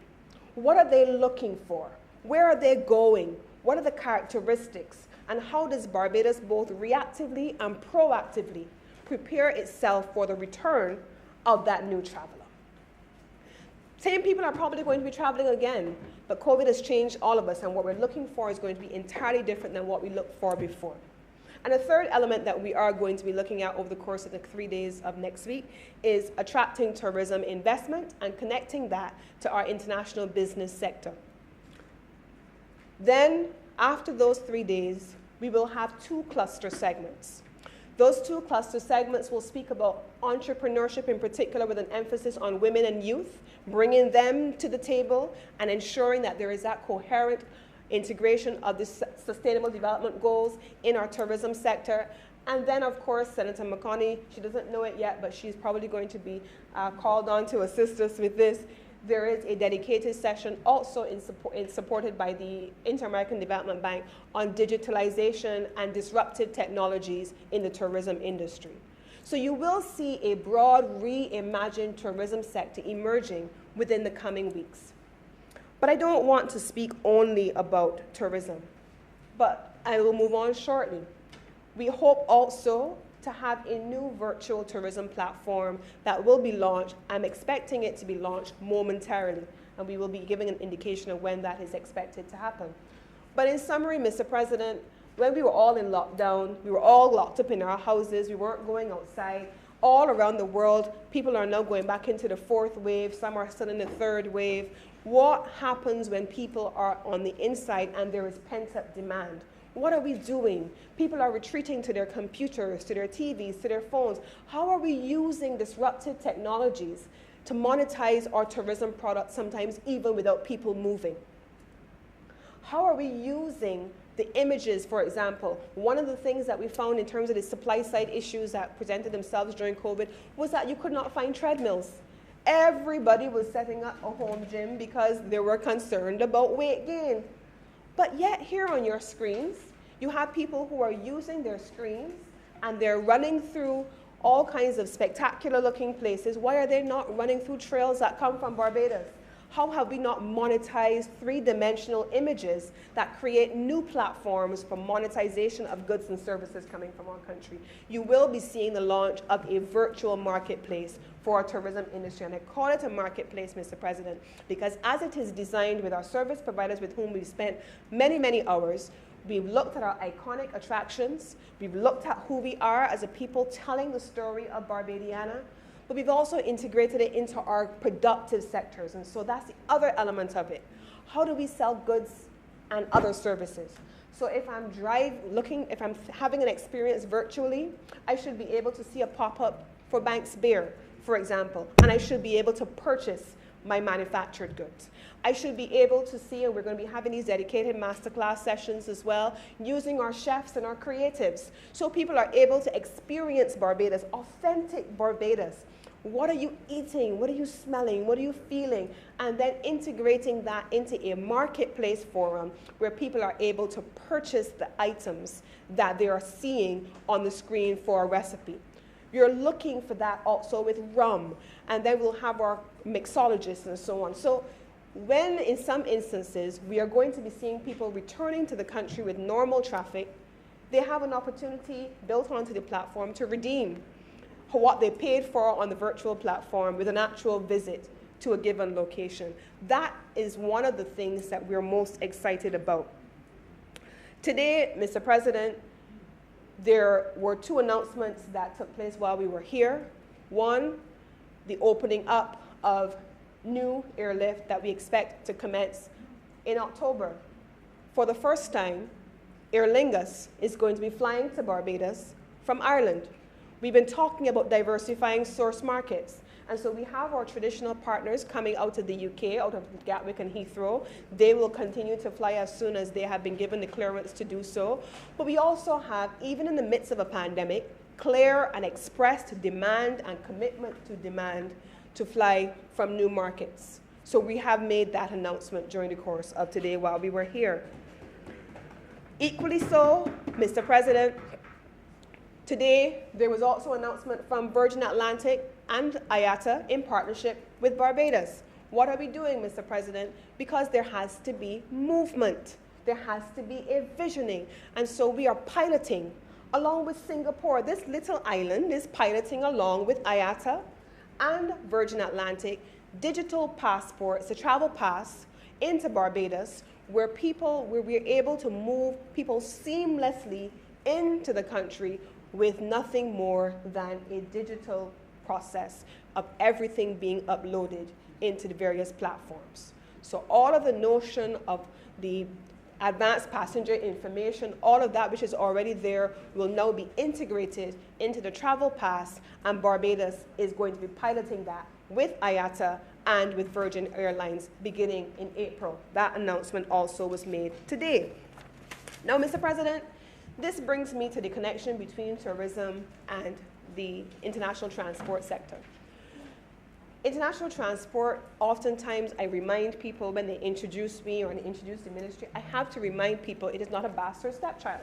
What are they looking for? Where are they going? What are the characteristics? And how does Barbados both reactively and proactively prepare itself for the return of that new traveler? Same people are probably going to be traveling again, but COVID has changed all of us, and what we're looking for is going to be entirely different than what we looked for before. And a third element that we are going to be looking at over the course of the 3 days of next week is attracting tourism investment and connecting that to our international business sector. Then, after those 3 days, we will have 2 cluster segments. Those 2 cluster segments will speak about entrepreneurship in particular, with an emphasis on women and youth, bringing them to the table and ensuring that there is that coherent integration of the sustainable development goals in our tourism sector. And then, of course, Senator McConney, she doesn't know it yet, but she's probably going to be called on to assist us with this. There is a dedicated session also supported by the Inter-American Development Bank on digitalization and disruptive technologies in the tourism industry. So you will see a broad reimagined tourism sector emerging within the coming weeks. But I don't want to speak only about tourism, but I will move on shortly. We hope also to have a new virtual tourism platform that will be launched. I'm expecting it to be launched momentarily, and we will be giving an indication of when that is expected to happen. But in summary, Mr. President, when we were all in lockdown, we were all locked up in our houses, we weren't going outside. All around the world, people are now going back into the 4th wave, some are still in the 3rd wave. What happens when people are on the inside and there is pent-up demand? What are we doing? People are retreating to their computers, to their TVs, to their phones. How are we using disruptive technologies to monetize our tourism products, sometimes even without people moving? How are we using the images, for example? One of the things that we found in terms of the supply side issues that presented themselves during COVID was that you could not find treadmills Everybody was setting up a home gym because they were concerned about weight gain. But yet here on your screens, you have people who are using their screens and they're running through all kinds of spectacular looking places. Why are they not running through trails that come from Barbados? How have we not monetized three-dimensional images that create new platforms for monetization of goods and services coming from our country? You will be seeing the launch of a virtual marketplace for our tourism industry. And I call it a marketplace, Mr. President, because as it is designed with our service providers with whom we've spent many, many hours, we've looked at our iconic attractions, we've looked at who we are as a people telling the story of Barbadiana, but we've also integrated it into our productive sectors. And so that's the other element of it. How do we sell goods and other services? So if I'm if I'm having an experience virtually, I should be able to see a pop-up for Banks Beer, for example, and I should be able to purchase my manufactured goods. I should be able to see, and we're going to be having these dedicated masterclass sessions as well, using our chefs and our creatives, so people are able to experience Barbados, authentic Barbados. What are you eating? What are you smelling? What are you feeling? And then integrating that into a marketplace forum where people are able to purchase the items that they are seeing on the screen for a recipe. You're looking for that also with rum, and then we'll have our mixologists and so on. So when in some instances we are going to be seeing people returning to the country with normal traffic, they have an opportunity built onto the platform to redeem what they paid for on the virtual platform with an actual visit to a given location. That is one of the things that we're most excited about. Today, Mr. President, there were two announcements that took place while we were here. One, the opening up of new airlift that we expect to commence in October. For the first time, Aer Lingus is going to be flying to Barbados from Ireland. We've been talking about diversifying source markets. And so we have our traditional partners coming out of the UK, out of Gatwick and Heathrow. They will continue to fly as soon as they have been given the clearance to do so. But we also have, even in the midst of a pandemic, clear and expressed demand and commitment to demand to fly from new markets. So we have made that announcement during the course of today while we were here. Equally so, Mr. President, today there was also an announcement from Virgin Atlantic and IATA in partnership with Barbados. What are we doing, Mr. President? Because there has to be movement. There has to be a visioning. And so we are piloting along with Singapore. This little island is piloting along with IATA and Virgin Atlantic digital passports, the travel pass into Barbados, where we're able to move people seamlessly into the country with nothing more than a digital process of everything being uploaded into the various platforms. So all of the notion of the advanced passenger information, all of that which is already there will now be integrated into the travel pass, and Barbados is going to be piloting that with IATA and with Virgin Airlines beginning in April. That announcement also was made today. Now, Mr. President, this brings me to the connection between tourism and the international transport sector. International transport, oftentimes I remind people when they introduce me or they introduce the ministry, I have to remind people it is not a bastard stepchild.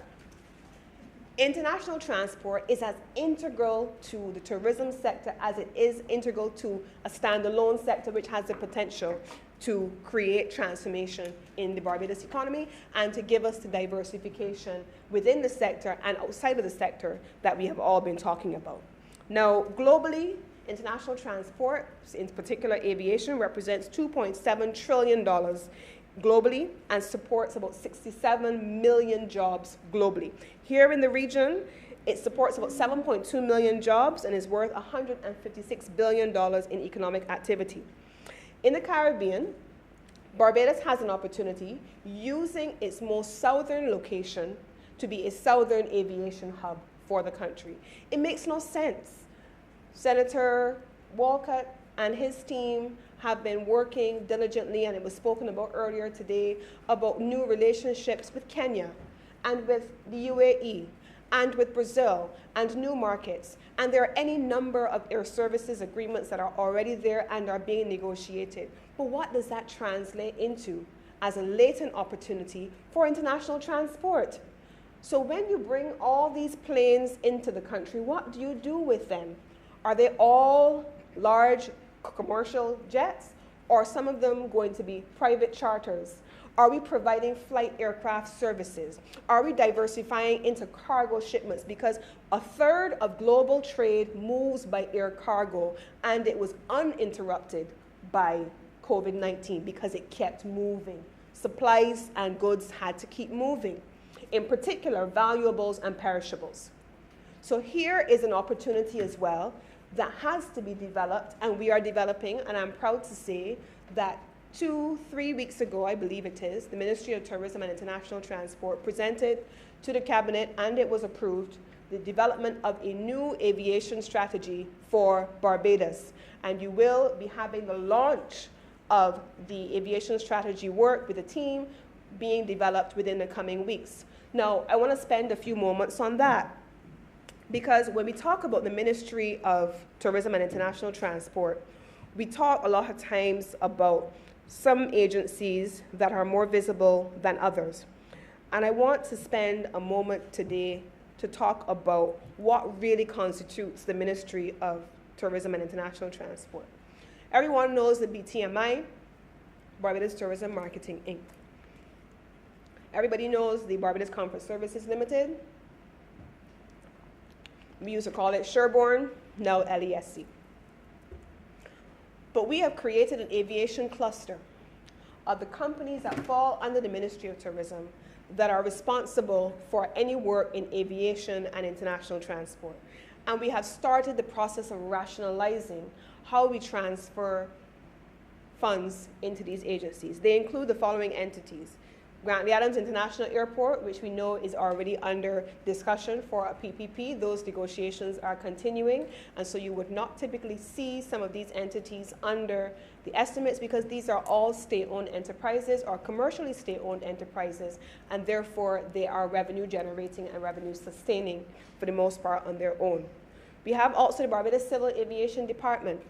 International transport is as integral to the tourism sector as it is integral to a standalone sector which has the potential to create transformation in the Barbados economy and to give us the diversification within the sector and outside of the sector that we have all been talking about. Now, globally, international transport, in particular aviation, represents $2.7 trillion globally and supports about 67 million jobs globally. Here in the region, it supports about 7.2 million jobs and is worth $156 billion in economic activity. In the Caribbean, Barbados has an opportunity using its most southern location to be a southern aviation hub for the country. It makes no sense. Senator Walcott and his team have been working diligently, and it was spoken about earlier today, about new relationships with Kenya and with the UAE and with Brazil and new markets. And there are any number of air services agreements that are already there and are being negotiated. But what does that translate into as a latent opportunity for international transport? So when you bring all these planes into the country, what do you do with them? Are they all large commercial jets, or some of them going to be private charters? Are we providing flight aircraft services? Are we diversifying into cargo shipments? Because a third of global trade moves by air cargo, and it was uninterrupted by COVID-19 because it kept moving. Supplies and goods had to keep moving, in particular valuables and perishables. So here is an opportunity as well that has to be developed, and we are developing, and I'm proud to say that 2-3 weeks ago, I believe it is, the Ministry of Tourism and International Transport presented to the Cabinet, and it was approved, the development of a new aviation strategy for Barbados. And you will be having the launch of the aviation strategy work with the team being developed within the coming weeks. Now, I want to spend a few moments on that, because when we talk about the Ministry of Tourism and International Transport, we talk a lot of times about some agencies that are more visible than others. And I want to spend a moment today to talk about what really constitutes the Ministry of Tourism and International Transport. Everyone knows the BTMI, Barbados Tourism Marketing, Inc. Everybody knows the Barbados Conference Services Limited. We used to call it Sherborne, now LESC. But we have created an aviation cluster of the companies that fall under the Ministry of Tourism that are responsible for any work in aviation and international transport. And we have started the process of rationalizing how we transfer funds into these agencies. They include the following entities: Grantley Adams International Airport, which we know is already under discussion for a PPP. Those negotiations are continuing, and so you would not typically see some of these entities under the estimates, because these are all state-owned enterprises or commercially state-owned enterprises, and therefore they are revenue generating and revenue sustaining for the most part on their own. We have also the Barbados Civil Aviation Department.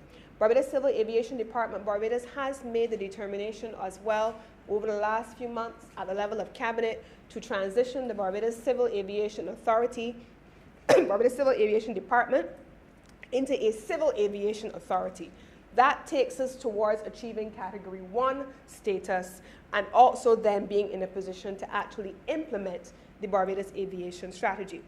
Barbados Civil Aviation Department, Barbados has made the determination as well over the last few months at the level of Cabinet to transition the Barbados Civil Aviation Authority, Barbados Civil Aviation Department, into a Civil Aviation Authority. That takes us towards achieving Category 1 status, and also then being in a position to actually implement the Barbados Aviation Strategy.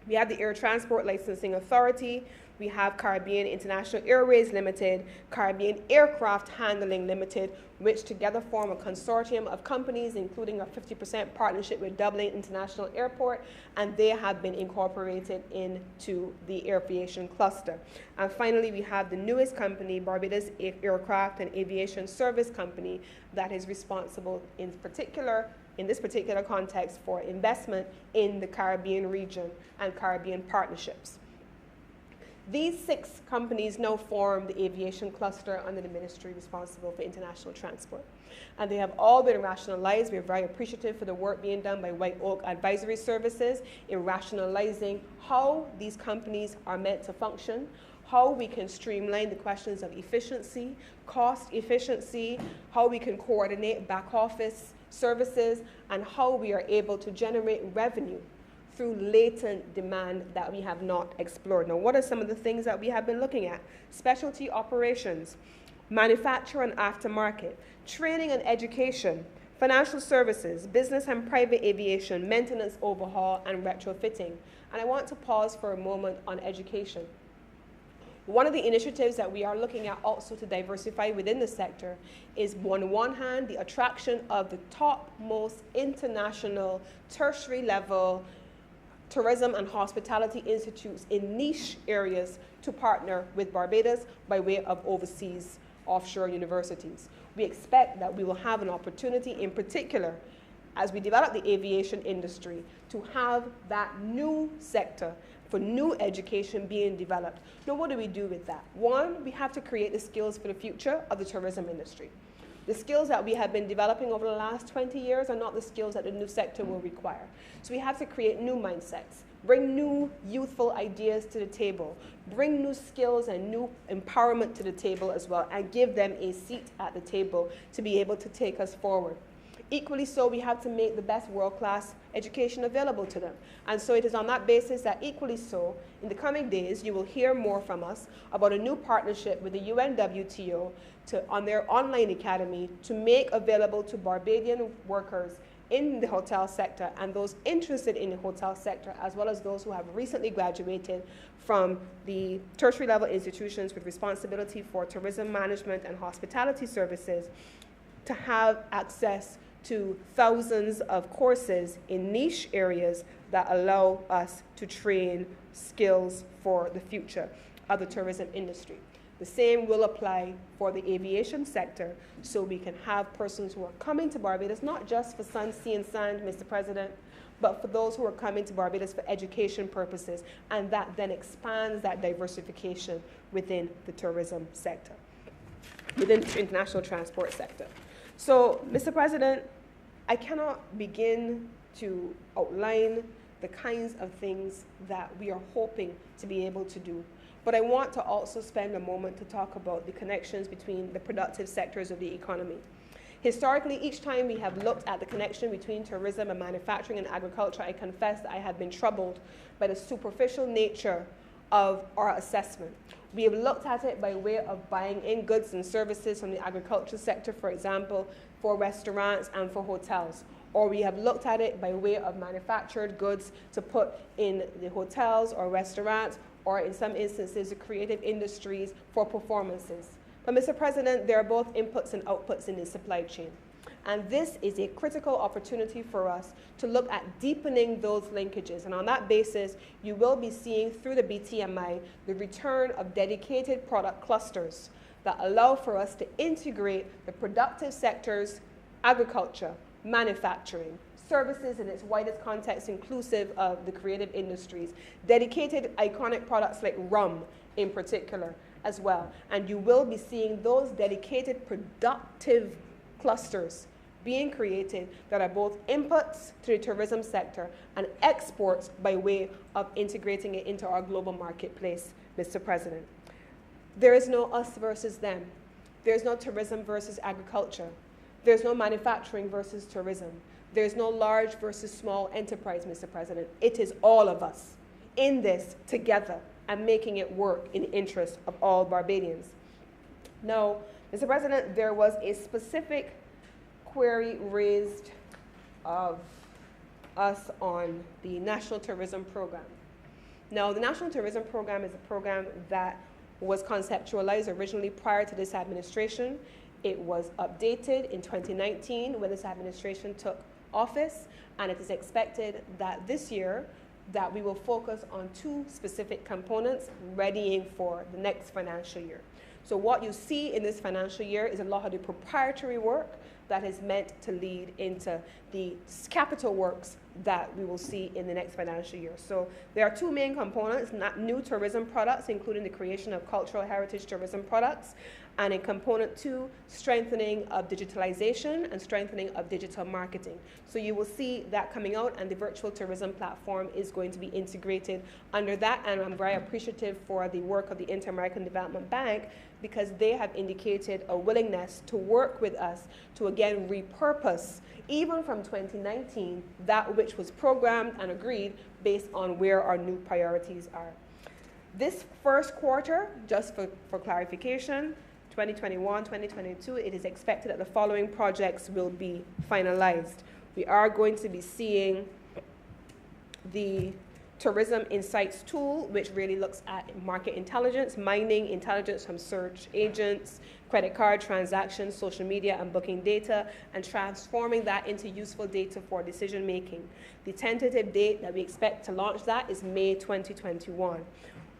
We have the Air Transport Licensing Authority. We have Caribbean International Airways Limited, Caribbean Aircraft Handling Limited, which together form a consortium of companies, including a 50% partnership with Dublin International Airport, and they have been incorporated into the aviation cluster. And finally, we have the newest company, Barbados Aircraft and Aviation Service Company, that is responsible in this particular context for investment in the Caribbean region and Caribbean partnerships. These 6 companies now form the aviation cluster under the ministry responsible for international transport. And they have all been rationalized. We're very appreciative for the work being done by White Oak Advisory Services in rationalizing how these companies are meant to function, how we can streamline the questions of efficiency, cost efficiency, how we can coordinate back office services, and how we are able to generate revenue through latent demand that we have not explored. Now, what are some of the things that we have been looking at? Specialty operations, manufacture and aftermarket, training and education, financial services, business and private aviation, maintenance, overhaul, and retrofitting. And I want to pause for a moment on education. One of the initiatives that we are looking at also to diversify within the sector is, on one hand, the attraction of the topmost international tertiary level tourism and hospitality institutes in niche areas to partner with Barbados by way of overseas offshore universities. We expect that we will have an opportunity, in particular, as we develop the aviation industry, to have that new sector for new education being developed. Now, what do we do with that? One, we have to create the skills for the future of the tourism industry. The skills that we have been developing over the last 20 years are not the skills that the new sector will require. So we have to create new mindsets, bring new youthful ideas to the table, bring new skills and new empowerment to the table as well, and give them a seat at the table to be able to take us forward. Equally so, we have to make the best world-class education available to them. And so it is on that basis that equally so, in the coming days, you will hear more from us about a new partnership with the UNWTO on their online academy to make available to Barbadian workers in the hotel sector and those interested in the hotel sector, as well as those who have recently graduated from the tertiary level institutions with responsibility for tourism management and hospitality services, to have access to thousands of courses in niche areas that allow us to train skills for the future of the tourism industry. The same will apply for the aviation sector, so we can have persons who are coming to Barbados, not just for sun, sea, and sand, Mr. President, but for those who are coming to Barbados for education purposes, and that then expands that diversification within the tourism sector, within the international transport sector. So, Mr. President, I cannot begin to outline the kinds of things that we are hoping to be able to do. But I want to also spend a moment to talk about the connections between the productive sectors of the economy. Historically, each time we have looked at the connection between tourism and manufacturing and agriculture, I confess that I have been troubled by the superficial nature of our assessment. We have looked at it by way of buying in goods and services from the agriculture sector, for example, for restaurants and for hotels. Or we have looked at it by way of manufactured goods to put in the hotels or restaurants, or in some instances, the creative industries for performances. But Mr. President, there are both inputs and outputs in the supply chain. And this is a critical opportunity for us to look at deepening those linkages. And on that basis, you will be seeing through the BTMI the return of dedicated product clusters that allow for us to integrate the productive sectors, agriculture, manufacturing, services in its widest context, inclusive of the creative industries, dedicated iconic products like rum in particular as well. And you will be seeing those dedicated productive clusters being created that are both inputs to the tourism sector and exports by way of integrating it into our global marketplace, Mr. President. There is no us versus them. There's no tourism versus agriculture. There's no manufacturing versus tourism. There's no large versus small enterprise, Mr. President. It is all of us in this together and making it work in the interest of all Barbadians. Now, Mr. President, there was a specific query raised of us on the National Tourism Program. Now, the National Tourism Program is a program that was conceptualized originally prior to this administration. It was updated in 2019 when this administration took office, and it is expected that this year that we will focus on two specific components readying for the next financial year. So what you see in this financial year is a lot of the proprietary work that is meant to lead into the capital works that we will see in the next financial year. So there are two main components, new tourism products, including the creation of cultural heritage tourism products, and in component 2, strengthening of digitalization and strengthening of digital marketing. So you will see that coming out, and the virtual tourism platform is going to be integrated under that, and I'm very appreciative for the work of the Inter-American Development Bank, because they have indicated a willingness to work with us to again repurpose, even from 2019, that which was programmed and agreed based on where our new priorities are. This first quarter, just for clarification, 2021, 2022, it is expected that the following projects will be finalized. We are going to be seeing the Tourism Insights tool, which really looks at market intelligence, mining intelligence from search agents, credit card transactions, social media, and booking data, and transforming that into useful data for decision making. The tentative date that we expect to launch that is May 2021.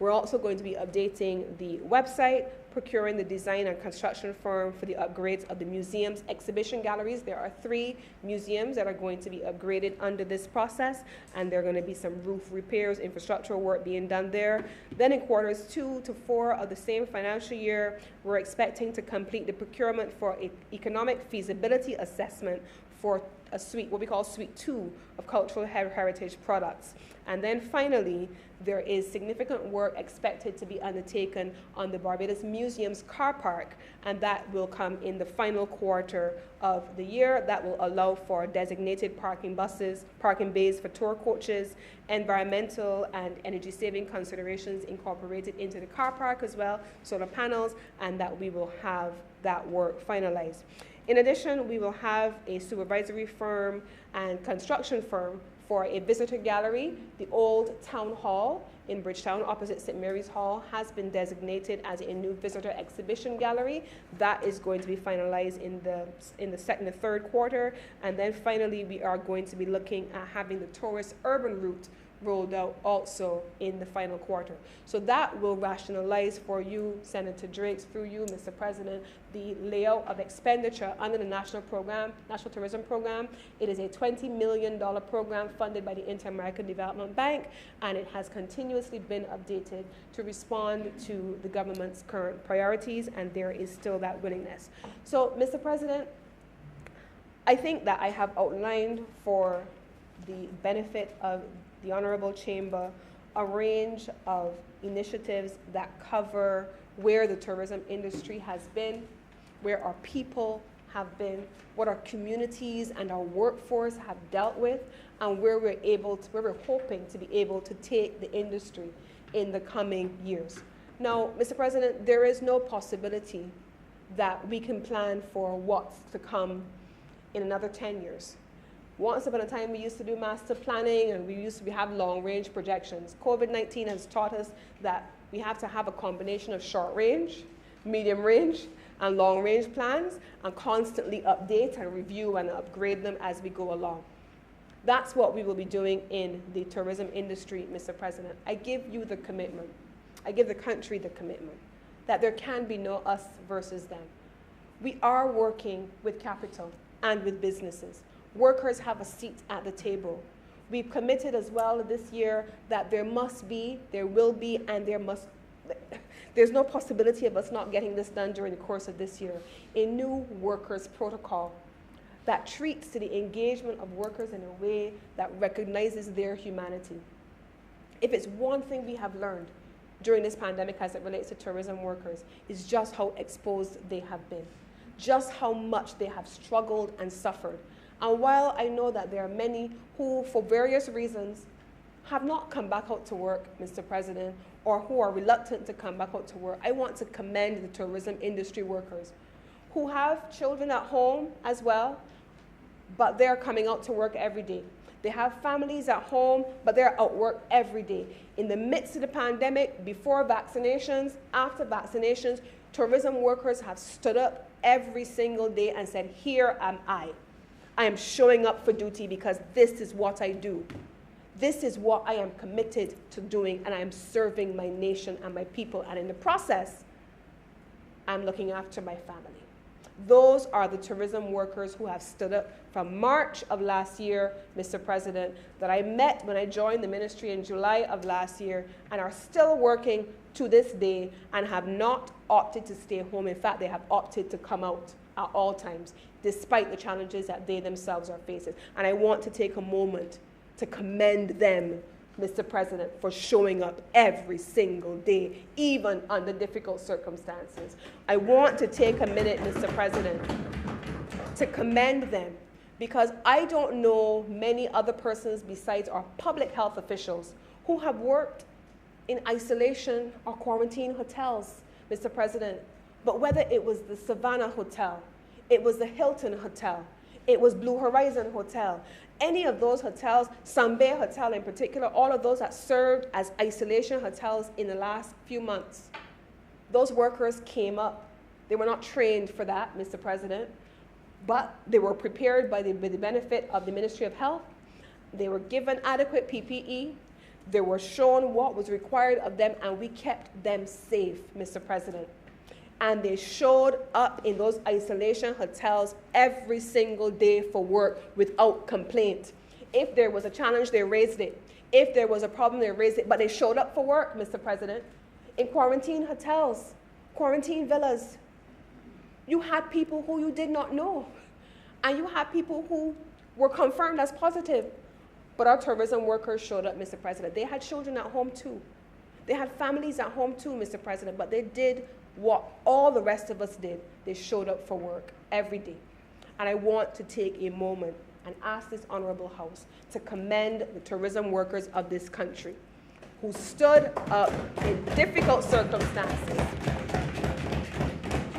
We're also going to be updating the website, procuring the design and construction firm for the upgrades of the museum's exhibition galleries. There are 3 museums that are going to be upgraded under this process, and there are going to be some roof repairs, infrastructural work being done there. Then in quarters 2 to 4 of the same financial year, we're expecting to complete the procurement for an economic feasibility assessment for a suite, what we call Suite 2 of cultural heritage products. And then finally, there is significant work expected to be undertaken on the Barbados Museum's car park, and that will come in the final quarter of the year. That will allow for designated parking buses, parking bays for tour coaches, environmental and energy saving considerations incorporated into the car park as well, solar panels, and that we will have that work finalized. In addition, we will have a supervisory firm and construction firm for a visitor gallery. The old town hall in Bridgetown opposite St. Mary's Hall has been designated as a new visitor exhibition gallery. That is going to be finalized in the third quarter. And then finally, we are going to be looking at having the tourist urban route rolled out also in the final quarter. So that will rationalize for you, Senator Drake, through you, Mr. President, the layout of expenditure under the National Tourism Program. It is a $20 million program funded by the Inter-American Development Bank, and it has continuously been updated to respond to the government's current priorities, and there is still that willingness. So, Mr. President, I think that I have outlined for the benefit of the Honorable Chamber a range of initiatives that cover where the tourism industry has been, where our people have been, what our communities and our workforce have dealt with, and where we're hoping to be able to take the industry in the coming years. Now, Mr. President, there is no possibility that we can plan for what's to come in another 10 years. Once upon a time, we used to do master planning, and we used to have long-range projections. COVID-19 has taught us that we have to have a combination of short-range, medium-range, and long-range plans, and constantly update and review and upgrade them as we go along. That's what we will be doing in the tourism industry, Mr. President. I give you the commitment. I give the country the commitment that there can be no us versus them. We are working with capital and with businesses. Workers have a seat at the table. We've committed as well this year that there must be, there will be, and there's no possibility of us not getting this done during the course of this year, a new workers protocol that treats to the engagement of workers in a way that recognizes their humanity. If it's one thing we have learned during this pandemic as it relates to tourism workers, is just how exposed they have been, just how much they have struggled and suffered. And while I know that there are many who, for various reasons, have not come back out to work, Mr. President, or who are reluctant to come back out to work, I want to commend the tourism industry workers who have children at home as well, but they're coming out to work every day. They have families at home, but they're at work every day. In the midst of the pandemic, before vaccinations, after vaccinations, tourism workers have stood up every single day and said, here am I. I am showing up for duty because this is what I do. This is what I am committed to doing, and I am serving my nation and my people. And in the process, I'm looking after my family. Those are the tourism workers who have stood up from March of last year, Mr. President, that I met when I joined the ministry in July of last year, and are still working to this day and have not opted to stay home. In fact, they have opted to come out at all times, despite the challenges that they themselves are facing. And I want to take a moment to commend them, Mr. President, for showing up every single day, even under difficult circumstances. I want to take a minute, Mr. President, to commend them, because I don't know many other persons besides our public health officials who have worked in isolation or quarantine hotels, Mr. President. But whether it was the Savannah Hotel, it was the Hilton Hotel, it was Blue Horizon Hotel, any of those hotels, Sambay Hotel in particular, all of those that served as isolation hotels in the last few months, those workers came up. They were not trained for that, Mr. President, but they were prepared by the benefit of the Ministry of Health. They were given adequate PPE. They were shown what was required of them, and we kept them safe, Mr. President. And they showed up in those isolation hotels every single day for work without complaint. If there was a challenge, they raised it. If there was a problem, they raised it. But they showed up for work, Mr. President, in quarantine hotels, quarantine villas, You had people who you did not know. And you had people who were confirmed as positive. But our tourism workers showed up, Mr. President. They had children at home too. They had families at home too, Mr. President, but they did what all the rest of us did. They showed up for work every day. And I want to take a moment and ask this honorable House to commend the tourism workers of this country who stood up in difficult circumstances.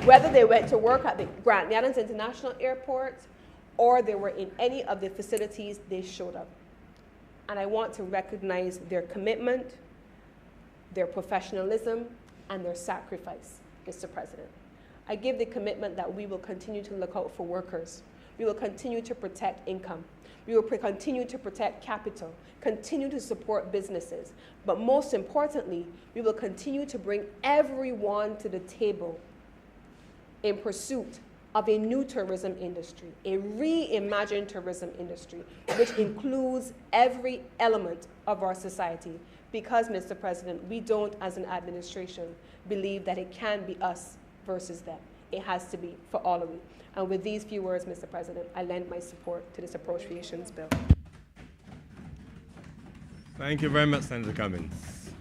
Whether they went to work at the Grant Adams International Airport or they were in any of the facilities, they showed up. And I want to recognize their commitment, their professionalism, and their sacrifice, Mr. President. I give the commitment that we will continue to look out for workers. We will continue to protect income. We will continue to protect capital, continue to support businesses. But most importantly, we will continue to bring everyone to the table in pursuit of a new tourism industry, a reimagined tourism industry, which includes every element of our society. Because, Mr. President, we don't, as an administration, believe that it can be us versus them. It has to be for all of you. And with these few words, Mr. President, I lend my support to this appropriations bill. Thank you very much, Senator Cummings.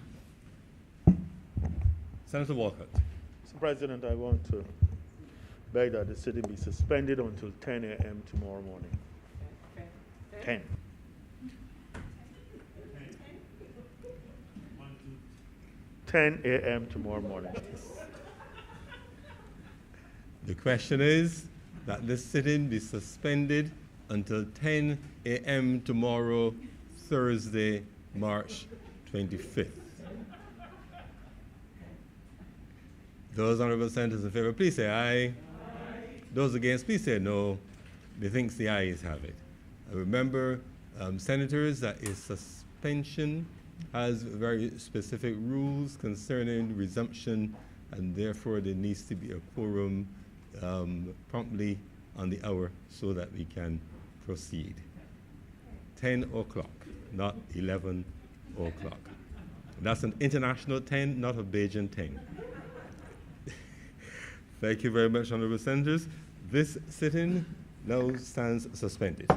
Senator Walcott. Mr. President, I want to beg that the sitting be suspended until 10 a.m. tomorrow morning. 10. (10 a.m. tomorrow morning. The question is that this sitting be suspended until 10 a.m. tomorrow, Thursday, March 25th. Those honorable senators in favor, please say aye. Aye. Those against, please say no. Methinks the ayes have it. Remember, senators, that a suspension has very specific rules concerning resumption, and therefore there needs to be a quorum promptly on the hour so that we can proceed. 10 o'clock, not 11 o'clock. That's an international 10, not a Beijing 10. Thank you very much, honorable senators. This sitting now stands suspended.